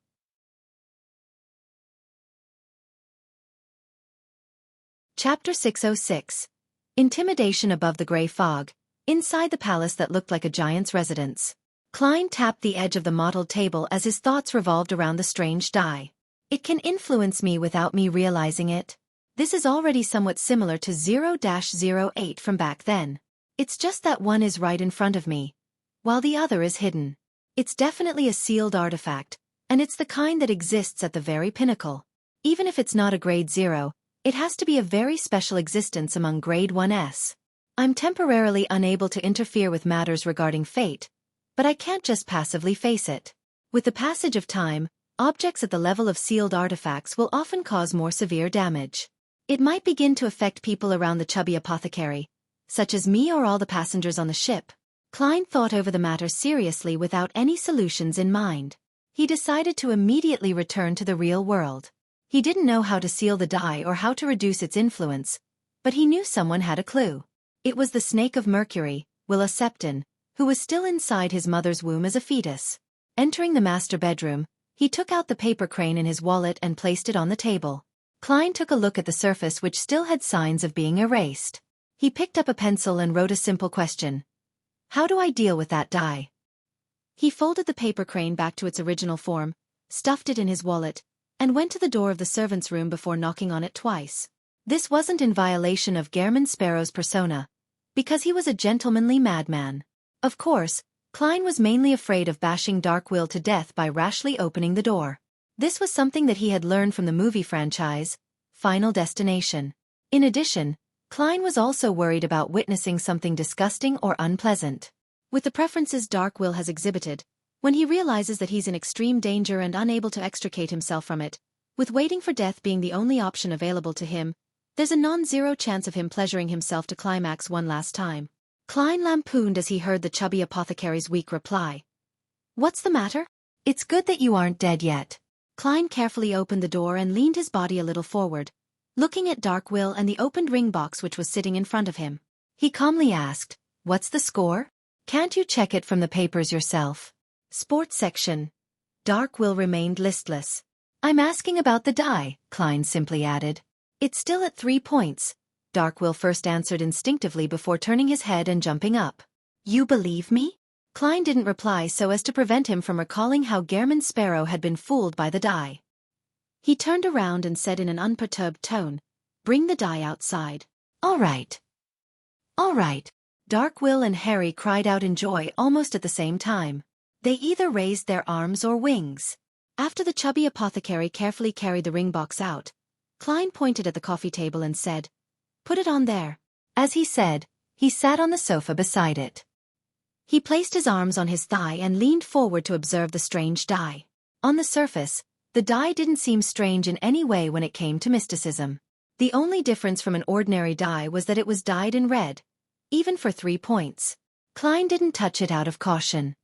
Chapter 606. Intimidation above the gray fog, inside the palace that looked like a giant's residence. Klein tapped the edge of the mottled table as his thoughts revolved around the strange die. It can influence me without me realizing it. This is already somewhat similar to 0-08 from back then. It's just that one is right in front of me, while the other is hidden. It's definitely a sealed artifact, and it's the kind that exists at the very pinnacle. Even if it's not a grade 0, it has to be a very special existence among grade 1s. I'm temporarily unable to interfere with matters regarding fate, but I can't just passively face it. With the passage of time, objects at the level of sealed artifacts will often cause more severe damage. It might begin to affect people around the chubby apothecary, such as me or all the passengers on the ship. Klein thought over the matter seriously without any solutions in mind. He decided to immediately return to the real world. He didn't know how to seal the die or how to reduce its influence, but he knew someone had a clue. It was the snake of Mercury, Willa Septon, who was still inside his mother's womb as a fetus. Entering the master bedroom, he took out the paper crane in his wallet and placed it on the table. Klein took a look at the surface which still had signs of being erased. He picked up a pencil and wrote a simple question. How do I deal with that die? He folded the paper crane back to its original form, stuffed it in his wallet, and went to the door of the servants' room before knocking on it twice. This wasn't in violation of Gehrman Sparrow's persona, because he was a gentlemanly madman. Of course, Klein was mainly afraid of bashing Darkwill to death by rashly opening the door. This was something that he had learned from the movie franchise, Final Destination. In addition, Klein was also worried about witnessing something disgusting or unpleasant. With the preferences Darkwill has exhibited, when he realizes that he's in extreme danger and unable to extricate himself from it, with waiting for death being the only option available to him, there's a non-zero chance of him pleasuring himself to climax one last time. Klein lampooned as he heard the chubby apothecary's weak reply. What's the matter? It's good that you aren't dead yet. Klein carefully opened the door and leaned his body a little forward, looking at Darkwill and the opened ring box which was sitting in front of him. He calmly asked, What's the score? Can't you check it from the papers yourself? Sports section. Darkwill remained listless. I'm asking about the die, Klein simply added. It's still at 3 points. Darkwill first answered instinctively before turning his head and jumping up. You believe me? Klein didn't reply so as to prevent him from recalling how Gehrman Sparrow had been fooled by the die. He turned around and said in an unperturbed tone, Bring the die outside. All right. All right. Darkwill and Harry cried out in joy almost at the same time. They either raised their arms or wings. After the chubby apothecary carefully carried the ring box out, Klein pointed at the coffee table and said, Put it on there. As he said, he sat on the sofa beside it. He placed his arms on his thigh and leaned forward to observe the strange die. On the surface, the die didn't seem strange in any way when it came to mysticism. The only difference from an ordinary die was that it was dyed in red, even for 3 points. Klein didn't touch it out of caution.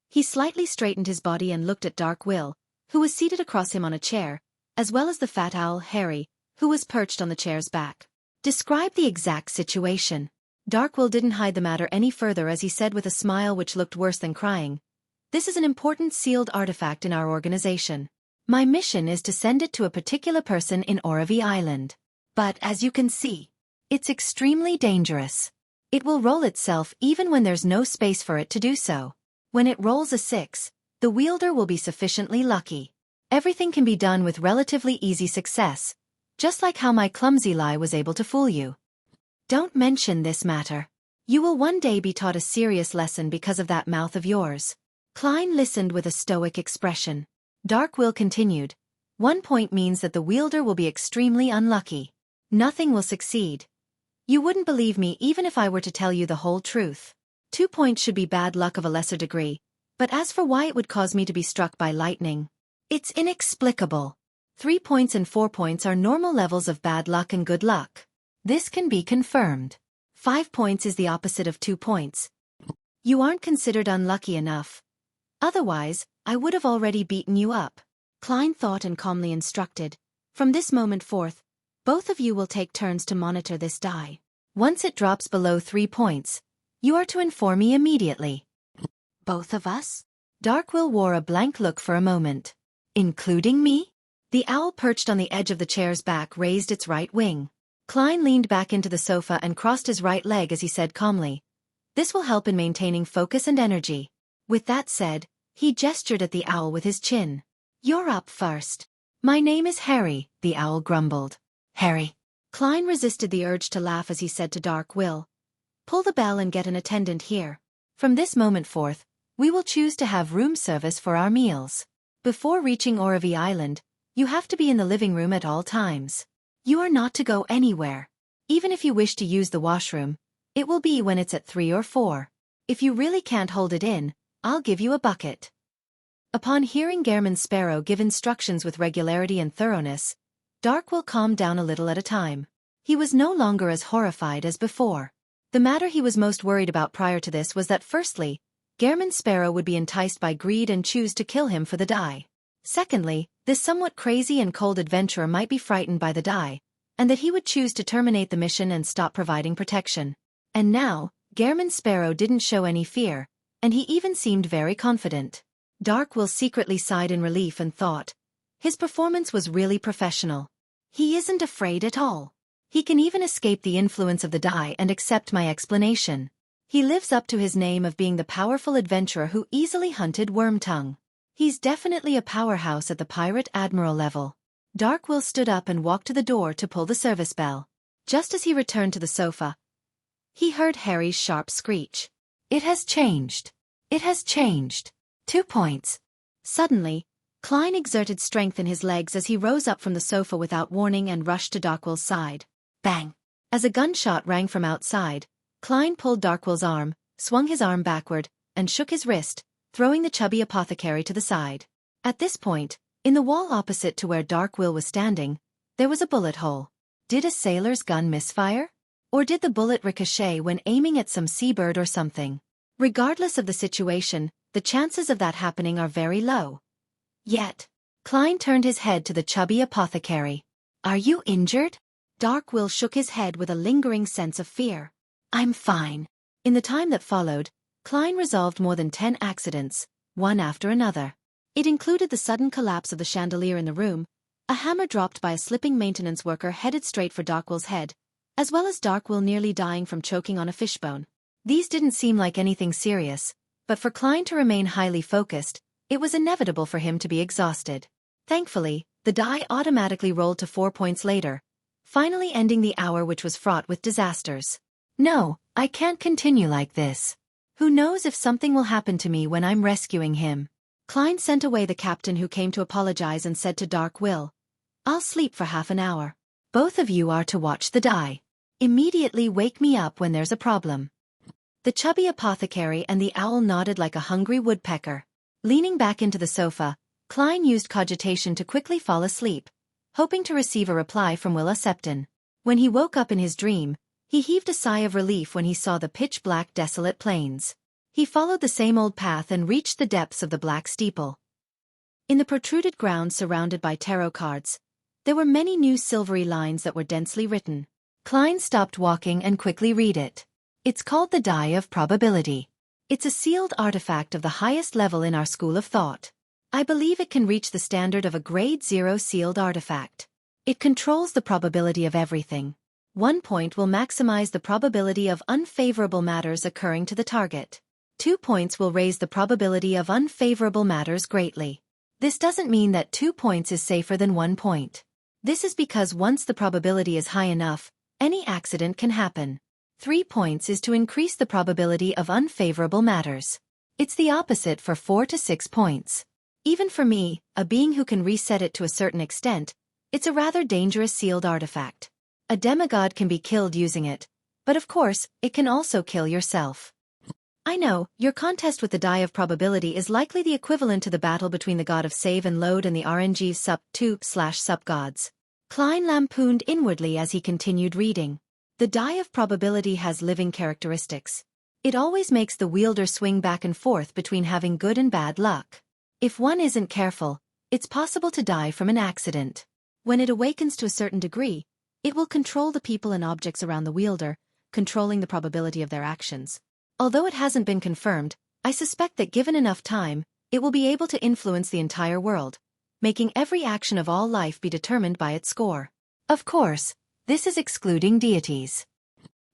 He slightly straightened his body and looked at Darkwill, who was seated across him on a chair, as well as the fat owl Harry, who was perched on the chair's back. Describe the exact situation. Darkwill didn't hide the matter any further as he said with a smile which looked worse than crying. This is an important sealed artifact in our organization. My mission is to send it to a particular person in Oravi Island. But as you can see, it's extremely dangerous. It will roll itself even when there's no space for it to do so. When it rolls a 6, the wielder will be sufficiently lucky. Everything can be done with relatively easy success, just like how my clumsy lie was able to fool you. Don't mention this matter. You will one day be taught a serious lesson because of that mouth of yours. Klein listened with a stoic expression. Dark Will continued. 1 point means that the wielder will be extremely unlucky. Nothing will succeed. You wouldn't believe me even if I were to tell you the whole truth. 2 points should be bad luck of a lesser degree, but as for why it would cause me to be struck by lightning, it's inexplicable. 3 points and 4 points are normal levels of bad luck and good luck. This can be confirmed. 5 points is the opposite of 2 points. You aren't considered unlucky enough. Otherwise, I would have already beaten you up. Klein thought and calmly instructed. From this moment forth, both of you will take turns to monitor this die. Once it drops below 3 points, you are to inform me immediately. Both of us? Dark Will wore a blank look for a moment. Including me? The owl perched on the edge of the chair's back raised its right wing. Klein leaned back into the sofa and crossed his right leg as he said calmly, "This will help in maintaining focus and energy." With that said, he gestured at the owl with his chin. "You're up first." "My name is Harry," the owl grumbled. "Harry." Klein resisted the urge to laugh as he said to Dark Will, "Pull the bell and get an attendant here. From this moment forth, we will choose to have room service for our meals. Before reaching Oravi Island, you have to be in the living room at all times. You are not to go anywhere. Even if you wish to use the washroom, it will be when it's at 3 or 4. If you really can't hold it in, I'll give you a bucket." Upon hearing Gehrman Sparrow give instructions with regularity and thoroughness, Dark Will calmed down a little at a time. He was no longer as horrified as before. The matter he was most worried about prior to this was that firstly, Gehrman Sparrow would be enticed by greed and choose to kill him for the die. Secondly, this somewhat crazy and cold adventurer might be frightened by the die, and that he would choose to terminate the mission and stop providing protection. And now, Gehrman Sparrow didn't show any fear, and he even seemed very confident. Dark Will secretly sighed in relief and thought, his performance was really professional. He isn't afraid at all. He can even escape the influence of the die and accept my explanation. He lives up to his name of being the powerful adventurer who easily hunted Wormtongue. He's definitely a powerhouse at the pirate admiral level. Dark Will stood up and walked to the door to pull the service bell. Just as he returned to the sofa, he heard Harry's sharp screech. "It has changed. It has changed. 2 points." Suddenly, Klein exerted strength in his legs as he rose up from the sofa without warning and rushed to Darkwill's side. Bang! As a gunshot rang from outside, Klein pulled Darkwill's arm, swung his arm backward, and shook his wrist, throwing the chubby apothecary to the side. At this point, in the wall opposite to where Dark Will was standing, there was a bullet hole. Did a sailor's gun misfire? Or did the bullet ricochet when aiming at some seabird or something? Regardless of the situation, the chances of that happening are very low. Yet, Klein turned his head to the chubby apothecary. "Are you injured?" Dark Will shook his head with a lingering sense of fear. "I'm fine." In the time that followed, Klein resolved more than 10 accidents, one after another. It included the sudden collapse of the chandelier in the room, a hammer dropped by a slipping maintenance worker headed straight for Darkwill's head, as well as Darkwill nearly dying from choking on a fishbone. These didn't seem like anything serious, but for Klein to remain highly focused, it was inevitable for him to be exhausted. Thankfully, the die automatically rolled to 4 points later, finally ending the hour which was fraught with disasters. "No, I can't continue like this. Who knows if something will happen to me when I'm rescuing him." Klein sent away the captain who came to apologize and said to Dark Will, "I'll sleep for half an hour. Both of you are to watch the die. Immediately wake me up when there's a problem." The chubby apothecary and the owl nodded like a hungry woodpecker. Leaning back into the sofa, Klein used cogitation to quickly fall asleep, hoping to receive a reply from Willa Septon. When he woke up in his dream, he heaved a sigh of relief when he saw the pitch-black desolate plains. He followed the same old path and reached the depths of the black steeple. In the protruded ground surrounded by tarot cards, there were many new silvery lines that were densely written. Klein stopped walking and quickly read it. It's called the Die of Probability. It's a sealed artifact of the highest level in our school of thought. I believe it can reach the standard of a grade 0 sealed artifact. It controls the probability of everything. 1 point will maximize the probability of unfavorable matters occurring to the target. 2 points will raise the probability of unfavorable matters greatly. This doesn't mean that 2 points is safer than 1 point. This is because once the probability is high enough, any accident can happen. 3 points is to increase the probability of unfavorable matters. It's the opposite for 4 to 6 points. Even for me, a being who can reset it to a certain extent, it's a rather dangerous sealed artifact. A demigod can be killed using it, but of course, it can also kill yourself. I know, your contest with the die of probability is likely the equivalent to the battle between the god of save and load and the RNG sub-2/sub-gods. Klein lampooned inwardly as he continued reading. The die of probability has living characteristics. It always makes the wielder swing back and forth between having good and bad luck. If one isn't careful, it's possible to die from an accident. When it awakens to a certain degree, it will control the people and objects around the wielder, controlling the probability of their actions. Although it hasn't been confirmed, I suspect that given enough time, it will be able to influence the entire world, making every action of all life be determined by its score. Of course, this is excluding deities.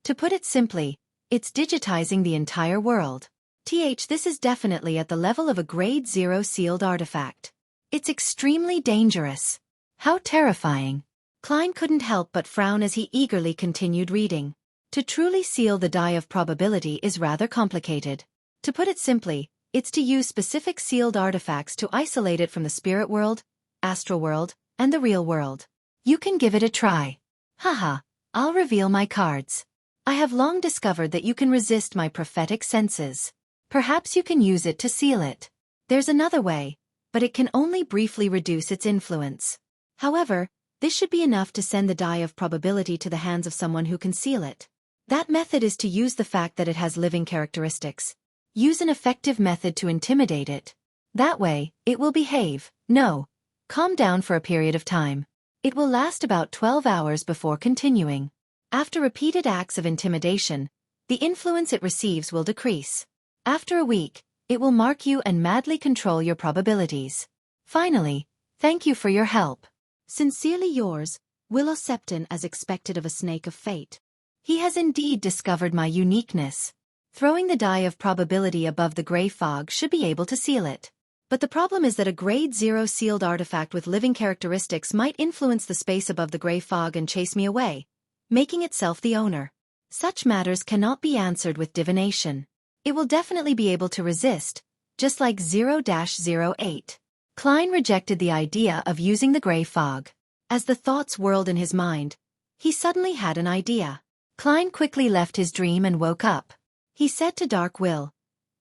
To put it simply, it's digitizing the entire world. This is definitely at the level of a grade 0 sealed artifact. It's extremely dangerous. How terrifying. Klein couldn't help but frown as he eagerly continued reading. To truly seal the die of probability is rather complicated. To put it simply, it's to use specific sealed artifacts to isolate it from the spirit world, astral world, and the real world. You can give it a try. Haha, I'll reveal my cards. I have long discovered that you can resist my prophetic senses. Perhaps you can use it to seal it. There's another way, but it can only briefly reduce its influence. However, this should be enough to send the die of probability to the hands of someone who can seal it. That method is to use the fact that it has living characteristics. Use an effective method to intimidate it. That way, it will behave. No. Calm down for a period of time. It will last about 12 hours before continuing. After repeated acts of intimidation, the influence it receives will decrease. After a week, it will mark you and madly control your probabilities. Finally, thank you for your help. Sincerely yours, Willow Septon, as expected of a snake of fate. He has indeed discovered my uniqueness. Throwing the die of probability above the gray fog should be able to seal it. But the problem is that a grade 0 sealed artifact with living characteristics might influence the space above the gray fog and chase me away, making itself the owner. Such matters cannot be answered with divination. It will definitely be able to resist, just like 0-08. Klein rejected the idea of using the gray fog. As the thoughts whirled in his mind, he suddenly had an idea. Klein quickly left his dream and woke up. He said to Dark Will,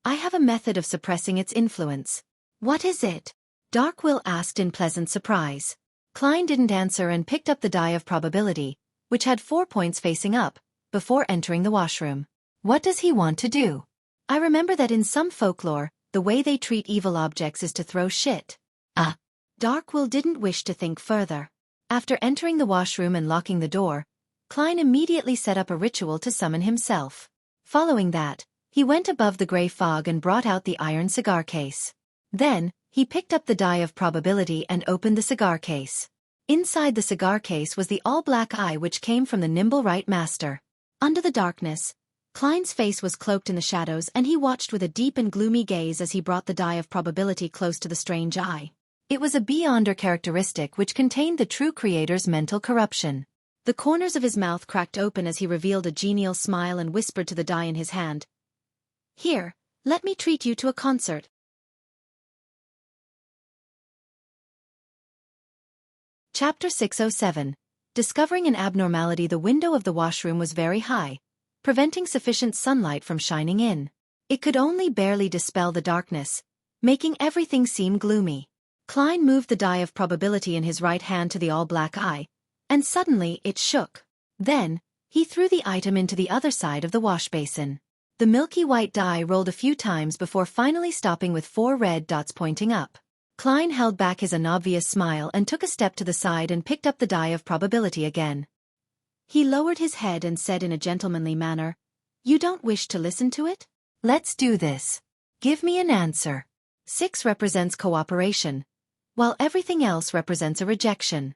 I have a method of suppressing its influence. What is it? Dark Will asked in pleasant surprise. Klein didn't answer and picked up the die of probability, which had 4 points facing up, before entering the washroom. What does he want to do? I remember that in some folklore, the way they treat evil objects is to throw shit. Dark Will didn't wish to think further. After entering the washroom and locking the door, Klein immediately set up a ritual to summon himself. Following that, he went above the gray fog and brought out the iron cigar case. Then, he picked up the die of probability and opened the cigar case. Inside the cigar case was the all-black eye which came from the nimble right master. Under the darkness, Klein's face was cloaked in the shadows and he watched with a deep and gloomy gaze as he brought the die of probability close to the strange eye. It was a beyonder characteristic which contained the true creator's mental corruption. The corners of his mouth cracked open as he revealed a genial smile and whispered to the die in his hand, Here, let me treat you to a concert. Chapter 607. Discovering an abnormality. The window of the washroom was very high, preventing sufficient sunlight from shining in. It could only barely dispel the darkness, making everything seem gloomy. Klein moved the die of probability in his right hand to the all-black eye, and suddenly it shook. Then, he threw the item into the other side of the wash basin. The milky white die rolled a few times before finally stopping with 4 red dots pointing up. Klein held back his unobvious smile and took a step to the side and picked up the die of probability again. He lowered his head and said in a gentlemanly manner, You don't wish to listen to it? Let's do this. Give me an answer. 6 represents cooperation, while everything else represents a rejection.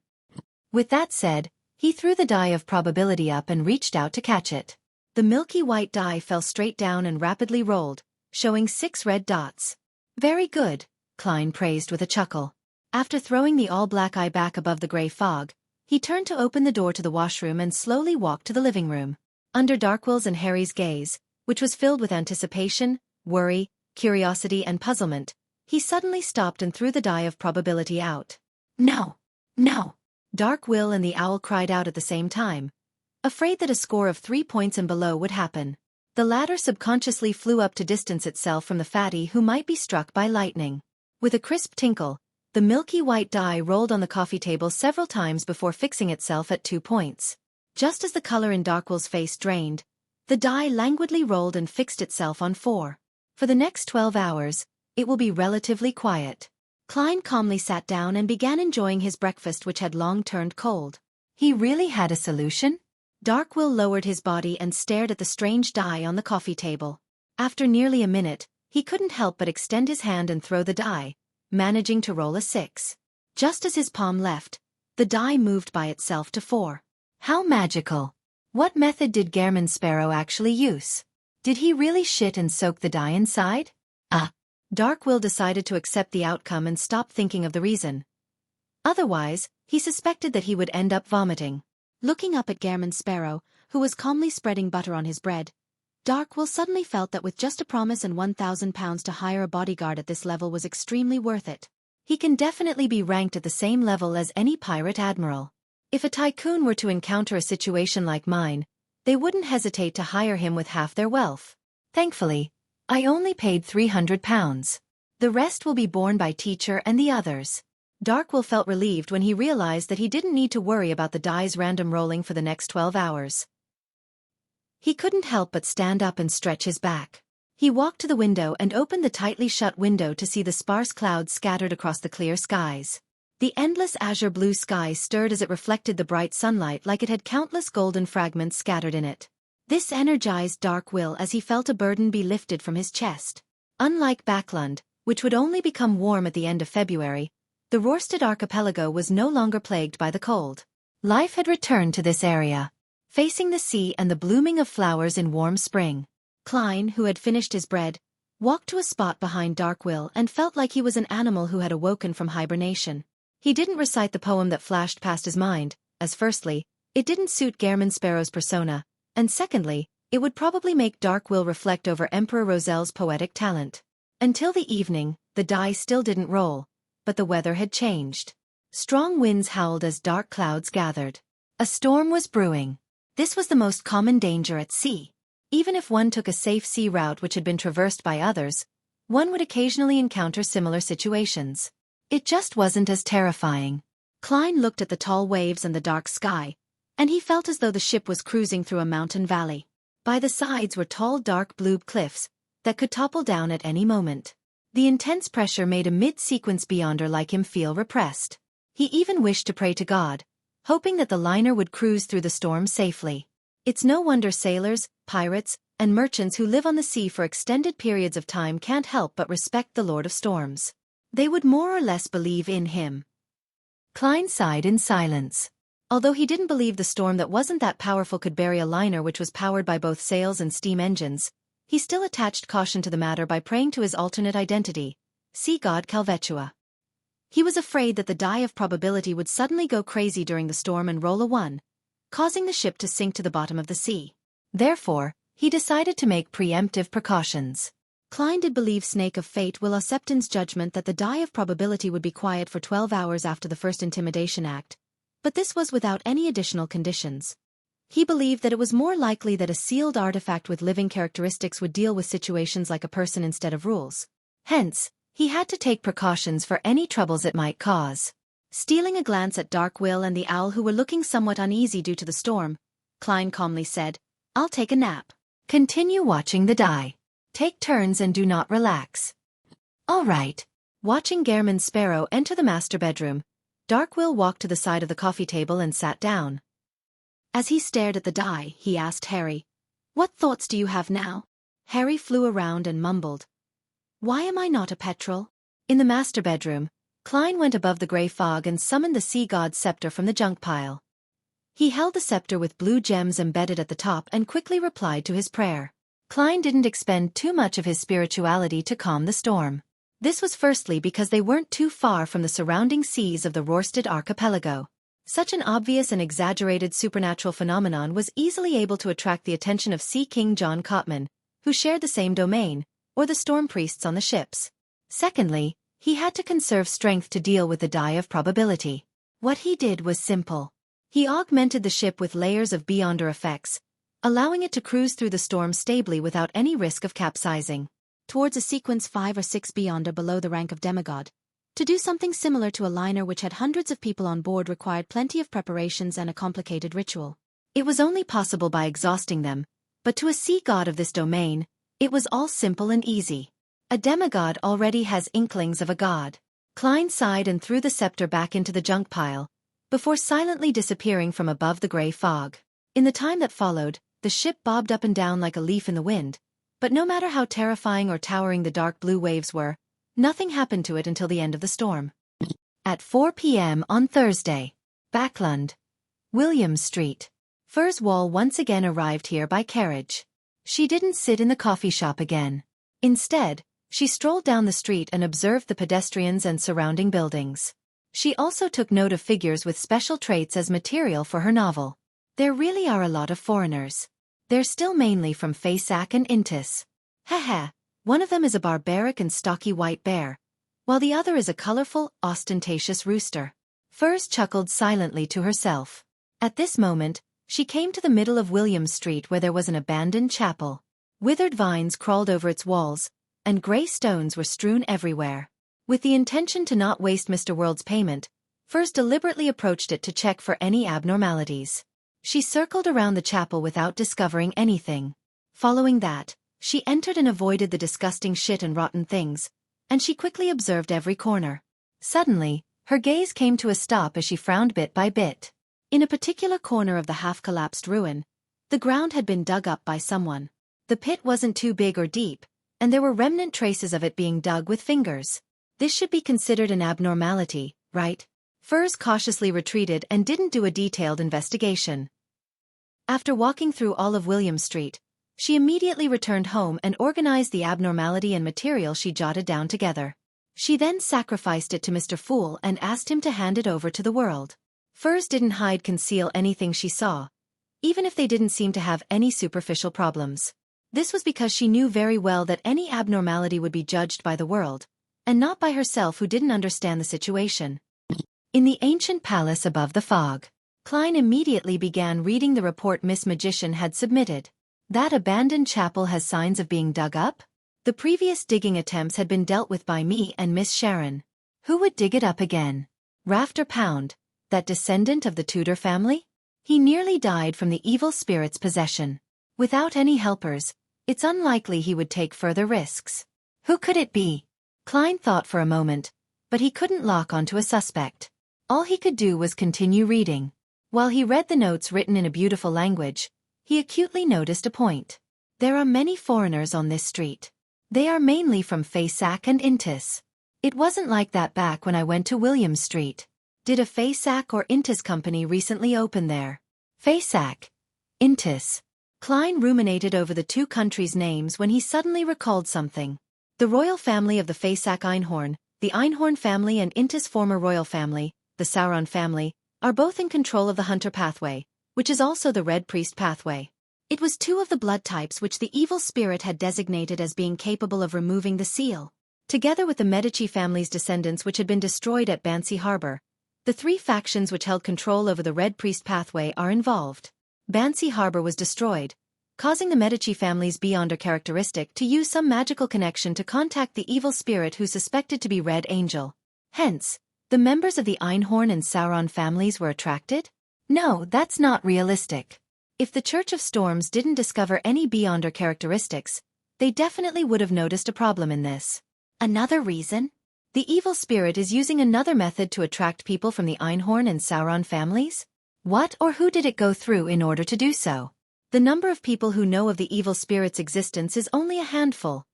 With that said, he threw the die of probability up and reached out to catch it. The milky white die fell straight down and rapidly rolled, showing 6 red dots. Very good, Klein praised with a chuckle. After throwing the all-black eye back above the gray fog, he turned to open the door to the washroom and slowly walked to the living room. Under Darkwill's and Harry's gaze, which was filled with anticipation, worry, curiosity and puzzlement, he suddenly stopped and threw the die of probability out. No! No! Darkwill and the owl cried out at the same time, afraid that a score of 3 points and below would happen. The latter subconsciously flew up to distance itself from the fatty who might be struck by lightning. With a crisp tinkle, the milky white die rolled on the coffee table several times before fixing itself at 2 points. Just as the color in Darkwill's face drained, the die languidly rolled and fixed itself on 4. For the next 12 hours, it will be relatively quiet. Klein calmly sat down and began enjoying his breakfast which had long turned cold. He really had a solution? Darkwill lowered his body and stared at the strange die on the coffee table. After nearly a minute, he couldn't help but extend his hand and throw the die, managing to roll a 6. Just as his palm left, the die moved by itself to 4. How magical! What method did Gehrman Sparrow actually use? Did he really shit and soak the die inside? Darkwill decided to accept the outcome and stop thinking of the reason. Otherwise, he suspected that he would end up vomiting. Looking up at Gehrman Sparrow, who was calmly spreading butter on his bread, Darkwill suddenly felt that with just a promise and £1,000 to hire a bodyguard at this level was extremely worth it. He can definitely be ranked at the same level as any pirate admiral. If a tycoon were to encounter a situation like mine, they wouldn't hesitate to hire him with half their wealth. Thankfully, I only paid £300. The rest will be borne by teacher and the others. Darkwill felt relieved when he realized that he didn't need to worry about the die's random rolling for the next 12 hours. He couldn't help but stand up and stretch his back. He walked to the window and opened the tightly shut window to see the sparse clouds scattered across the clear skies. The endless azure blue sky stirred as it reflected the bright sunlight like it had countless golden fragments scattered in it. This energized Darkwill as he felt a burden be lifted from his chest. Unlike Backlund, which would only become warm at the end of February, the Rørsted archipelago was no longer plagued by the cold. Life had returned to this area, facing the sea and the blooming of flowers in warm spring. Klein, who had finished his bread, walked to a spot behind Darkwill and felt like he was an animal who had awoken from hibernation. He didn't recite the poem that flashed past his mind, as firstly, it didn't suit Gehrman Sparrow's persona, and secondly, it would probably make Darkwill reflect over Emperor Rosel's poetic talent. Until the evening, the die still didn't roll, but the weather had changed. Strong winds howled as dark clouds gathered. A storm was brewing. This was the most common danger at sea. Even if one took a safe sea route which had been traversed by others, one would occasionally encounter similar situations. It just wasn't as terrifying. Klein looked at the tall waves and the dark sky, and he felt as though the ship was cruising through a mountain valley. By the sides were tall dark blue cliffs that could topple down at any moment. The intense pressure made a mid-sequence beyonder like him feel repressed. He even wished to pray to God, hoping that the liner would cruise through the storm safely. It's no wonder sailors, pirates, and merchants who live on the sea for extended periods of time can't help but respect the Lord of Storms. They would more or less believe in him. Klein sighed in silence. Although he didn't believe the storm that wasn't that powerful could bury a liner which was powered by both sails and steam engines, he still attached caution to the matter by praying to his alternate identity, sea god Calvetua. He was afraid that the die of probability would suddenly go crazy during the storm and roll a 1, causing the ship to sink to the bottom of the sea. Therefore, he decided to make preemptive precautions. Klein did believe Snake of Fate Will Septon's judgment that the die of probability would be quiet for 12 hours after the first Intimidation Act, but this was without any additional conditions. He believed that it was more likely that a sealed artifact with living characteristics would deal with situations like a person instead of rules. Hence, he had to take precautions for any troubles it might cause. Stealing a glance at Darkwill and the owl who were looking somewhat uneasy due to the storm, Klein calmly said, "I'll take a nap. Continue watching the die. Take turns and do not relax." "All right." Watching Gehrman Sparrow enter the master bedroom, Darkwill walked to the side of the coffee table and sat down. As he stared at the die, he asked Harry, "What thoughts do you have now?" Harry flew around and mumbled, "Why am I not a petrel?" In the master bedroom, Klein went above the grey fog and summoned the sea god's scepter from the junk pile. He held the scepter with blue gems embedded at the top and quickly replied to his prayer. Klein didn't expend too much of his spirituality to calm the storm. This was firstly because they weren't too far from the surrounding seas of the Rørsted archipelago. Such an obvious and exaggerated supernatural phenomenon was easily able to attract the attention of Sea King John Cotman, who shared the same domain, or the storm priests on the ships. Secondly, he had to conserve strength to deal with the die of probability. What he did was simple. He augmented the ship with layers of beyonder effects, allowing it to cruise through the storm stably without any risk of capsizing. Towards a sequence 5 or 6 beyonder below the rank of demigod. To do something similar to a liner which had hundreds of people on board required plenty of preparations and a complicated ritual. It was only possible by exhausting them, but to a sea god of this domain, it was all simple and easy. A demigod already has inklings of a god. Klein sighed and threw the scepter back into the junk pile, before silently disappearing from above the grey fog. In the time that followed, the ship bobbed up and down like a leaf in the wind, but no matter how terrifying or towering the dark blue waves were, nothing happened to it until the end of the storm. At 4 p.m. on Thursday, Backlund, Williams Street. Fur's Wall once again arrived here by carriage. She didn't sit in the coffee shop again. Instead, she strolled down the street and observed the pedestrians and surrounding buildings. She also took note of figures with special traits as material for her novel. There really are a lot of foreigners. They're still mainly from Faesac and Intis. Haha, one of them is a barbaric and stocky white bear, while the other is a colorful, ostentatious rooster. Furs chuckled silently to herself. At this moment, she came to the middle of Williams Street where there was an abandoned chapel. Withered vines crawled over its walls, and grey stones were strewn everywhere. With the intention to not waste Mr. World's payment, Furs deliberately approached it to check for any abnormalities. She circled around the chapel without discovering anything. Following that, she entered and avoided the disgusting shit and rotten things, and she quickly observed every corner. Suddenly, her gaze came to a stop as she frowned bit by bit. In a particular corner of the half-collapsed ruin, the ground had been dug up by someone. The pit wasn't too big or deep, and there were remnant traces of it being dug with fingers. This should be considered an abnormality, right? Furs cautiously retreated and didn't do a detailed investigation. After walking through all of Williams Street, she immediately returned home and organized the abnormality and material she jotted down together. She then sacrificed it to Mr. Fool and asked him to hand it over to the world. Furs didn't conceal anything she saw, even if they didn't seem to have any superficial problems. This was because she knew very well that any abnormality would be judged by the world, and not by herself who didn't understand the situation. In the ancient palace above the fog, Klein immediately began reading the report Miss Magician had submitted. That abandoned chapel has signs of being dug up? The previous digging attempts had been dealt with by me and Miss Sharon. Who would dig it up again? Rafter Pound, that descendant of the Tudor family? He nearly died from the evil spirit's possession. Without any helpers, it's unlikely he would take further risks. Who could it be? Klein thought for a moment, but he couldn't lock onto a suspect. All he could do was continue reading. While he read the notes written in a beautiful language, he acutely noticed a point. There are many foreigners on this street. They are mainly from Faesac and Intis. It wasn't like that back when I went to Williams Street. Did a Faesac or Intis company recently open there? Faesac. Intis. Klein ruminated over the two countries' names when he suddenly recalled something. The royal family of the Faesac Einhorn, the Einhorn family and Intis former royal family, the Sauron family, are both in control of the Hunter pathway, which is also the Red Priest pathway. It was two of the blood types which the evil spirit had designated as being capable of removing the seal. Together with the Medici family's descendants which had been destroyed at Bansi Harbor, the three factions which held control over the Red Priest pathway are involved. Bansi Harbor was destroyed, causing the Medici family's Beyonder characteristic to use some magical connection to contact the evil spirit who suspected to be Red Angel. Hence, the members of the Einhorn and Sauron families were attracted? No, that's not realistic. If the Church of Storms didn't discover any Beyonder characteristics, they definitely would have noticed a problem in this. Another reason? The evil spirit is using another method to attract people from the Einhorn and Sauron families? What or who did it go through in order to do so? The number of people who know of the evil spirit's existence is only a handful.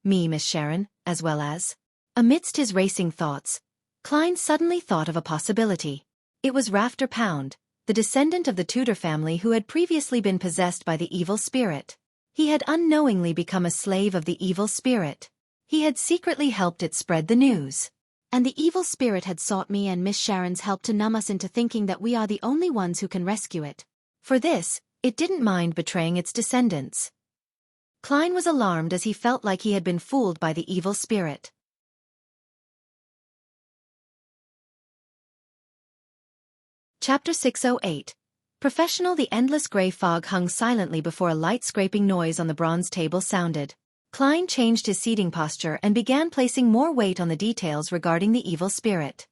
Me, Miss Sharon, as well as. Amidst his racing thoughts, Klein suddenly thought of a possibility. It was Rafter Pound, the descendant of the Tudor family who had previously been possessed by the evil spirit. He had unknowingly become a slave of the evil spirit. He had secretly helped it spread the news. And the evil spirit had sought me and Miss Sharon's help to numb us into thinking that we are the only ones who can rescue it. For this, it didn't mind betraying its descendants. Klein was alarmed as he felt like he had been fooled by the evil spirit. Chapter 608. Professional. The endless grey fog hung silently before a light scraping noise on the bronze table sounded. Klein changed his seating posture and began placing more weight on the details regarding the evil spirit.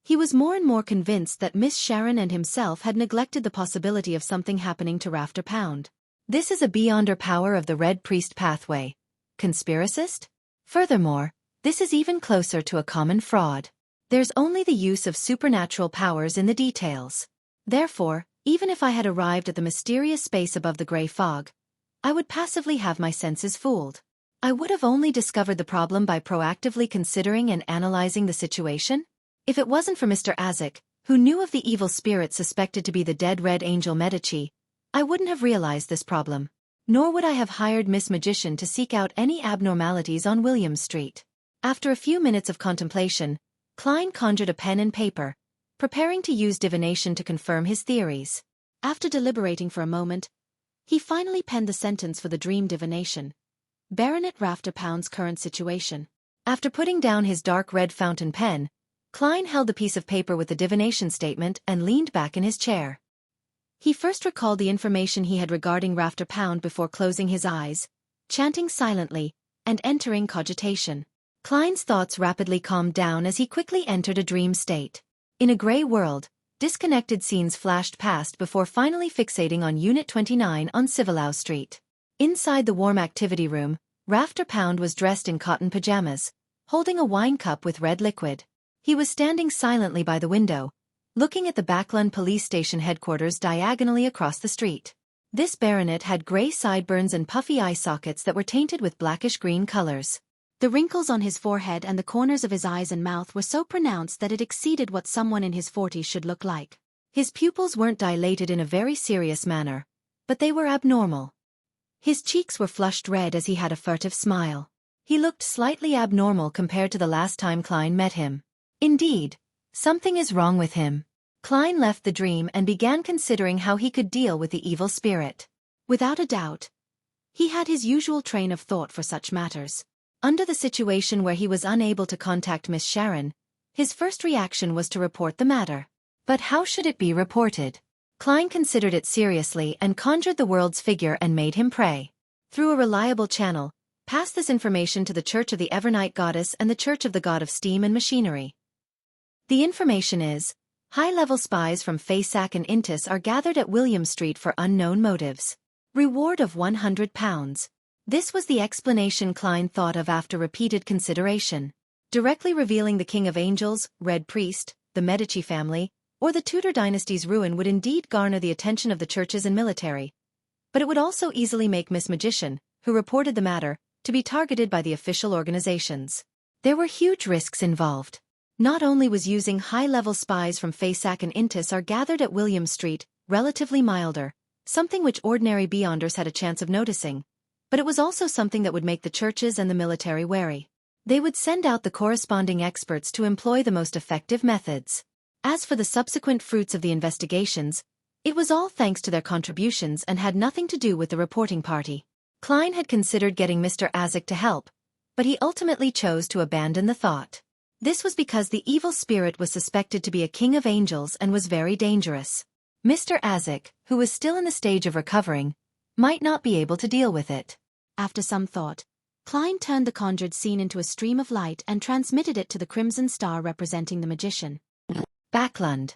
He was more and more convinced that Miss Sharon and himself had neglected the possibility of something happening to Rafter Pound. This is a beyonder power of the Red Priest pathway. Conspiracist? Furthermore, this is even closer to a common fraud. There's only the use of supernatural powers in the details. Therefore, even if I had arrived at the mysterious space above the grey fog, I would passively have my senses fooled. I would have only discovered the problem by proactively considering and analyzing the situation. If it wasn't for Mr. Azek, who knew of the evil spirit suspected to be the dead Red Angel Medici, I wouldn't have realized this problem. Nor would I have hired Miss Magician to seek out any abnormalities on William Street. After a few minutes of contemplation, Klein conjured a pen and paper, preparing to use divination to confirm his theories. After deliberating for a moment, he finally penned the sentence for the dream divination. Baronet Rafter Pound's current situation. After putting down his dark red fountain pen, Klein held the piece of paper with the divination statement and leaned back in his chair. He first recalled the information he had regarding Rafter Pound before closing his eyes, chanting silently, and entering cogitation. Klein's thoughts rapidly calmed down as he quickly entered a dream state. In a grey world, disconnected scenes flashed past before finally fixating on Unit 29 on Civilau Street. Inside the warm activity room, Rafter Pound was dressed in cotton pajamas, holding a wine cup with red liquid. He was standing silently by the window, looking at the Backland police station headquarters diagonally across the street. This baronet had grey sideburns and puffy eye sockets that were tainted with blackish-green colors. The wrinkles on his forehead and the corners of his eyes and mouth were so pronounced that it exceeded what someone in his 40s should look like. His pupils weren't dilated in a very serious manner, but they were abnormal. His cheeks were flushed red as he had a furtive smile. He looked slightly abnormal compared to the last time Klein met him. Indeed, something is wrong with him. Klein left the dream and began considering how he could deal with the evil spirit. Without a doubt, he had his usual train of thought for such matters. Under the situation where he was unable to contact Miss Sharon, his first reaction was to report the matter. But how should it be reported? Klein considered it seriously and conjured the world's figure and made him pray. Through a reliable channel, pass this information to the Church of the Evernight Goddess and the Church of the God of Steam and Machinery. The information is, high-level spies from Fasak and Intis are gathered at William Street for unknown motives. Reward of £100. This was the explanation Klein thought of after repeated consideration. Directly revealing the King of Angels, Red Priest, the Medici family, or the Tudor dynasty's ruin would indeed garner the attention of the churches and military. But it would also easily make Miss Magician, who reported the matter, to be targeted by the official organizations. There were huge risks involved. Not only was using high-level spies from Fasak and Intis are gathered at William Street, relatively milder, something which ordinary beyonders had a chance of noticing, but it was also something that would make the churches and the military wary. They would send out the corresponding experts to employ the most effective methods. As for the subsequent fruits of the investigations, it was all thanks to their contributions and had nothing to do with the reporting party. Klein had considered getting Mr. Azek to help, but he ultimately chose to abandon the thought. This was because the evil spirit was suspected to be a king of angels and was very dangerous. Mr. Azek, who was still in the stage of recovering, might not be able to deal with it. After some thought, Klein turned the conjured scene into a stream of light and transmitted it to the crimson star representing the magician. Backland.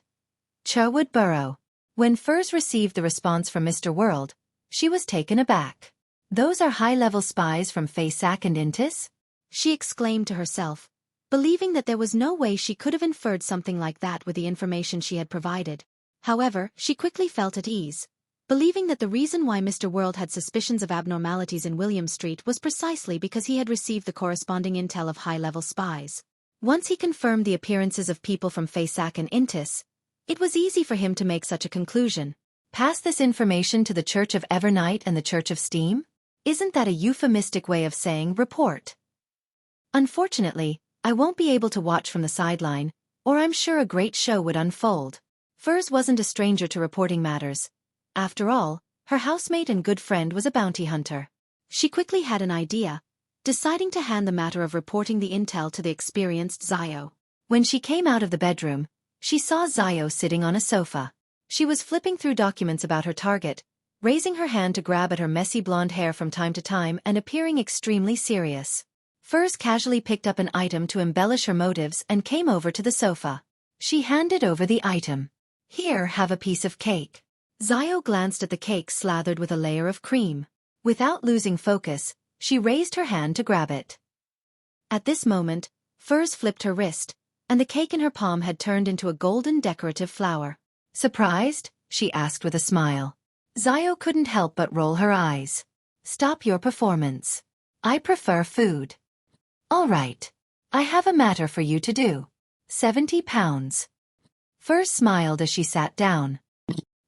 Cherwood Borough. When Furs received the response from Mr. World, she was taken aback. Those are high-level spies from Fasak and Intis? She exclaimed to herself, believing that there was no way she could have inferred something like that with the information she had provided. However, she quickly felt at ease, believing that the reason why Mr. World had suspicions of abnormalities in William Street was precisely because he had received the corresponding intel of high-level spies. Once he confirmed the appearances of people from Fasak and Intis, it was easy for him to make such a conclusion. Pass this information to the Church of Evernight and the Church of Steam? Isn't that a euphemistic way of saying report? Unfortunately, I won't be able to watch from the sideline, or I'm sure a great show would unfold. Furs wasn't a stranger to reporting matters. After all, her housemate and good friend was a bounty hunter. She quickly had an idea, deciding to hand the matter of reporting the intel to the experienced Zio. When she came out of the bedroom, she saw Zio sitting on a sofa. She was flipping through documents about her target, raising her hand to grab at her messy blonde hair from time to time and appearing extremely serious. Furs casually picked up an item to embellish her motives and came over to the sofa. She handed over the item. Here, have a piece of cake. Zio glanced at the cake slathered with a layer of cream. Without losing focus, she raised her hand to grab it. At this moment, Furs flipped her wrist, and the cake in her palm had turned into a golden decorative flower. Surprised? She asked with a smile. Zio couldn't help but roll her eyes. Stop your performance. I prefer food. All right. I have a matter for you to do. 70 pounds. Furs smiled as she sat down.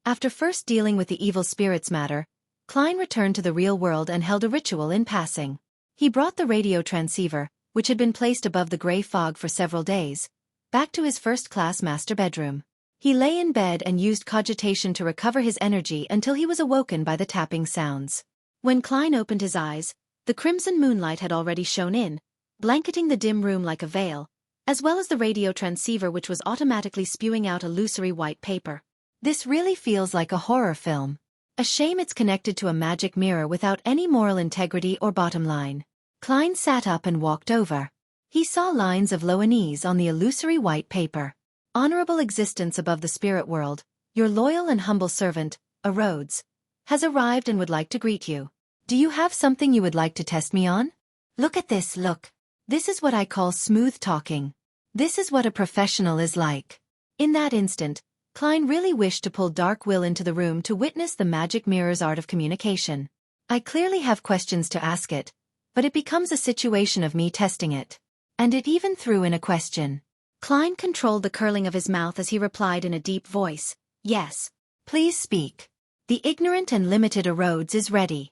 After first dealing with the evil spirits matter, Klein returned to the real world and held a ritual in passing. He brought the radio transceiver, which had been placed above the gray fog for several days, back to his first-class master bedroom. He lay in bed and used cogitation to recover his energy until he was awoken by the tapping sounds. When Klein opened his eyes, the crimson moonlight had already shone in, blanketing the dim room like a veil, as well as the radio transceiver which was automatically spewing out illusory white paper. This really feels like a horror film. A shame it's connected to a magic mirror without any moral integrity or bottom line. Klein sat up and walked over. He saw lines of Loanese on the illusory white paper. Honorable existence above the spirit world, your loyal and humble servant, a Rhodes, has arrived and would like to greet you. Do you have something you would like to test me on? Look at this, look. This is what I call smooth talking. This is what a professional is like. In that instant, Klein really wished to pull Dark Will into the room to witness the magic mirror's art of communication. I clearly have questions to ask it, but it becomes a situation of me testing it. And it even threw in a question. Klein controlled the curling of his mouth as he replied in a deep voice, yes. Please speak. The ignorant and limited Rhodes is ready.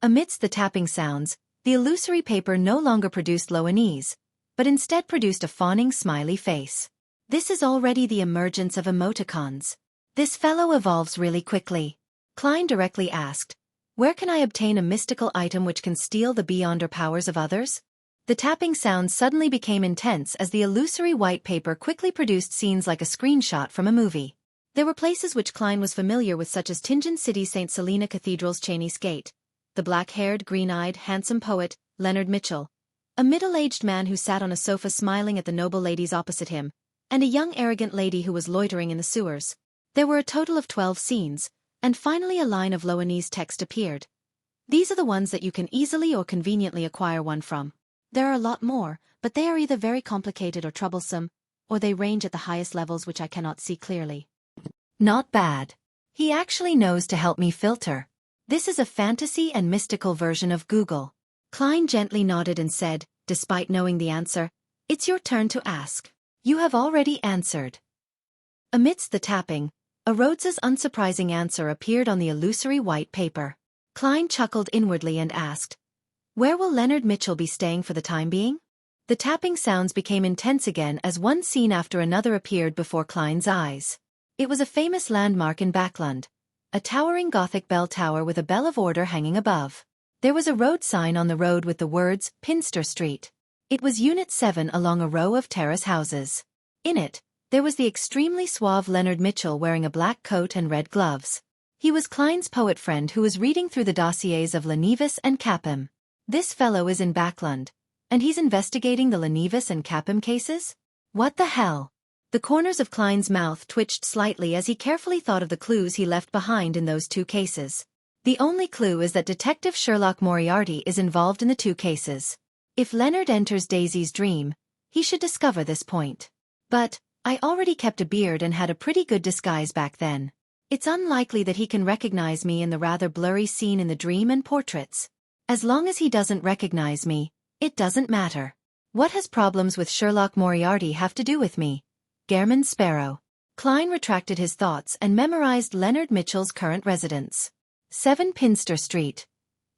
Amidst the tapping sounds, the illusory paper no longer produced Loanese, but instead produced a fawning smiley face. This is already the emergence of emoticons. This fellow evolves really quickly. Klein directly asked, where can I obtain a mystical item which can steal the beyonder powers of others? The tapping sounds suddenly became intense as the illusory white paper quickly produced scenes like a screenshot from a movie. There were places which Klein was familiar with, such as Tingen City St. Selena Cathedral's Cheney's Gate, the black-haired, green-eyed, handsome poet, Leonard Mitchell, a middle-aged man who sat on a sofa smiling at the noble ladies opposite him, and a young arrogant lady who was loitering in the sewers. There were a total of 12 scenes, and finally a line of Loanese text appeared. These are the ones that you can easily or conveniently acquire one from. There are a lot more, but they are either very complicated or troublesome, or they range at the highest levels which I cannot see clearly. Not bad. He actually knows to help me filter. This is a fantasy and mystical version of Google. Klein gently nodded and said, despite knowing the answer, it's your turn to ask. You have already answered. Amidst the tapping, a Rhodes's unsurprising answer appeared on the illusory white paper. Klein chuckled inwardly and asked, where will Leonard Mitchell be staying for the time being? The tapping sounds became intense again as one scene after another appeared before Klein's eyes. It was a famous landmark in Backlund, a towering Gothic bell tower with a bell of order hanging above. There was a road sign on the road with the words, Pinster Street. It was Unit 7 along a row of terrace houses. In it, there was the extremely suave Leonard Mitchell wearing a black coat and red gloves. He was Klein's poet friend who was reading through the dossiers of Lenevis and Capim. This fellow is in Backlund, and he's investigating the Lenevis and Capim cases? What the hell? The corners of Klein's mouth twitched slightly as he carefully thought of the clues he left behind in those two cases. The only clue is that Detective Sherlock Moriarty is involved in the two cases. If Leonard enters Daisy's dream, he should discover this point. But, I already kept a beard and had a pretty good disguise back then. It's unlikely that he can recognize me in the rather blurry scene in the dream and portraits. As long as he doesn't recognize me, it doesn't matter. What has problems with Sherlock Moriarty have to do with me? Gairman Sparrow. Klein retracted his thoughts and memorized Leonard Mitchell's current residence. 7 Pinster Street.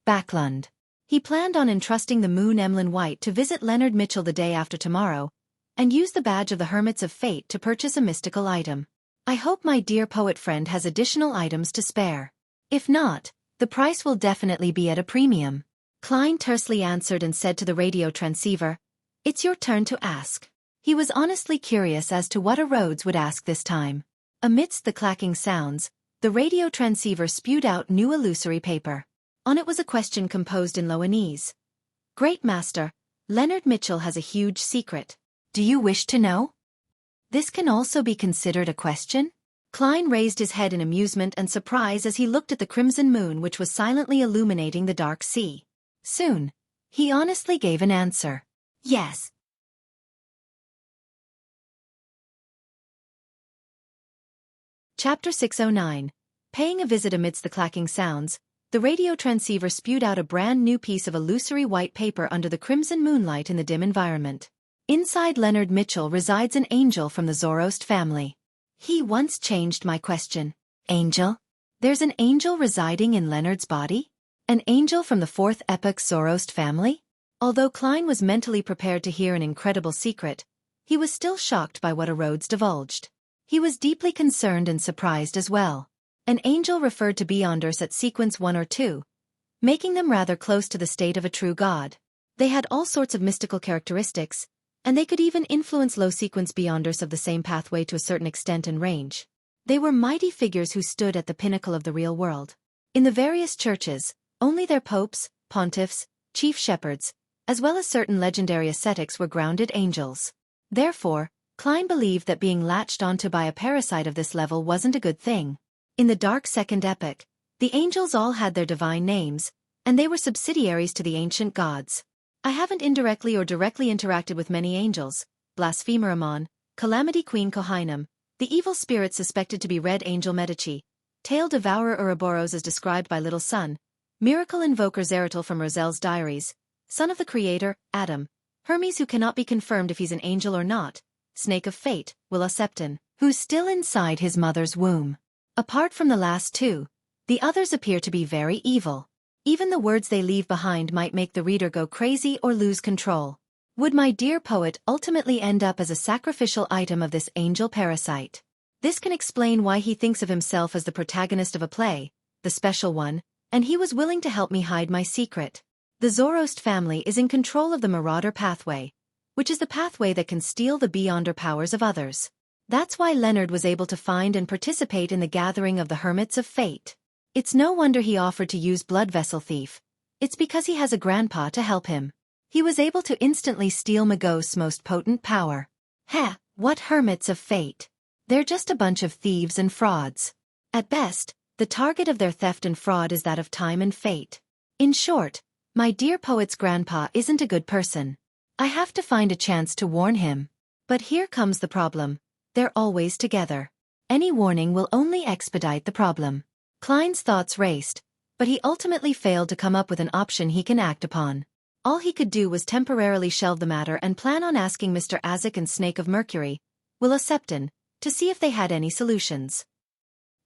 Backlund. He planned on entrusting the moon Emlyn White to visit Leonard Mitchell the day after tomorrow, and use the badge of the Hermits of Fate to purchase a mystical item. I hope my dear poet friend has additional items to spare. If not, the price will definitely be at a premium. Klein tersely answered and said to the radio transceiver, "It's your turn to ask." He was honestly curious as to what a Rhodes would ask this time. Amidst the clacking sounds, the radio transceiver spewed out new illusory paper. On it was a question composed in Loanese. "Great Master, Leonard Mitchell has a huge secret. Do you wish to know?" This can also be considered a question? Klein raised his head in amusement and surprise as he looked at the crimson moon which was silently illuminating the dark sea. Soon, he honestly gave an answer. "Yes." Chapter 609. Paying a visit amidst the clacking sounds, the radio transceiver spewed out a brand new piece of illusory white paper under the crimson moonlight in the dim environment. Inside Leonard Mitchell resides an angel from the Zoroast family. He once changed my question. Angel? There's an angel residing in Leonard's body? An angel from the fourth epoch Zoroast family? Although Klein was mentally prepared to hear an incredible secret, he was still shocked by what a Rhodes divulged. He was deeply concerned and surprised as well. An angel referred to Beyonders at sequence 1 or 2, making them rather close to the state of a true god. They had all sorts of mystical characteristics, and they could even influence low-sequence Beyonders of the same pathway to a certain extent and range. They were mighty figures who stood at the pinnacle of the real world. In the various churches, only their popes, pontiffs, chief shepherds, as well as certain legendary ascetics were grounded angels. Therefore, Klein believed that being latched onto by a parasite of this level wasn't a good thing. In the dark second epoch, the angels all had their divine names, and they were subsidiaries to the ancient gods. I haven't indirectly or directly interacted with many angels: Blasphemer Amon, Calamity Queen Kohainam, the evil spirit suspected to be Red Angel Medici, Tail Devourer Ouroboros as described by Little Sun, Miracle Invoker Zeratul from Roselle's diaries, Son of the Creator, Adam, Hermes who cannot be confirmed if he's an angel or not, Snake of Fate, Willa Septon, who's still inside his mother's womb. Apart from the last two, the others appear to be very evil. Even the words they leave behind might make the reader go crazy or lose control. Would my dear poet ultimately end up as a sacrificial item of this angel parasite? This can explain why he thinks of himself as the protagonist of a play, the special one, and he was willing to help me hide my secret. The Zoroast family is in control of the Marauder pathway, which is the pathway that can steal the Beyonder powers of others. That's why Leonard was able to find and participate in the gathering of the Hermits of Fate. It's no wonder he offered to use Blood Vessel Thief. It's because he has a grandpa to help him. He was able to instantly steal Magos's most potent power. Heh, what Hermits of Fate? They're just a bunch of thieves and frauds. At best, the target of their theft and fraud is that of time and fate. In short, my dear poet's grandpa isn't a good person. I have to find a chance to warn him. But here comes the problem. They're always together. Any warning will only expedite the problem. Klein's thoughts raced, but he ultimately failed to come up with an option he can act upon. All he could do was temporarily shelve the matter and plan on asking Mr. Azek and Snake of Mercury, Willa Septon, to see if they had any solutions.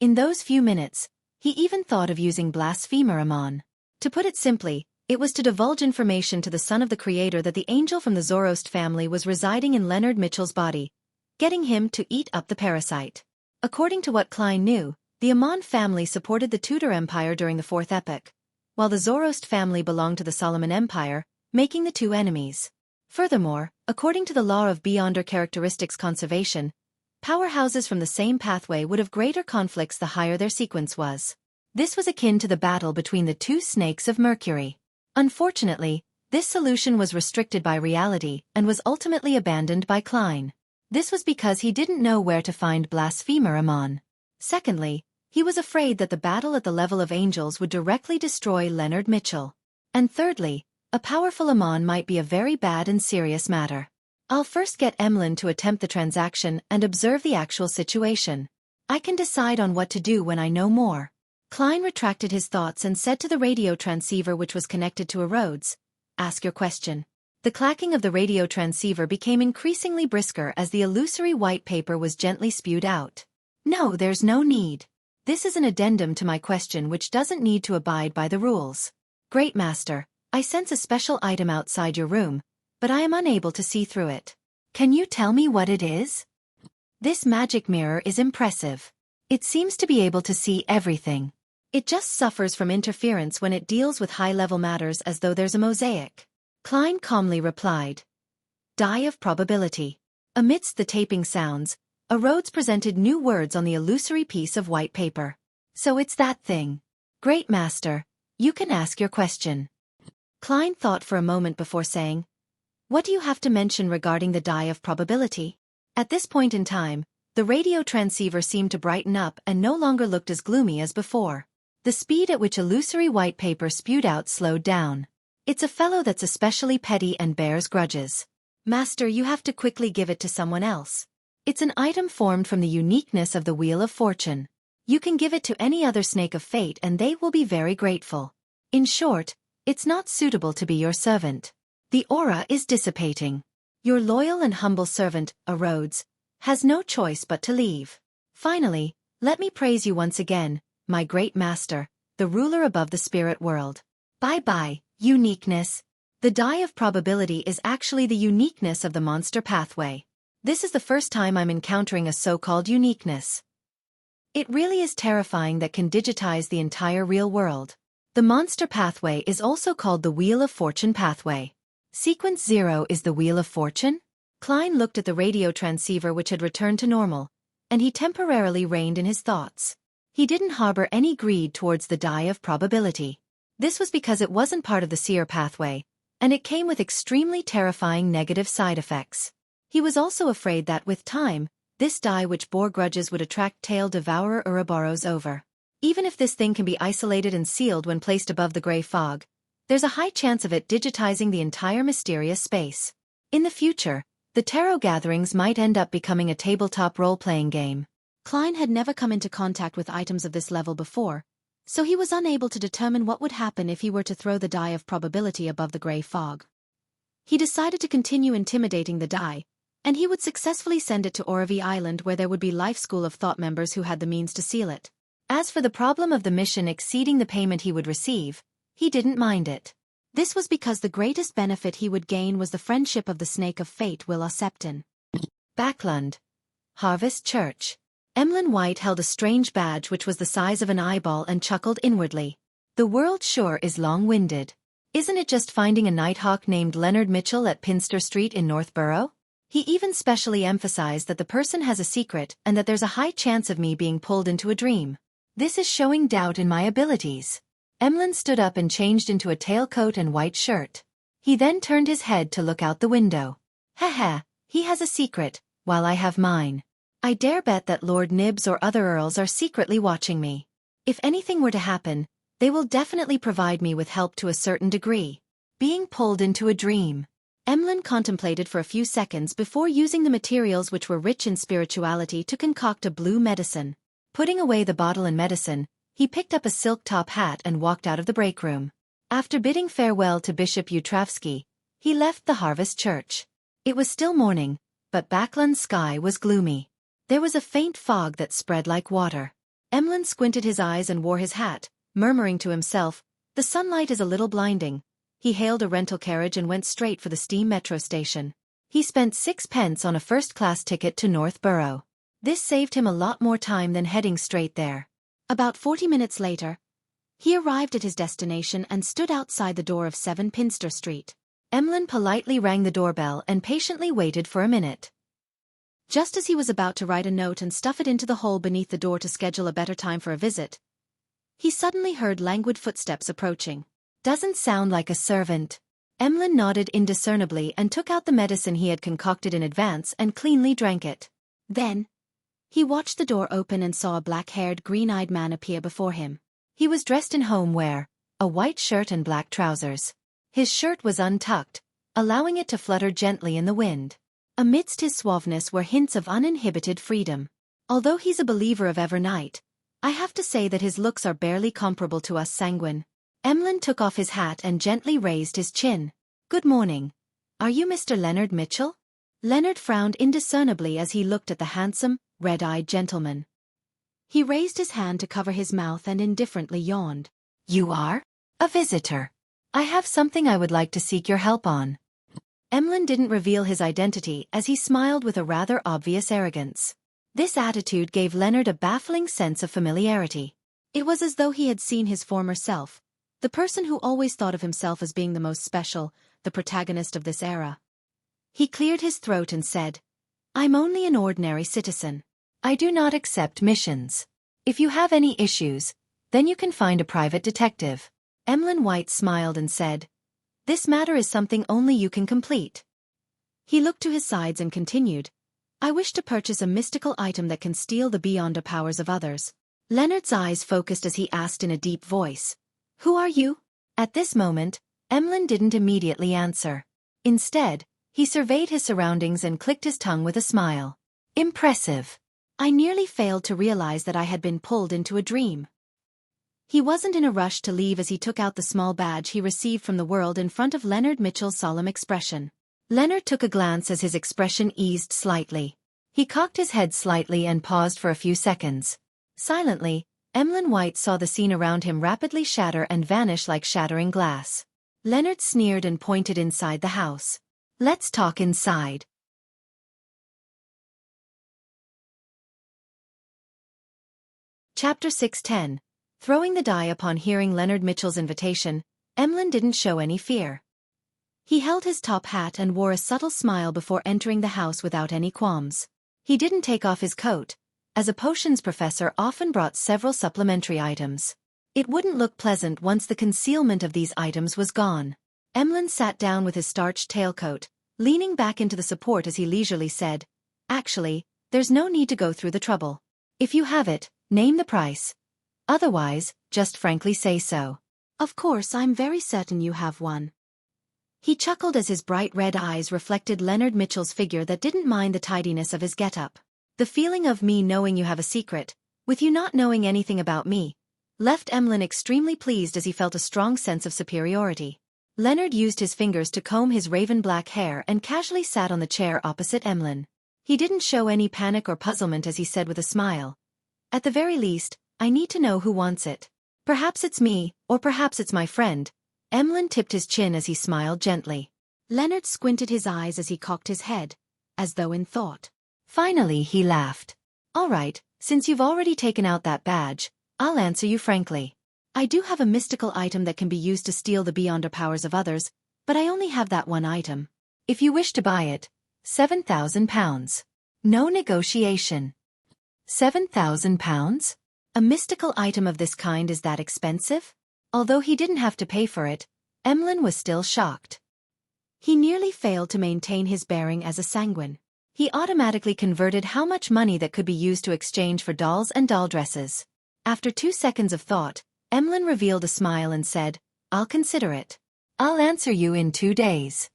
In those few minutes, he even thought of using Blasphemer Amon. To put it simply, it was to divulge information to the son of the Creator that the angel from the Zoroast family was residing in Leonard Mitchell's body, getting him to eat up the parasite. According to what Klein knew, the Amon family supported the Tudor Empire during the Fourth Epoch, while the Zoroast family belonged to the Solomon Empire, making the two enemies. Furthermore, according to the law of Beyonder characteristics conservation, powerhouses from the same pathway would have greater conflicts the higher their sequence was. This was akin to the battle between the two snakes of Mercury. Unfortunately, this solution was restricted by reality and was ultimately abandoned by Klein. This was because he didn't know where to find Blasphemer Amon. Secondly, he was afraid that the battle at the level of angels would directly destroy Leonard Mitchell. And thirdly, a powerful Amon might be a very bad and serious matter. I'll first get Emlyn to attempt the transaction and observe the actual situation. I can decide on what to do when I know more. Klein retracted his thoughts and said to the radio transceiver which was connected to a Rhodes, "Ask your question." The clacking of the radio transceiver became increasingly brisker as the illusory white paper was gently spewed out. No, there's no need. This is an addendum to my question which doesn't need to abide by the rules. Great Master, I sense a special item outside your room, but I am unable to see through it. Can you tell me what it is? This magic mirror is impressive. It seems to be able to see everything. It just suffers from interference when it deals with high-level matters as though there's a mosaic. Klein calmly replied. Die of probability. Amidst the taping sounds, Rhodes presented new words on the illusory piece of white paper. So it's that thing. Great master, you can ask your question. Klein thought for a moment before saying, what do you have to mention regarding the die of probability? At this point in time, the radio transceiver seemed to brighten up and no longer looked as gloomy as before. The speed at which illusory white paper spewed out slowed down. It's a fellow that's especially petty and bears grudges. Master, you have to quickly give it to someone else. It's an item formed from the uniqueness of the Wheel of Fortune. You can give it to any other snake of fate and they will be very grateful. In short, it's not suitable to be your servant. The aura is dissipating. Your loyal and humble servant, Rhodes, has no choice but to leave. Finally, let me praise you once again, my great master, the ruler above the spirit world. Bye-bye, uniqueness. The die of probability is actually the uniqueness of the monster pathway. This is the first time I'm encountering a so-called uniqueness. It really is terrifying that can digitize the entire real world. The monster pathway is also called the Wheel of Fortune pathway. Sequence 0 is the Wheel of Fortune? Klein looked at the radio transceiver which had returned to normal, and he temporarily reined in his thoughts. He didn't harbor any greed towards the die of probability. This was because it wasn't part of the seer pathway, and it came with extremely terrifying negative side effects. He was also afraid that, with time, this die which bore grudges would attract tail devourer Ouroboros over. Even if this thing can be isolated and sealed when placed above the gray fog, there's a high chance of it digitizing the entire mysterious space. In the future, the tarot gatherings might end up becoming a tabletop role-playing game. Klein had never come into contact with items of this level before, so he was unable to determine what would happen if he were to throw the die of probability above the gray fog. He decided to continue intimidating the die, and he would successfully send it to Oravi Island where there would be life school of thought members who had the means to seal it. As for the problem of the mission exceeding the payment he would receive, he didn't mind it. This was because the greatest benefit he would gain was the friendship of the Snake of Fate Will Septon. Backlund. Harvest Church. Emlyn White held a strange badge which was the size of an eyeball and chuckled inwardly. The world sure is long-winded. Isn't it just finding a nighthawk named Leonard Mitchell at Pinster Street in Northborough? He even specially emphasized that the person has a secret and that there's a high chance of me being pulled into a dream. This is showing doubt in my abilities. Emlyn stood up and changed into a tailcoat and white shirt. He then turned his head to look out the window. Haha, he has a secret, while I have mine. I dare bet that Lord Nibs or other earls are secretly watching me. If anything were to happen, they will definitely provide me with help to a certain degree. Being pulled into a dream. Emlyn contemplated for a few seconds before using the materials which were rich in spirituality to concoct a blue medicine. Putting away the bottle and medicine, he picked up a silk top hat and walked out of the break room. After bidding farewell to Bishop Utravsky, he left the Harvest Church. It was still morning, but Backlund's sky was gloomy. There was a faint fog that spread like water. Emlyn squinted his eyes and wore his hat, murmuring to himself, "The sunlight is a little blinding." He hailed a rental carriage and went straight for the steam metro station. He spent 6 pence on a first-class ticket to Northborough. This saved him a lot more time than heading straight there. About 40 minutes later, he arrived at his destination and stood outside the door of 7 Pinster Street. Emlyn politely rang the doorbell and patiently waited for a minute. Just as he was about to write a note and stuff it into the hole beneath the door to schedule a better time for a visit, he suddenly heard languid footsteps approaching. Doesn't sound like a servant. Emlyn nodded indiscernibly and took out the medicine he had concocted in advance and cleanly drank it. Then, he watched the door open and saw a black-haired, green-eyed man appear before him. He was dressed in home wear, a white shirt and black trousers. His shirt was untucked, allowing it to flutter gently in the wind. Amidst his suaveness were hints of uninhibited freedom. Although he's a believer of evernight, I have to say that his looks are barely comparable to us sanguine. Emlyn took off his hat and gently raised his chin. "Good morning. Are you Mr. Leonard Mitchell?" Leonard frowned indiscernibly as he looked at the handsome, red-eyed gentleman. He raised his hand to cover his mouth and indifferently yawned. "You are? A visitor. I have something I would like to seek your help on. Emlyn didn't reveal his identity as he smiled with a rather obvious arrogance. This attitude gave Leonard a baffling sense of familiarity. It was as though he had seen his former self, the person who always thought of himself as being the most special, the protagonist of this era. He cleared his throat and said, I'm only an ordinary citizen. I do not accept missions. If you have any issues, then you can find a private detective. Emlyn White smiled and said, This matter is something only you can complete. He looked to his sides and continued, I wish to purchase a mystical item that can steal the beyonder powers of others. Leonard's eyes focused as he asked in a deep voice, Who are you? At this moment, Emlyn didn't immediately answer. Instead, he surveyed his surroundings and clicked his tongue with a smile. Impressive. I nearly failed to realize that I had been pulled into a dream. He wasn't in a rush to leave as he took out the small badge he received from the world in front of Leonard Mitchell's solemn expression. Leonard took a glance as his expression eased slightly. He cocked his head slightly and paused for a few seconds. Silently, Emlyn White saw the scene around him rapidly shatter and vanish like shattering glass. Leonard sneered and pointed inside the house. Let's talk inside. Chapter 610. Throwing the die. Upon hearing Leonard Mitchell's invitation, Emlyn didn't show any fear. He held his top hat and wore a subtle smile before entering the house without any qualms. He didn't take off his coat, as a potions professor often brought several supplementary items. It wouldn't look pleasant once the concealment of these items was gone. Emlyn sat down with his starched tailcoat, leaning back into the support as he leisurely said, Actually, there's no need to go through the trouble. If you have it, name the price. Otherwise, just frankly say so. Of course, I'm very certain you have one. He chuckled as his bright red eyes reflected Leonard Mitchell's figure that didn't mind the tidiness of his getup. The feeling of me knowing you have a secret, with you not knowing anything about me, left Emlyn extremely pleased as he felt a strong sense of superiority. Leonard used his fingers to comb his raven-black hair and casually sat on the chair opposite Emlyn. He didn't show any panic or puzzlement as he said with a smile, At the very least, I need to know who wants it. Perhaps it's me, or perhaps it's my friend. Emlyn tipped his chin as he smiled gently. Leonard squinted his eyes as he cocked his head, as though in thought. Finally, he laughed. All right, since you've already taken out that badge, I'll answer you frankly. I do have a mystical item that can be used to steal the beyonder powers of others, but I only have that one item. If you wish to buy it, £7,000. No negotiation. £7,000? A mystical item of this kind is that expensive? Although he didn't have to pay for it, Emlyn was still shocked. He nearly failed to maintain his bearing as a sanguine. He automatically converted how much money that could be used to exchange for dolls and doll dresses. After 2 seconds of thought, Emlyn revealed a smile and said, I'll consider it. I'll answer you in 2 days.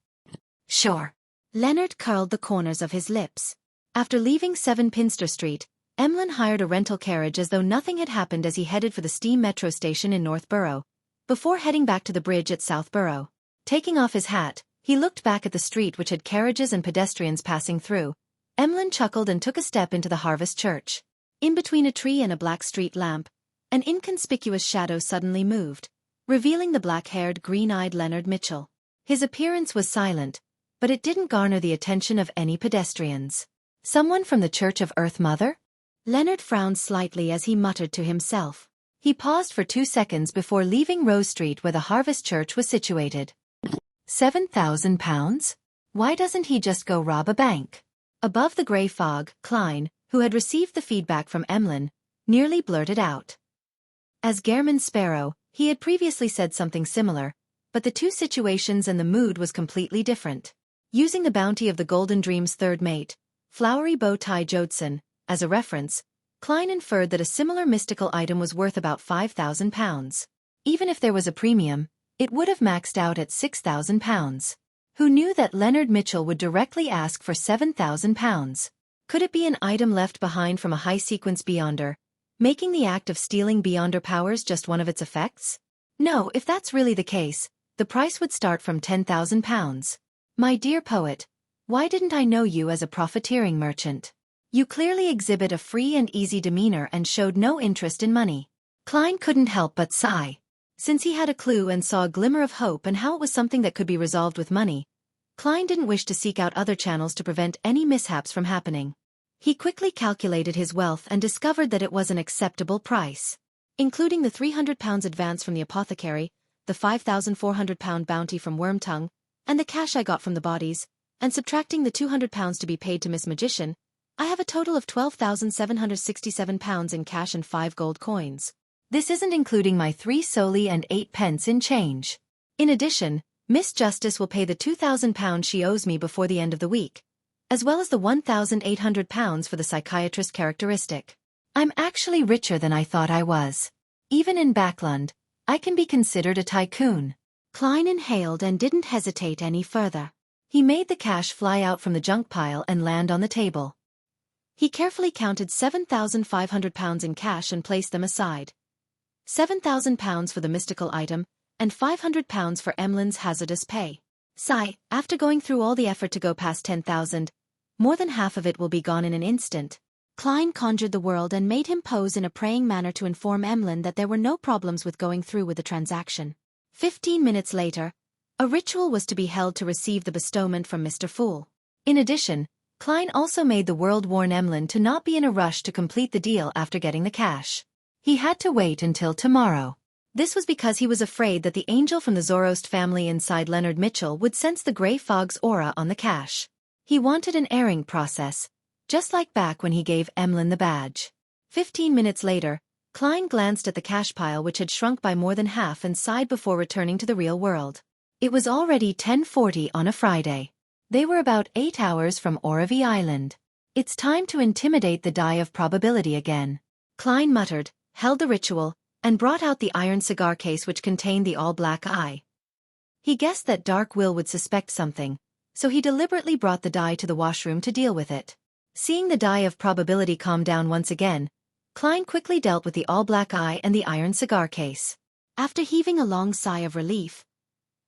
Sure. Leonard curled the corners of his lips. After leaving 7 Pinster Street, Emlyn hired a rental carriage as though nothing had happened as he headed for the steam metro station in Northborough, before heading back to the bridge at Southborough. Taking off his hat, he looked back at the street which had carriages and pedestrians passing through. Emlyn chuckled and took a step into the Harvest Church. In between a tree and a black street lamp, an inconspicuous shadow suddenly moved, revealing the black-haired, green-eyed Leonard Mitchell. His appearance was silent, but it didn't garner the attention of any pedestrians. Someone from the Church of Earth Mother? Leonard frowned slightly as he muttered to himself. He paused for 2 seconds before leaving Rose Street where the Harvest Church was situated. £7,000? Why doesn't he just go rob a bank? Above the grey fog, Klein, who had received the feedback from Emlyn, nearly blurted out. As Gairman Sparrow, he had previously said something similar, but the two situations and the mood was completely different. Using the bounty of the Golden Dream's third mate, Flowery Bow Tie Jodson, as a reference, Klein inferred that a similar mystical item was worth about £5,000. Even if there was a premium, it would have maxed out at £6,000. Who knew that Leonard Mitchell would directly ask for £7,000? Could it be an item left behind from a high-sequence Beyonder, making the act of stealing Beyonder powers just one of its effects? No, if that's really the case, the price would start from £10,000. My dear poet, why didn't I know you as a profiteering merchant? You clearly exhibit a free and easy demeanor and showed no interest in money. Klein couldn't help but sigh. Since he had a clue and saw a glimmer of hope and how it was something that could be resolved with money, Klein didn't wish to seek out other channels to prevent any mishaps from happening. He quickly calculated his wealth and discovered that it was an acceptable price. Including the £300 advance from the apothecary, the £5,400 bounty from Wormtongue, and the cash I got from the bodies, and subtracting the £200 to be paid to Miss Magician, I have a total of £12,767 in cash and 5 gold coins. This isn't including my 3 soldi and 8 pence in change. In addition, Miss Justice will pay the £2,000 she owes me before the end of the week, as well as the £1,800 for the psychiatrist characteristic. I'm actually richer than I thought I was. Even in Backlund, I can be considered a tycoon. Klein inhaled and didn't hesitate any further. He made the cash fly out from the junk pile and land on the table. He carefully counted £7,500 in cash and placed them aside. £7,000 for the mystical item, and £500 for Emlyn's hazardous pay. Sigh, after going through all the effort to go past 10,000, more than half of it will be gone in an instant. Klein conjured the world and made him pose in a praying manner to inform Emlyn that there were no problems with going through with the transaction. 15 minutes later, a ritual was to be held to receive the bestowment from Mr. Fool. In addition, Klein also made the world warn Emlyn to not be in a rush to complete the deal after getting the cash. He had to wait until tomorrow. This was because he was afraid that the angel from the Zoroast family inside Leonard Mitchell would sense the grey fog's aura on the cash. He wanted an airing process, just like back when he gave Emlyn the badge. 15 minutes later, Klein glanced at the cash pile which had shrunk by more than half and sighed before returning to the real world. It was already 10:40 on a Friday. They were about 8 hours from Oravi Island. It's time to intimidate the die of probability again. Klein muttered, held the ritual, and brought out the iron cigar case which contained the all-black eye. He guessed that Dark Will would suspect something, so he deliberately brought the die to the washroom to deal with it. Seeing the die of probability calm down once again, Klein quickly dealt with the all-black eye and the iron cigar case. After heaving a long sigh of relief,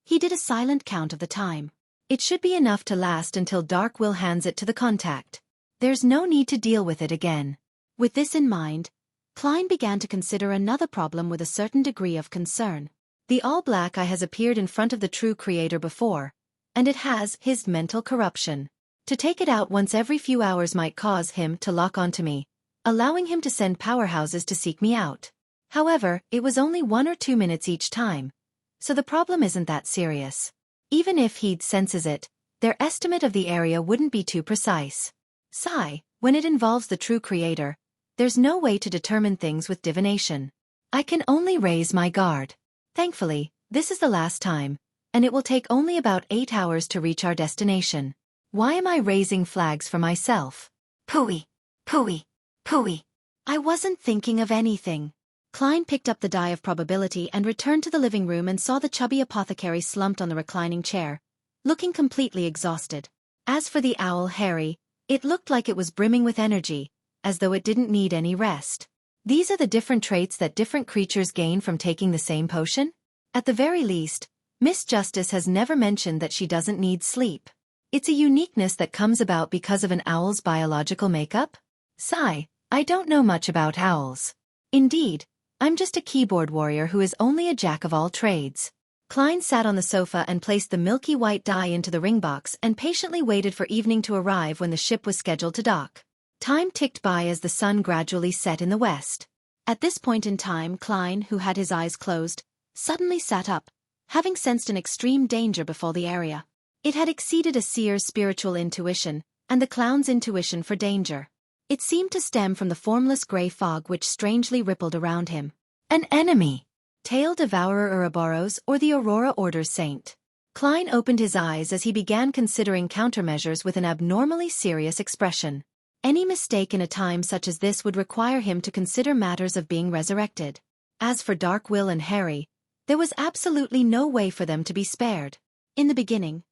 he did a silent count of the time. It should be enough to last until Dark Will hands it to the contact. There's no need to deal with it again. With this in mind, Klein began to consider another problem with a certain degree of concern. The all-black eye has appeared in front of the true creator before, and it has his mental corruption. To take it out once every few hours might cause him to lock onto me, allowing him to send powerhouses to seek me out. However, it was only 1 or 2 minutes each time, so the problem isn't that serious. Even if he senses it, their estimate of the area wouldn't be too precise. Sigh, when it involves the true creator, there's no way to determine things with divination. I can only raise my guard. Thankfully, this is the last time, and it will take only about 8 hours to reach our destination. Why am I raising flags for myself? Pooey, pooey, pooey. I wasn't thinking of anything. Klein picked up the die of probability and returned to the living room and saw the chubby apothecary slumped on the reclining chair, looking completely exhausted. As for the owl Harry, it looked like it was brimming with energy, as though it didn't need any rest. These are the different traits that different creatures gain from taking the same potion? At the very least, Miss Justice has never mentioned that she doesn't need sleep. It's a uniqueness that comes about because of an owl's biological makeup? Sigh, I don't know much about owls. Indeed, I'm just a keyboard warrior who is only a jack of all trades. Klein sat on the sofa and placed the milky white die into the ring box and patiently waited for evening to arrive when the ship was scheduled to dock. Time ticked by as the sun gradually set in the west. At this point in time, Klein, who had his eyes closed, suddenly sat up, having sensed an extreme danger befall the area. It had exceeded a seer's spiritual intuition, and the clown's intuition for danger. It seemed to stem from the formless grey fog which strangely rippled around him. An enemy! Tail Devourer Ouroboros or the Aurora Order's Saint. Klein opened his eyes as he began considering countermeasures with an abnormally serious expression. Any mistake in a time such as this would require him to consider matters of being resurrected. As for Dark Will and Harry, there was absolutely no way for them to be spared. In the beginning,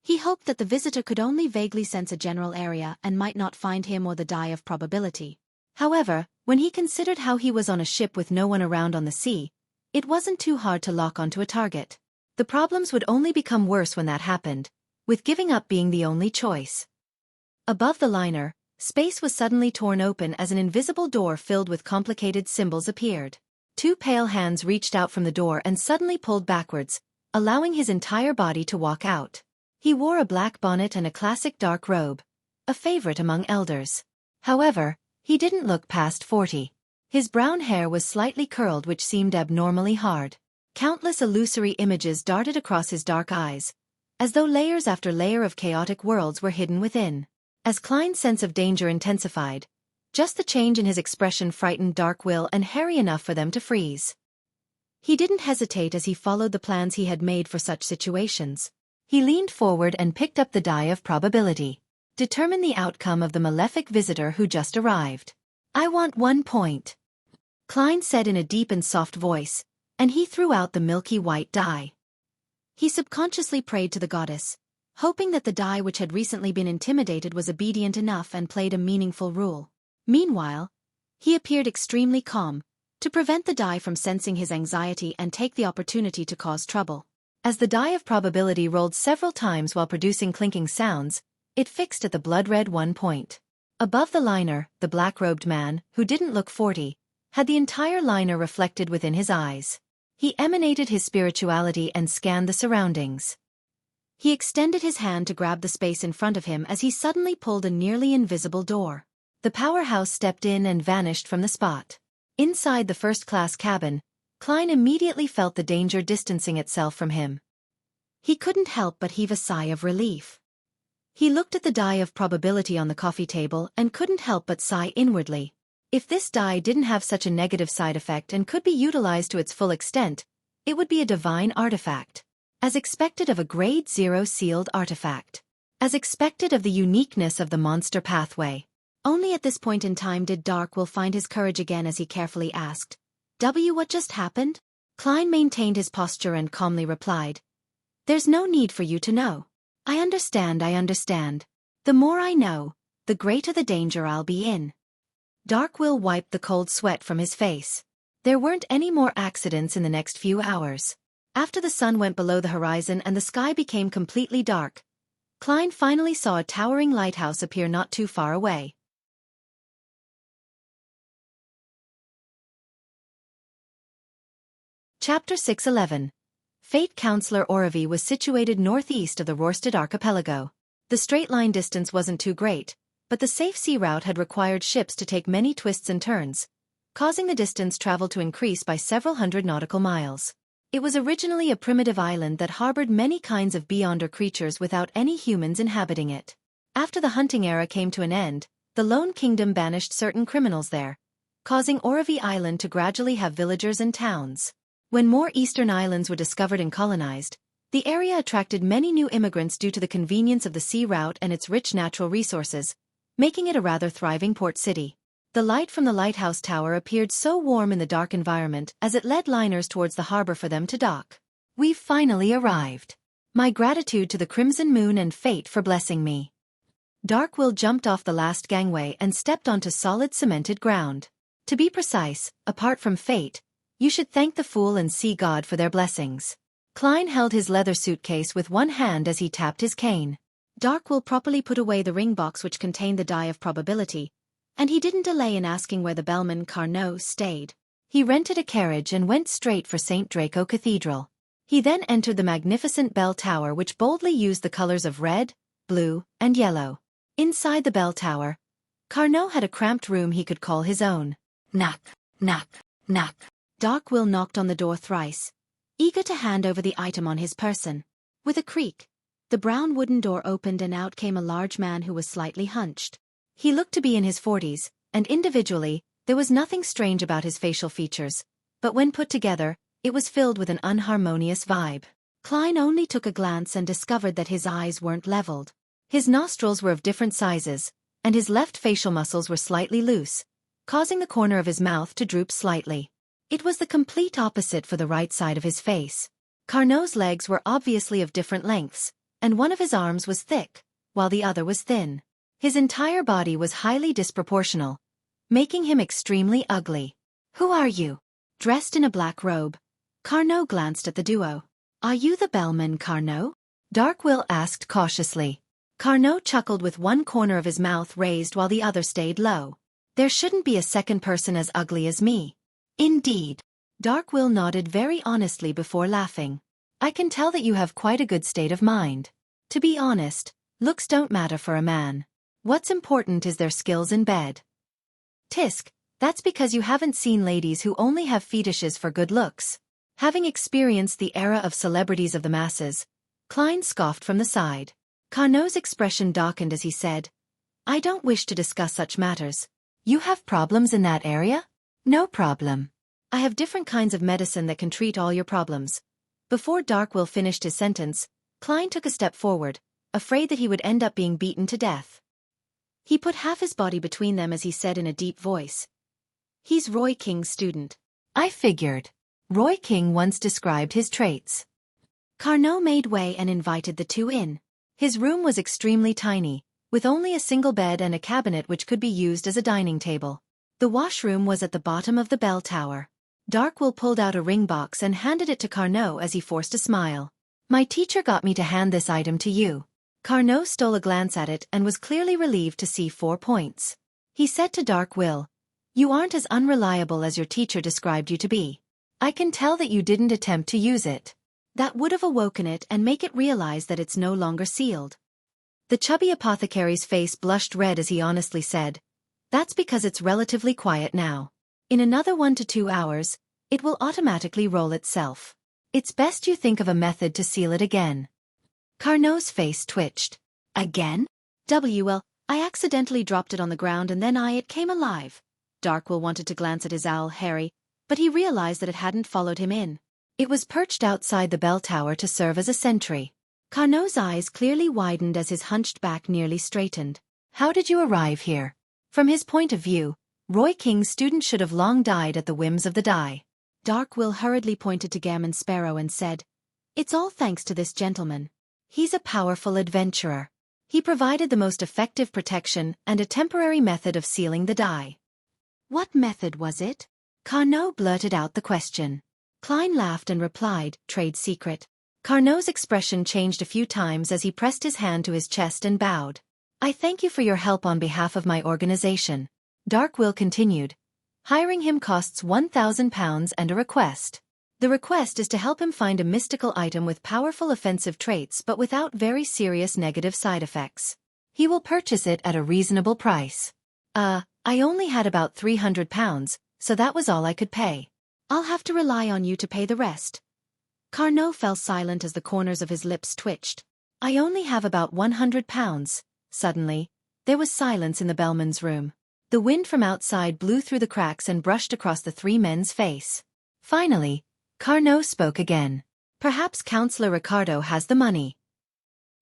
he hoped that the visitor could only vaguely sense a general area and might not find him or the die of probability. However, when he considered how he was on a ship with no one around on the sea, it wasn't too hard to lock onto a target. The problems would only become worse when that happened, with giving up being the only choice. Above the liner, space was suddenly torn open as an invisible door filled with complicated symbols appeared. Two pale hands reached out from the door and suddenly pulled backwards, allowing his entire body to walk out. He wore a black bonnet and a classic dark robe, a favorite among elders. However, he didn't look past 40. His brown hair was slightly curled, which seemed abnormally hard. Countless illusory images darted across his dark eyes, as though layers after layer of chaotic worlds were hidden within. As Klein's sense of danger intensified, just the change in his expression frightened Dark Will and Harry enough for them to freeze. He didn't hesitate as he followed the plans he had made for such situations. He leaned forward and picked up the die of probability. Determine the outcome of the malefic visitor who just arrived. I want 1 point. Klein said in a deep and soft voice, and he threw out the milky white die. He subconsciously prayed to the goddess, hoping that the die which had recently been intimidated was obedient enough and played a meaningful role. Meanwhile, he appeared extremely calm, to prevent the die from sensing his anxiety and take the opportunity to cause trouble. As the die of probability rolled several times while producing clinking sounds, it fixed at the blood-red 1 point. Above the liner, the black-robed man, who didn't look 40, had the entire liner reflected within his eyes. He emanated his spirituality and scanned the surroundings. He extended his hand to grab the space in front of him as he suddenly pulled a nearly invisible door. The powerhouse stepped in and vanished from the spot. Inside the first-class cabin, Klein immediately felt the danger distancing itself from him. He couldn't help but heave a sigh of relief. He looked at the die of probability on the coffee table and couldn't help but sigh inwardly. If this die didn't have such a negative side effect and could be utilized to its full extent, it would be a divine artifact. As expected of a Grade 0 sealed artifact. As expected of the uniqueness of the monster pathway. Only at this point in time did Dark Will find his courage again as he carefully asked, what just happened? Klein maintained his posture and calmly replied, There's no need for you to know. I understand. The more I know, the greater the danger I'll be in. Dark Will wiped the cold sweat from his face. There weren't any more accidents in the next few hours. After the sun went below the horizon and the sky became completely dark, Klein finally saw a towering lighthouse appear not too far away. Chapter 611. Fate. Councilor Oravi was situated northeast of the Rorsted archipelago. The straight-line distance wasn't too great, but the safe sea route had required ships to take many twists and turns, causing the distance traveled to increase by several hundred nautical miles. It was originally a primitive island that harbored many kinds of beyonder creatures without any humans inhabiting it. After the hunting era came to an end, the Lone Kingdom banished certain criminals there, causing Oravi Island to gradually have villagers and towns. When more eastern islands were discovered and colonized, the area attracted many new immigrants due to the convenience of the sea route and its rich natural resources, making it a rather thriving port city. The light from the lighthouse tower appeared so warm in the dark environment as it led liners towards the harbor for them to dock. We've finally arrived. My gratitude to the Crimson Moon and Fate for blessing me. Dark Will jumped off the last gangway and stepped onto solid cemented ground. To be precise, apart from Fate, you should thank the Fool and Sea God for their blessings. Klein held his leather suitcase with one hand as he tapped his cane. Dark Will properly put away the ring box which contained the die of probability, and he didn't delay in asking where the bellman Carnot stayed. He rented a carriage and went straight for St. Draco Cathedral. He then entered the magnificent bell tower which boldly used the colors of red, blue, and yellow. Inside the bell tower, Carnot had a cramped room he could call his own. Knock, knock, knock. Dark Will knocked on the door thrice, eager to hand over the item on his person. With a creak, the brown wooden door opened and out came a large man who was slightly hunched. He looked to be in his 40s, and individually, there was nothing strange about his facial features, but when put together, it was filled with an unharmonious vibe. Klein only took a glance and discovered that his eyes weren't leveled. His nostrils were of different sizes, and his left facial muscles were slightly loose, causing the corner of his mouth to droop slightly. It was the complete opposite for the right side of his face. Carnot's legs were obviously of different lengths, and one of his arms was thick, while the other was thin. His entire body was highly disproportional, making him extremely ugly. Who are you? Dressed in a black robe, Carnot glanced at the duo. Are you the bellman Carnot? Dark Will asked cautiously. Carnot chuckled with one corner of his mouth raised while the other stayed low. There shouldn't be a second person as ugly as me. Indeed. Dark Will nodded very honestly before laughing. I can tell that you have quite a good state of mind. To be honest, looks don't matter for a man. What's important is their skills in bed. Tisk, that's because you haven't seen ladies who only have fetishes for good looks. Having experienced the era of celebrities of the masses, Klein scoffed from the side. Carnot's expression darkened as he said, I don't wish to discuss such matters. You have problems in that area? No problem. I have different kinds of medicine that can treat all your problems. Before Darkwill finished his sentence, Klein took a step forward, afraid that he would end up being beaten to death. He put half his body between them as he said in a deep voice. He's Roy King's student. I figured. Roy King once described his traits. Carnot made way and invited the two in. His room was extremely tiny, with only a single bed and a cabinet which could be used as a dining table. The washroom was at the bottom of the bell tower. Darkwill pulled out a ring box and handed it to Carnot as he forced a smile. My teacher got me to hand this item to you. Carnot stole a glance at it and was clearly relieved to see 4 points. He said to Darkwill, You aren't as unreliable as your teacher described you to be. I can tell that you didn't attempt to use it. That would have awoken it and make it realize that it's no longer sealed. The chubby apothecary's face blushed red as he honestly said, That's because it's relatively quiet now. In another 1 to 2 hours, it will automatically roll itself. It's best you think of a method to seal it again. Carnot's face twitched. Again? I accidentally dropped it on the ground and then it came alive. Darkwill wanted to glance at his owl Harry, but he realized that it hadn't followed him in. It was perched outside the bell tower to serve as a sentry. Carnot's eyes clearly widened as his hunched back nearly straightened. How did you arrive here? From his point of view, Roy King's student should have long died at the whims of the die. Darkwill hurriedly pointed to Gammon Sparrow and said, It's all thanks to this gentleman. He's a powerful adventurer. He provided the most effective protection and a temporary method of sealing the die. What method was it? Carnot blurted out the question. Klein laughed and replied, Trade secret. Carnot's expression changed a few times as he pressed his hand to his chest and bowed. I thank you for your help on behalf of my organization. Darkwill continued. Hiring him costs £1,000 and a request. The request is to help him find a mystical item with powerful offensive traits but without very serious negative side effects. He will purchase it at a reasonable price. I only had about £300, so that was all I could pay. I'll have to rely on you to pay the rest. Carnot fell silent as the corners of his lips twitched. I only have about £100. Suddenly, there was silence in the bellman's room. The wind from outside blew through the cracks and brushed across the 3 men's face. Finally, Carnot spoke again. Perhaps Councilor Ricardo has the money.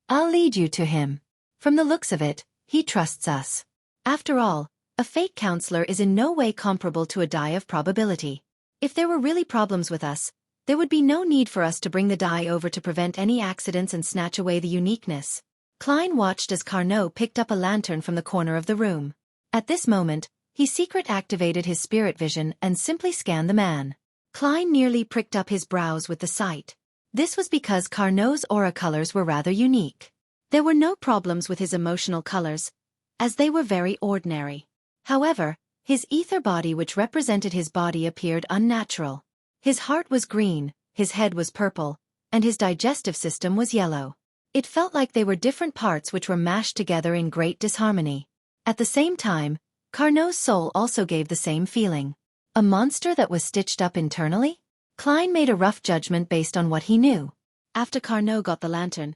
I'll lead you to him. From the looks of it, he trusts us. After all, a fake counselor is in no way comparable to a die of probability. If there were really problems with us, there would be no need for us to bring the die over to prevent any accidents and snatch away the uniqueness. Klein watched as Carnot picked up a lantern from the corner of the room. At this moment, he secret-activated his spirit vision and simply scanned the man. Klein nearly pricked up his brows with the sight. This was because Carnot's aura colors were rather unique. There were no problems with his emotional colors, as they were very ordinary. However, his ether body which represented his body appeared unnatural. His heart was green, his head was purple, and his digestive system was yellow. It felt like they were different parts which were mashed together in great disharmony. At the same time, Carnot's soul also gave the same feeling. A monster that was stitched up internally? Klein made a rough judgment based on what he knew. After Carnot got the lantern,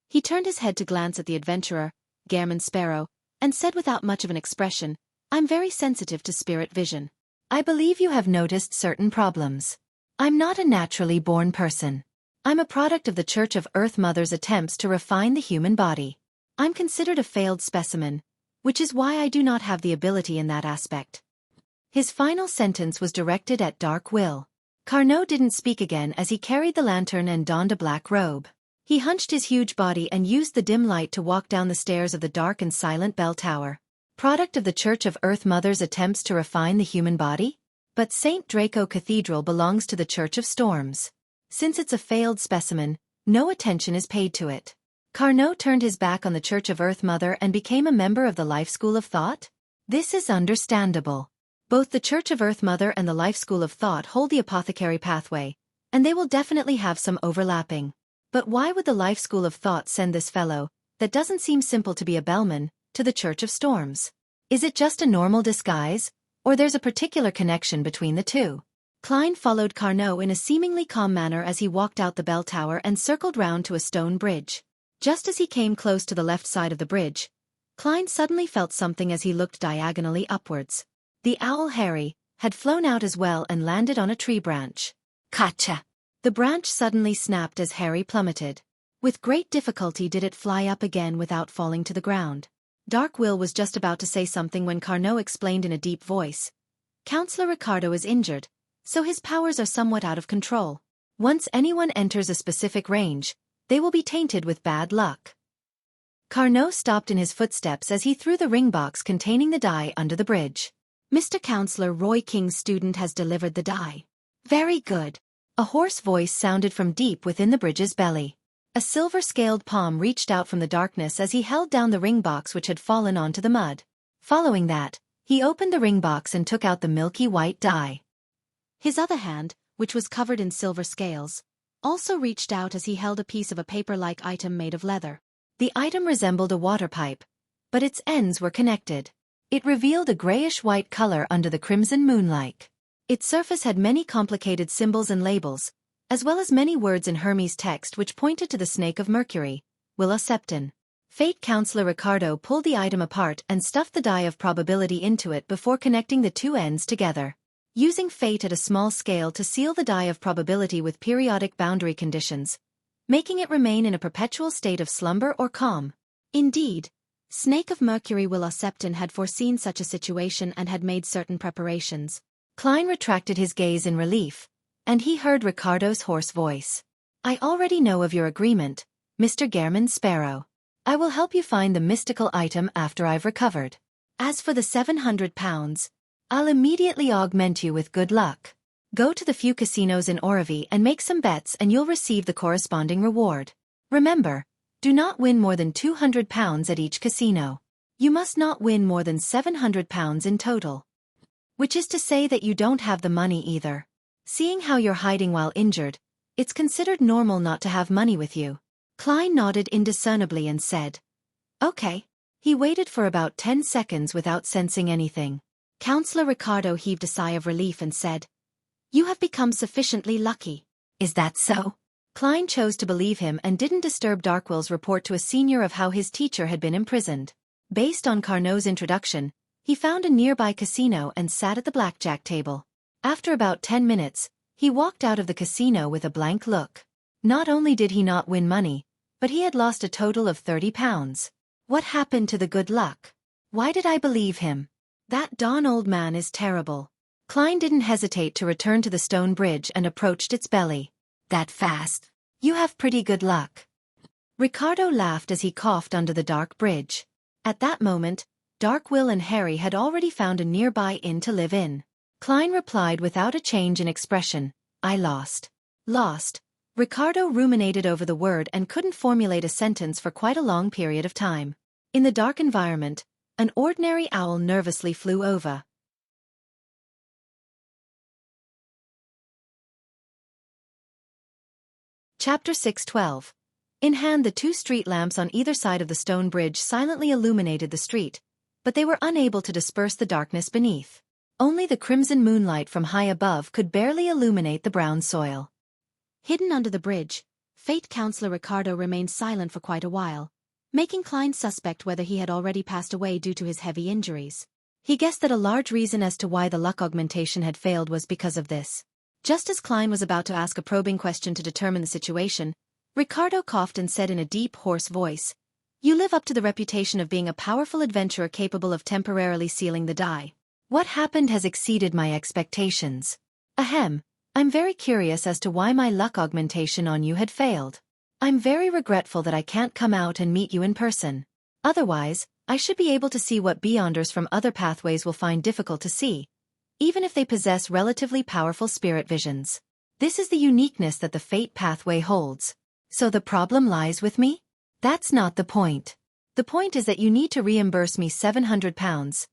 he turned his head to glance at the adventurer, Gammon Sparrow, and said without much of an expression, I'm very sensitive to spirit vision. I believe you have noticed certain problems. I'm not a naturally born person. I'm a product of the Church of Earth Mother's attempts to refine the human body. I'm considered a failed specimen, which is why I do not have the ability in that aspect. His final sentence was directed at Darkwill. Carnot didn't speak again as he carried the lantern and donned a black robe. He hunched his huge body and used the dim light to walk down the stairs of the dark and silent bell tower. Product of the Church of Earth Mother's attempts to refine the human body? But St. Draco Cathedral belongs to the Church of Storms. Since it's a failed specimen, no attention is paid to it. Carnot turned his back on the Church of Earth Mother and became a member of the Life School of Thought? This is understandable. Both the Church of Earth Mother and the Life School of Thought hold the apothecary pathway, and they will definitely have some overlapping. But why would the Life School of Thought send this fellow, that doesn't seem simple to be a bellman, to the Church of Storms? Is it just a normal disguise, or there's a particular connection between the two? Klein followed Carnot in a seemingly calm manner as he walked out the bell tower and circled round to a stone bridge. Just as he came close to the left side of the bridge, Klein suddenly felt something as he looked diagonally upwards. The owl Harry had flown out as well and landed on a tree branch. Gotcha! The branch suddenly snapped as Harry plummeted. With great difficulty did it fly up again without falling to the ground. Dark Will was just about to say something when Carnot explained in a deep voice. Councilor Ricardo is injured, so his powers are somewhat out of control. Once anyone enters a specific range, they will be tainted with bad luck. Carnot stopped in his footsteps as he threw the ring box containing the die under the bridge. Mr. Councilor, Roy King's student has delivered the die. Very good. A hoarse voice sounded from deep within the bridge's belly. A silver-scaled palm reached out from the darkness as he held down the ring box which had fallen onto the mud. Following that, he opened the ring box and took out the milky white die. His other hand, which was covered in silver scales, also reached out as he held a piece of a paper-like item made of leather. The item resembled a water pipe, but its ends were connected. It revealed a grayish-white color under the crimson moonlight. Its surface had many complicated symbols and labels, as well as many words in Hermes text which pointed to the snake of Mercury, Willa Septon. Fate Councilor Ricardo pulled the item apart and stuffed the die of probability into it before connecting the two ends together. Using fate at a small scale to seal the die of probability with periodic boundary conditions, making it remain in a perpetual state of slumber or calm. Indeed, Snake of Mercury Willa Septon had foreseen such a situation and had made certain preparations. Klein retracted his gaze in relief, and he heard Ricardo's hoarse voice. I already know of your agreement, Mr. Gehrman Sparrow. I will help you find the mystical item after I've recovered. As for the £700, I'll immediately augment you with good luck. Go to the few casinos in Oravi and make some bets and you'll receive the corresponding reward. Remember, do not win more than £200 at each casino. You must not win more than £700 in total. Which is to say that you don't have the money either. Seeing how you're hiding while injured, it's considered normal not to have money with you. Klein nodded indiscernibly and said, Okay. He waited for about 10 seconds without sensing anything. Councilor Ricardo heaved a sigh of relief and said, You have become sufficiently lucky. Is that so? Klein chose to believe him and didn't disturb Darkwill's report to a senior of how his teacher had been imprisoned. Based on Carnot's introduction, he found a nearby casino and sat at the blackjack table. After about 10 minutes, he walked out of the casino with a blank look. Not only did he not win money, but he had lost a total of £30. What happened to the good luck? Why did I believe him? That darn old man is terrible. Klein didn't hesitate to return to the stone bridge and approached its belly. That fast? You have pretty good luck. Ricardo laughed as he coughed under the dark bridge. At that moment, Dark Will and Harry had already found a nearby inn to live in. Klein replied without a change in expression, I lost. Lost? Ricardo ruminated over the word and couldn't formulate a sentence for quite a long period of time. In the dark environment, an ordinary owl nervously flew over. Chapter 6:12. In hand, the two street lamps on either side of the stone bridge silently illuminated the street, but they were unable to disperse the darkness beneath. Only the crimson moonlight from high above could barely illuminate the brown soil. Hidden under the bridge, Fate Councilor Ricardo remained silent for quite a while, making Klein suspect whether he had already passed away due to his heavy injuries. He guessed that a large reason as to why the luck augmentation had failed was because of this. Just as Klein was about to ask a probing question to determine the situation, Ricardo coughed and said in a deep, hoarse voice, You live up to the reputation of being a powerful adventurer capable of temporarily sealing the die. What happened has exceeded my expectations. Ahem, I'm very curious as to why my luck augmentation on you had failed. I'm very regretful that I can't come out and meet you in person. Otherwise, I should be able to see what beyonders from other pathways will find difficult to see, even if they possess relatively powerful spirit visions. This is the uniqueness that the fate pathway holds. So the problem lies with me? That's not the point. The point is that you need to reimburse me £700.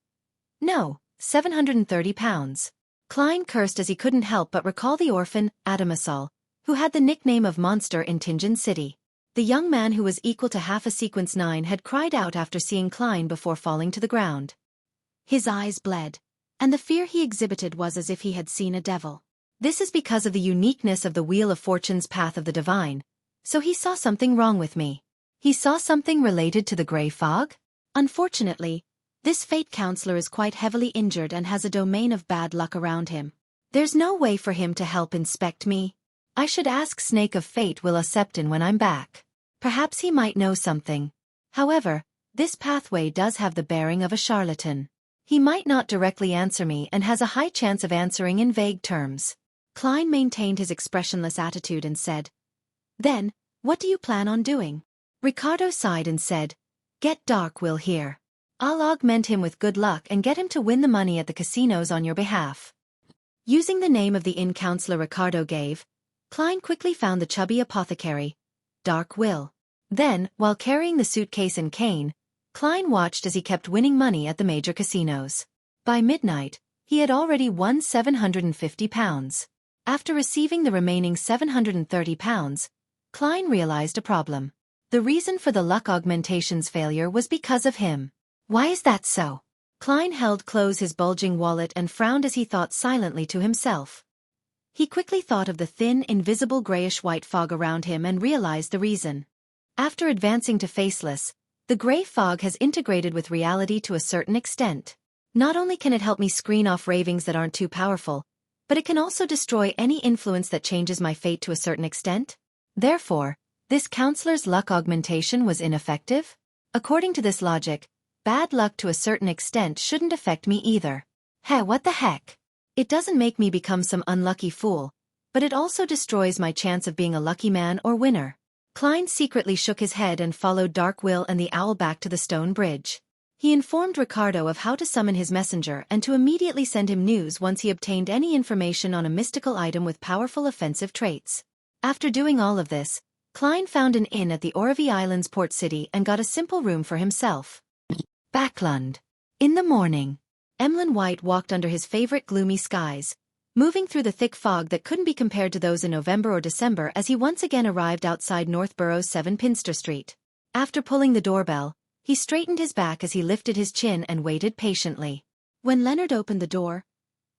No, £730. Klein cursed as he couldn't help but recall the orphan, Adamisol, who had the nickname of Monster in Tinjin City. The young man who was equal to half a sequence 9 had cried out after seeing Klein before falling to the ground. His eyes bled, and the fear he exhibited was as if he had seen a devil. This is because of the uniqueness of the Wheel of Fortune's path of the divine, so he saw something wrong with me. He saw something related to the grey fog? Unfortunately, this fate counselor is quite heavily injured and has a domain of bad luck around him. There's no way for him to help inspect me. I should ask Snake of Fate Will Septon when I'm back. Perhaps he might know something. However, this pathway does have the bearing of a charlatan. He might not directly answer me and has a high chance of answering in vague terms. Klein maintained his expressionless attitude and said, "Then, what do you plan on doing?" Ricardo sighed and said, "Get Dark Will here. I'll augment him with good luck and get him to win the money at the casinos on your behalf." Using the name of the inn counselor Ricardo gave, Klein quickly found the chubby apothecary, Dark Will. Then, while carrying the suitcase and cane, Klein watched as he kept winning money at the major casinos. By midnight, he had already won £750. After receiving the remaining £730, Klein realized a problem. The reason for the luck augmentation's failure was because of him. Why is that so? Klein held close his bulging wallet and frowned as he thought silently to himself. He quickly thought of the thin, invisible grayish-white fog around him and realized the reason. After advancing to Faceless, the gray fog has integrated with reality to a certain extent. Not only can it help me screen off ravings that aren't too powerful, but it can also destroy any influence that changes my fate to a certain extent. Therefore, this counselor's luck augmentation was ineffective? According to this logic, bad luck to a certain extent shouldn't affect me either. Hey, what the heck? It doesn't make me become some unlucky fool, but it also destroys my chance of being a lucky man or winner. Klein secretly shook his head and followed Dark Will and the owl back to the stone bridge. He informed Ricardo of how to summon his messenger and to immediately send him news once he obtained any information on a mystical item with powerful offensive traits. After doing all of this, Klein found an inn at the Oravi Islands port city and got a simple room for himself. Backlund. In the morning, Emlyn White walked under his favorite gloomy skies, moving through the thick fog that couldn't be compared to those in November or December as he once again arrived outside Northborough's 7 Pinster Street. After pulling the doorbell, he straightened his back as he lifted his chin and waited patiently. When Leonard opened the door,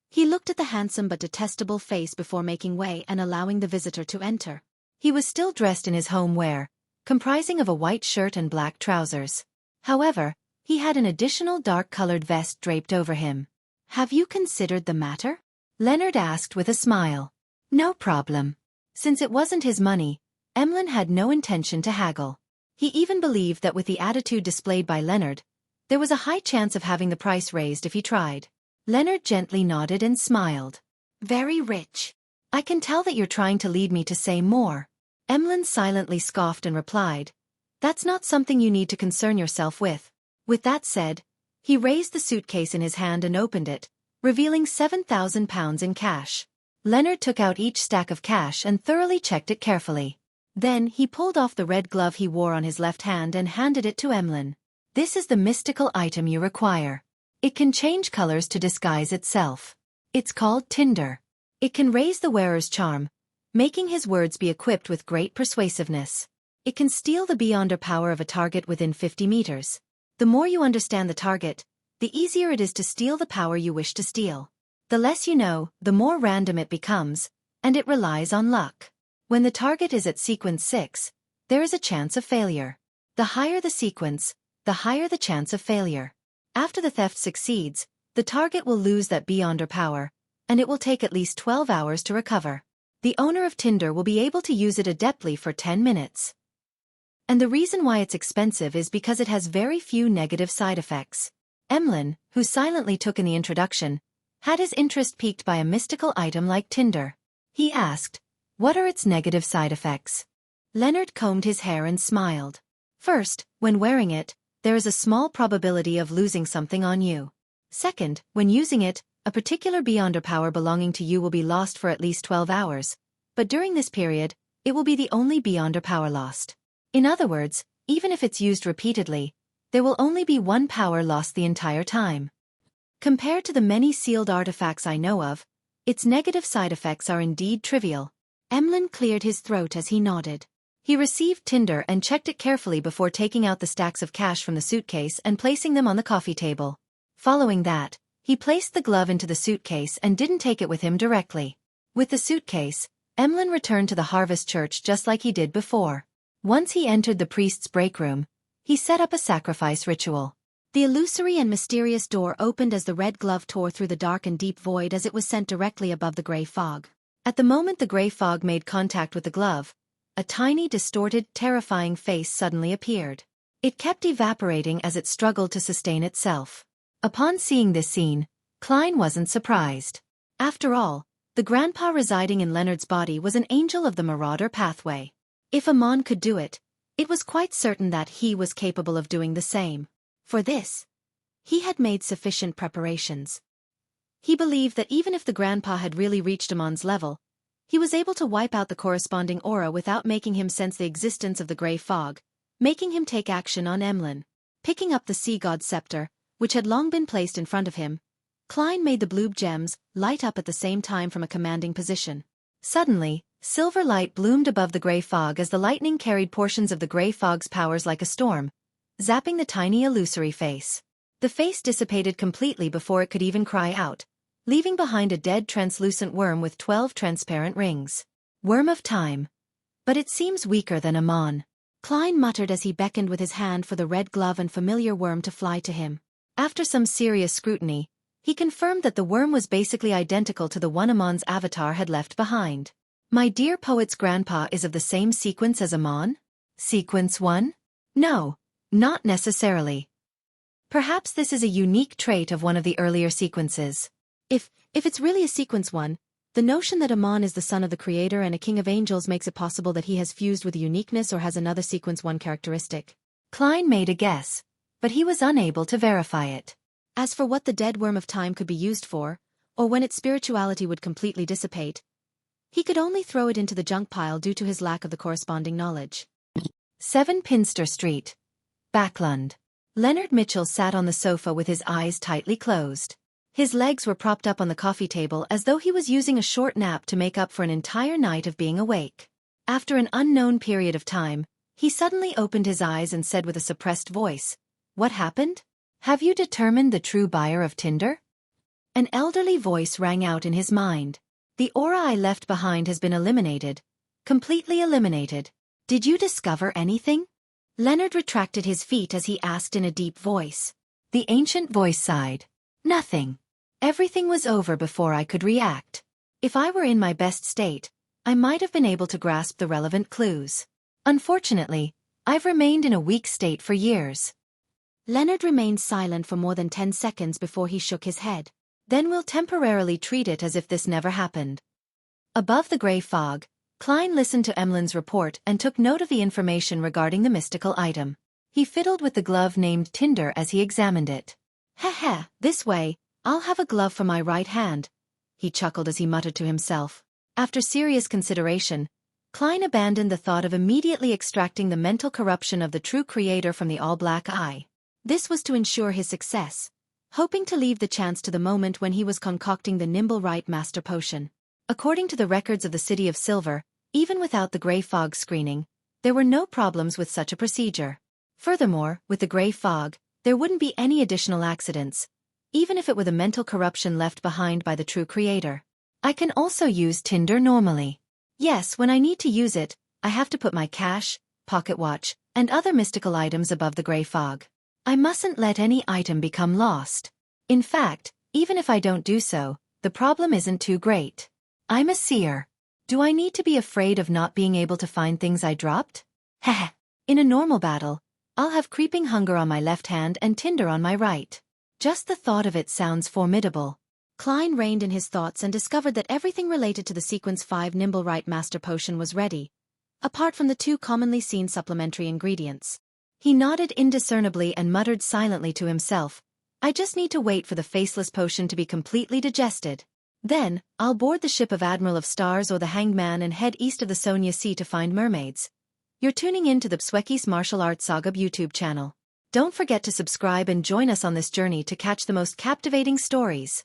he looked at the handsome but detestable face before making way and allowing the visitor to enter. He was still dressed in his home wear, comprising of a white shirt and black trousers. However, he had an additional dark-colored vest draped over him. "Have you considered the matter?" Leonard asked with a smile. No problem. Since it wasn't his money, Emlyn had no intention to haggle. He even believed that with the attitude displayed by Leonard, there was a high chance of having the price raised if he tried. Leonard gently nodded and smiled. "Very rich. I can tell that you're trying to lead me to say more." Emlyn silently scoffed and replied, "That's not something you need to concern yourself with." With that said, he raised the suitcase in his hand and opened it, revealing £7,000 in cash. Leonard took out each stack of cash and thoroughly checked it carefully. Then he pulled off the red glove he wore on his left hand and handed it to Emlyn. "This is the mystical item you require. It can change colors to disguise itself. It's called Tinder. It can raise the wearer's charm, making his words be equipped with great persuasiveness. It can steal the beyonder power of a target within 50 meters. The more you understand the target, the easier it is to steal the power you wish to steal. The less you know, the more random it becomes, and it relies on luck. When the target is at sequence 6, there is a chance of failure. The higher the sequence, the higher the chance of failure. After the theft succeeds, the target will lose that beyonder power, and it will take at least 12 hours to recover. The owner of Tinder will be able to use it adeptly for 10 minutes. And the reason why it's expensive is because it has very few negative side effects." Emlyn, who silently took in the introduction, had his interest piqued by a mystical item like Tinder. He asked, "What are its negative side effects?" Leonard combed his hair and smiled. "First, when wearing it, there is a small probability of losing something on you. Second, when using it, a particular beyonder power belonging to you will be lost for at least 12 hours, but during this period, it will be the only beyonder power lost. In other words, even if it's used repeatedly, there will only be one power lost the entire time." Compared to the many sealed artifacts I know of, its negative side effects are indeed trivial. Emlyn cleared his throat as he nodded. He received tinder and checked it carefully before taking out the stacks of cash from the suitcase and placing them on the coffee table. Following that, he placed the glove into the suitcase and didn't take it with him directly. With the suitcase, Emlyn returned to the Harvest Church just like he did before. Once he entered the priest's break room, he set up a sacrifice ritual. The illusory and mysterious door opened as the red glove tore through the dark and deep void as it was sent directly above the gray fog. At the moment the gray fog made contact with the glove, a tiny, distorted, terrifying face suddenly appeared. It kept evaporating as it struggled to sustain itself. Upon seeing this scene, Klein wasn't surprised. After all, the grandpa residing in Leonard's body was an angel of the Marauder pathway. If Amon could do it, it was quite certain that he was capable of doing the same. For this, he had made sufficient preparations. He believed that even if the grandpa had really reached Amon's level, he was able to wipe out the corresponding aura without making him sense the existence of the gray fog, making him take action on Emlyn. Picking up the sea god's scepter, which had long been placed in front of him, Klein made the blue gems light up at the same time from a commanding position. Suddenly, silver light bloomed above the gray fog as the lightning carried portions of the gray fog's powers like a storm, zapping the tiny illusory face. The face dissipated completely before it could even cry out, leaving behind a dead translucent worm with 12 transparent rings. Worm of time. But it seems weaker than Amon. Klein muttered as he beckoned with his hand for the red glove and familiar worm to fly to him. After some serious scrutiny, he confirmed that the worm was basically identical to the one Amon's avatar had left behind. My dear poet's grandpa is of the same sequence as Amon? Sequence 1? No, not necessarily. Perhaps this is a unique trait of one of the earlier sequences. If it's really a sequence 1, the notion that Amon is the son of the creator and a king of angels makes it possible that he has fused with uniqueness or has another sequence 1 characteristic. Klein made a guess, but he was unable to verify it. As for what the dead worm of time could be used for, or when its spirituality would completely dissipate, he could only throw it into the junk pile due to his lack of the corresponding knowledge. 7 Pinster Street. Backlund. Leonard Mitchell sat on the sofa with his eyes tightly closed. His legs were propped up on the coffee table as though he was using a short nap to make up for an entire night of being awake. After an unknown period of time, he suddenly opened his eyes and said with a suppressed voice, "What happened? Have you determined the true buyer of Tinder?" An elderly voice rang out in his mind. "The aura I left behind has been eliminated. Completely eliminated. Did you discover anything?" Leonard retracted his feet as he asked in a deep voice. The ancient voice sighed. "Nothing. Everything was over before I could react. If I were in my best state, I might have been able to grasp the relevant clues. Unfortunately, I've remained in a weak state for years." Leonard remained silent for more than 10 seconds before he shook his head. "Then we'll temporarily treat it as if this never happened." Above the gray fog, Klein listened to Emlyn's report and took note of the information regarding the mystical item. He fiddled with the glove named Tinder as he examined it. "Heh, this way, I'll have a glove for my right hand," he chuckled as he muttered to himself. After serious consideration, Klein abandoned the thought of immediately extracting the mental corruption of the true creator from the all-black eye. This was to ensure his success, hoping to leave the chance to the moment when he was concocting the Nimble Right Master Potion. According to the records of the City of Silver, even without the gray fog screening, there were no problems with such a procedure. Furthermore, with the gray fog, there wouldn't be any additional accidents, even if it were the mental corruption left behind by the true creator. I can also use Tinder normally. Yes, when I need to use it, I have to put my cash, pocket watch, and other mystical items above the gray fog. I mustn't let any item become lost. In fact, even if I don't do so, the problem isn't too great. I'm a seer. Do I need to be afraid of not being able to find things I dropped? Heh. In a normal battle, I'll have creeping hunger on my left hand and Tinder on my right. Just the thought of it sounds formidable. Klein reined in his thoughts and discovered that everything related to the Sequence 5 Nimble Right Master Potion was ready, apart from the 2 commonly seen supplementary ingredients. He nodded indiscernibly and muttered silently to himself, "I just need to wait for the faceless potion to be completely digested. Then, I'll board the ship of Admiral of Stars or the Hanged Man and head east of the Sonia Sea to find mermaids." You're tuning in to the Xueqi's Martial Arts Saga YouTube channel. Don't forget to subscribe and join us on this journey to catch the most captivating stories.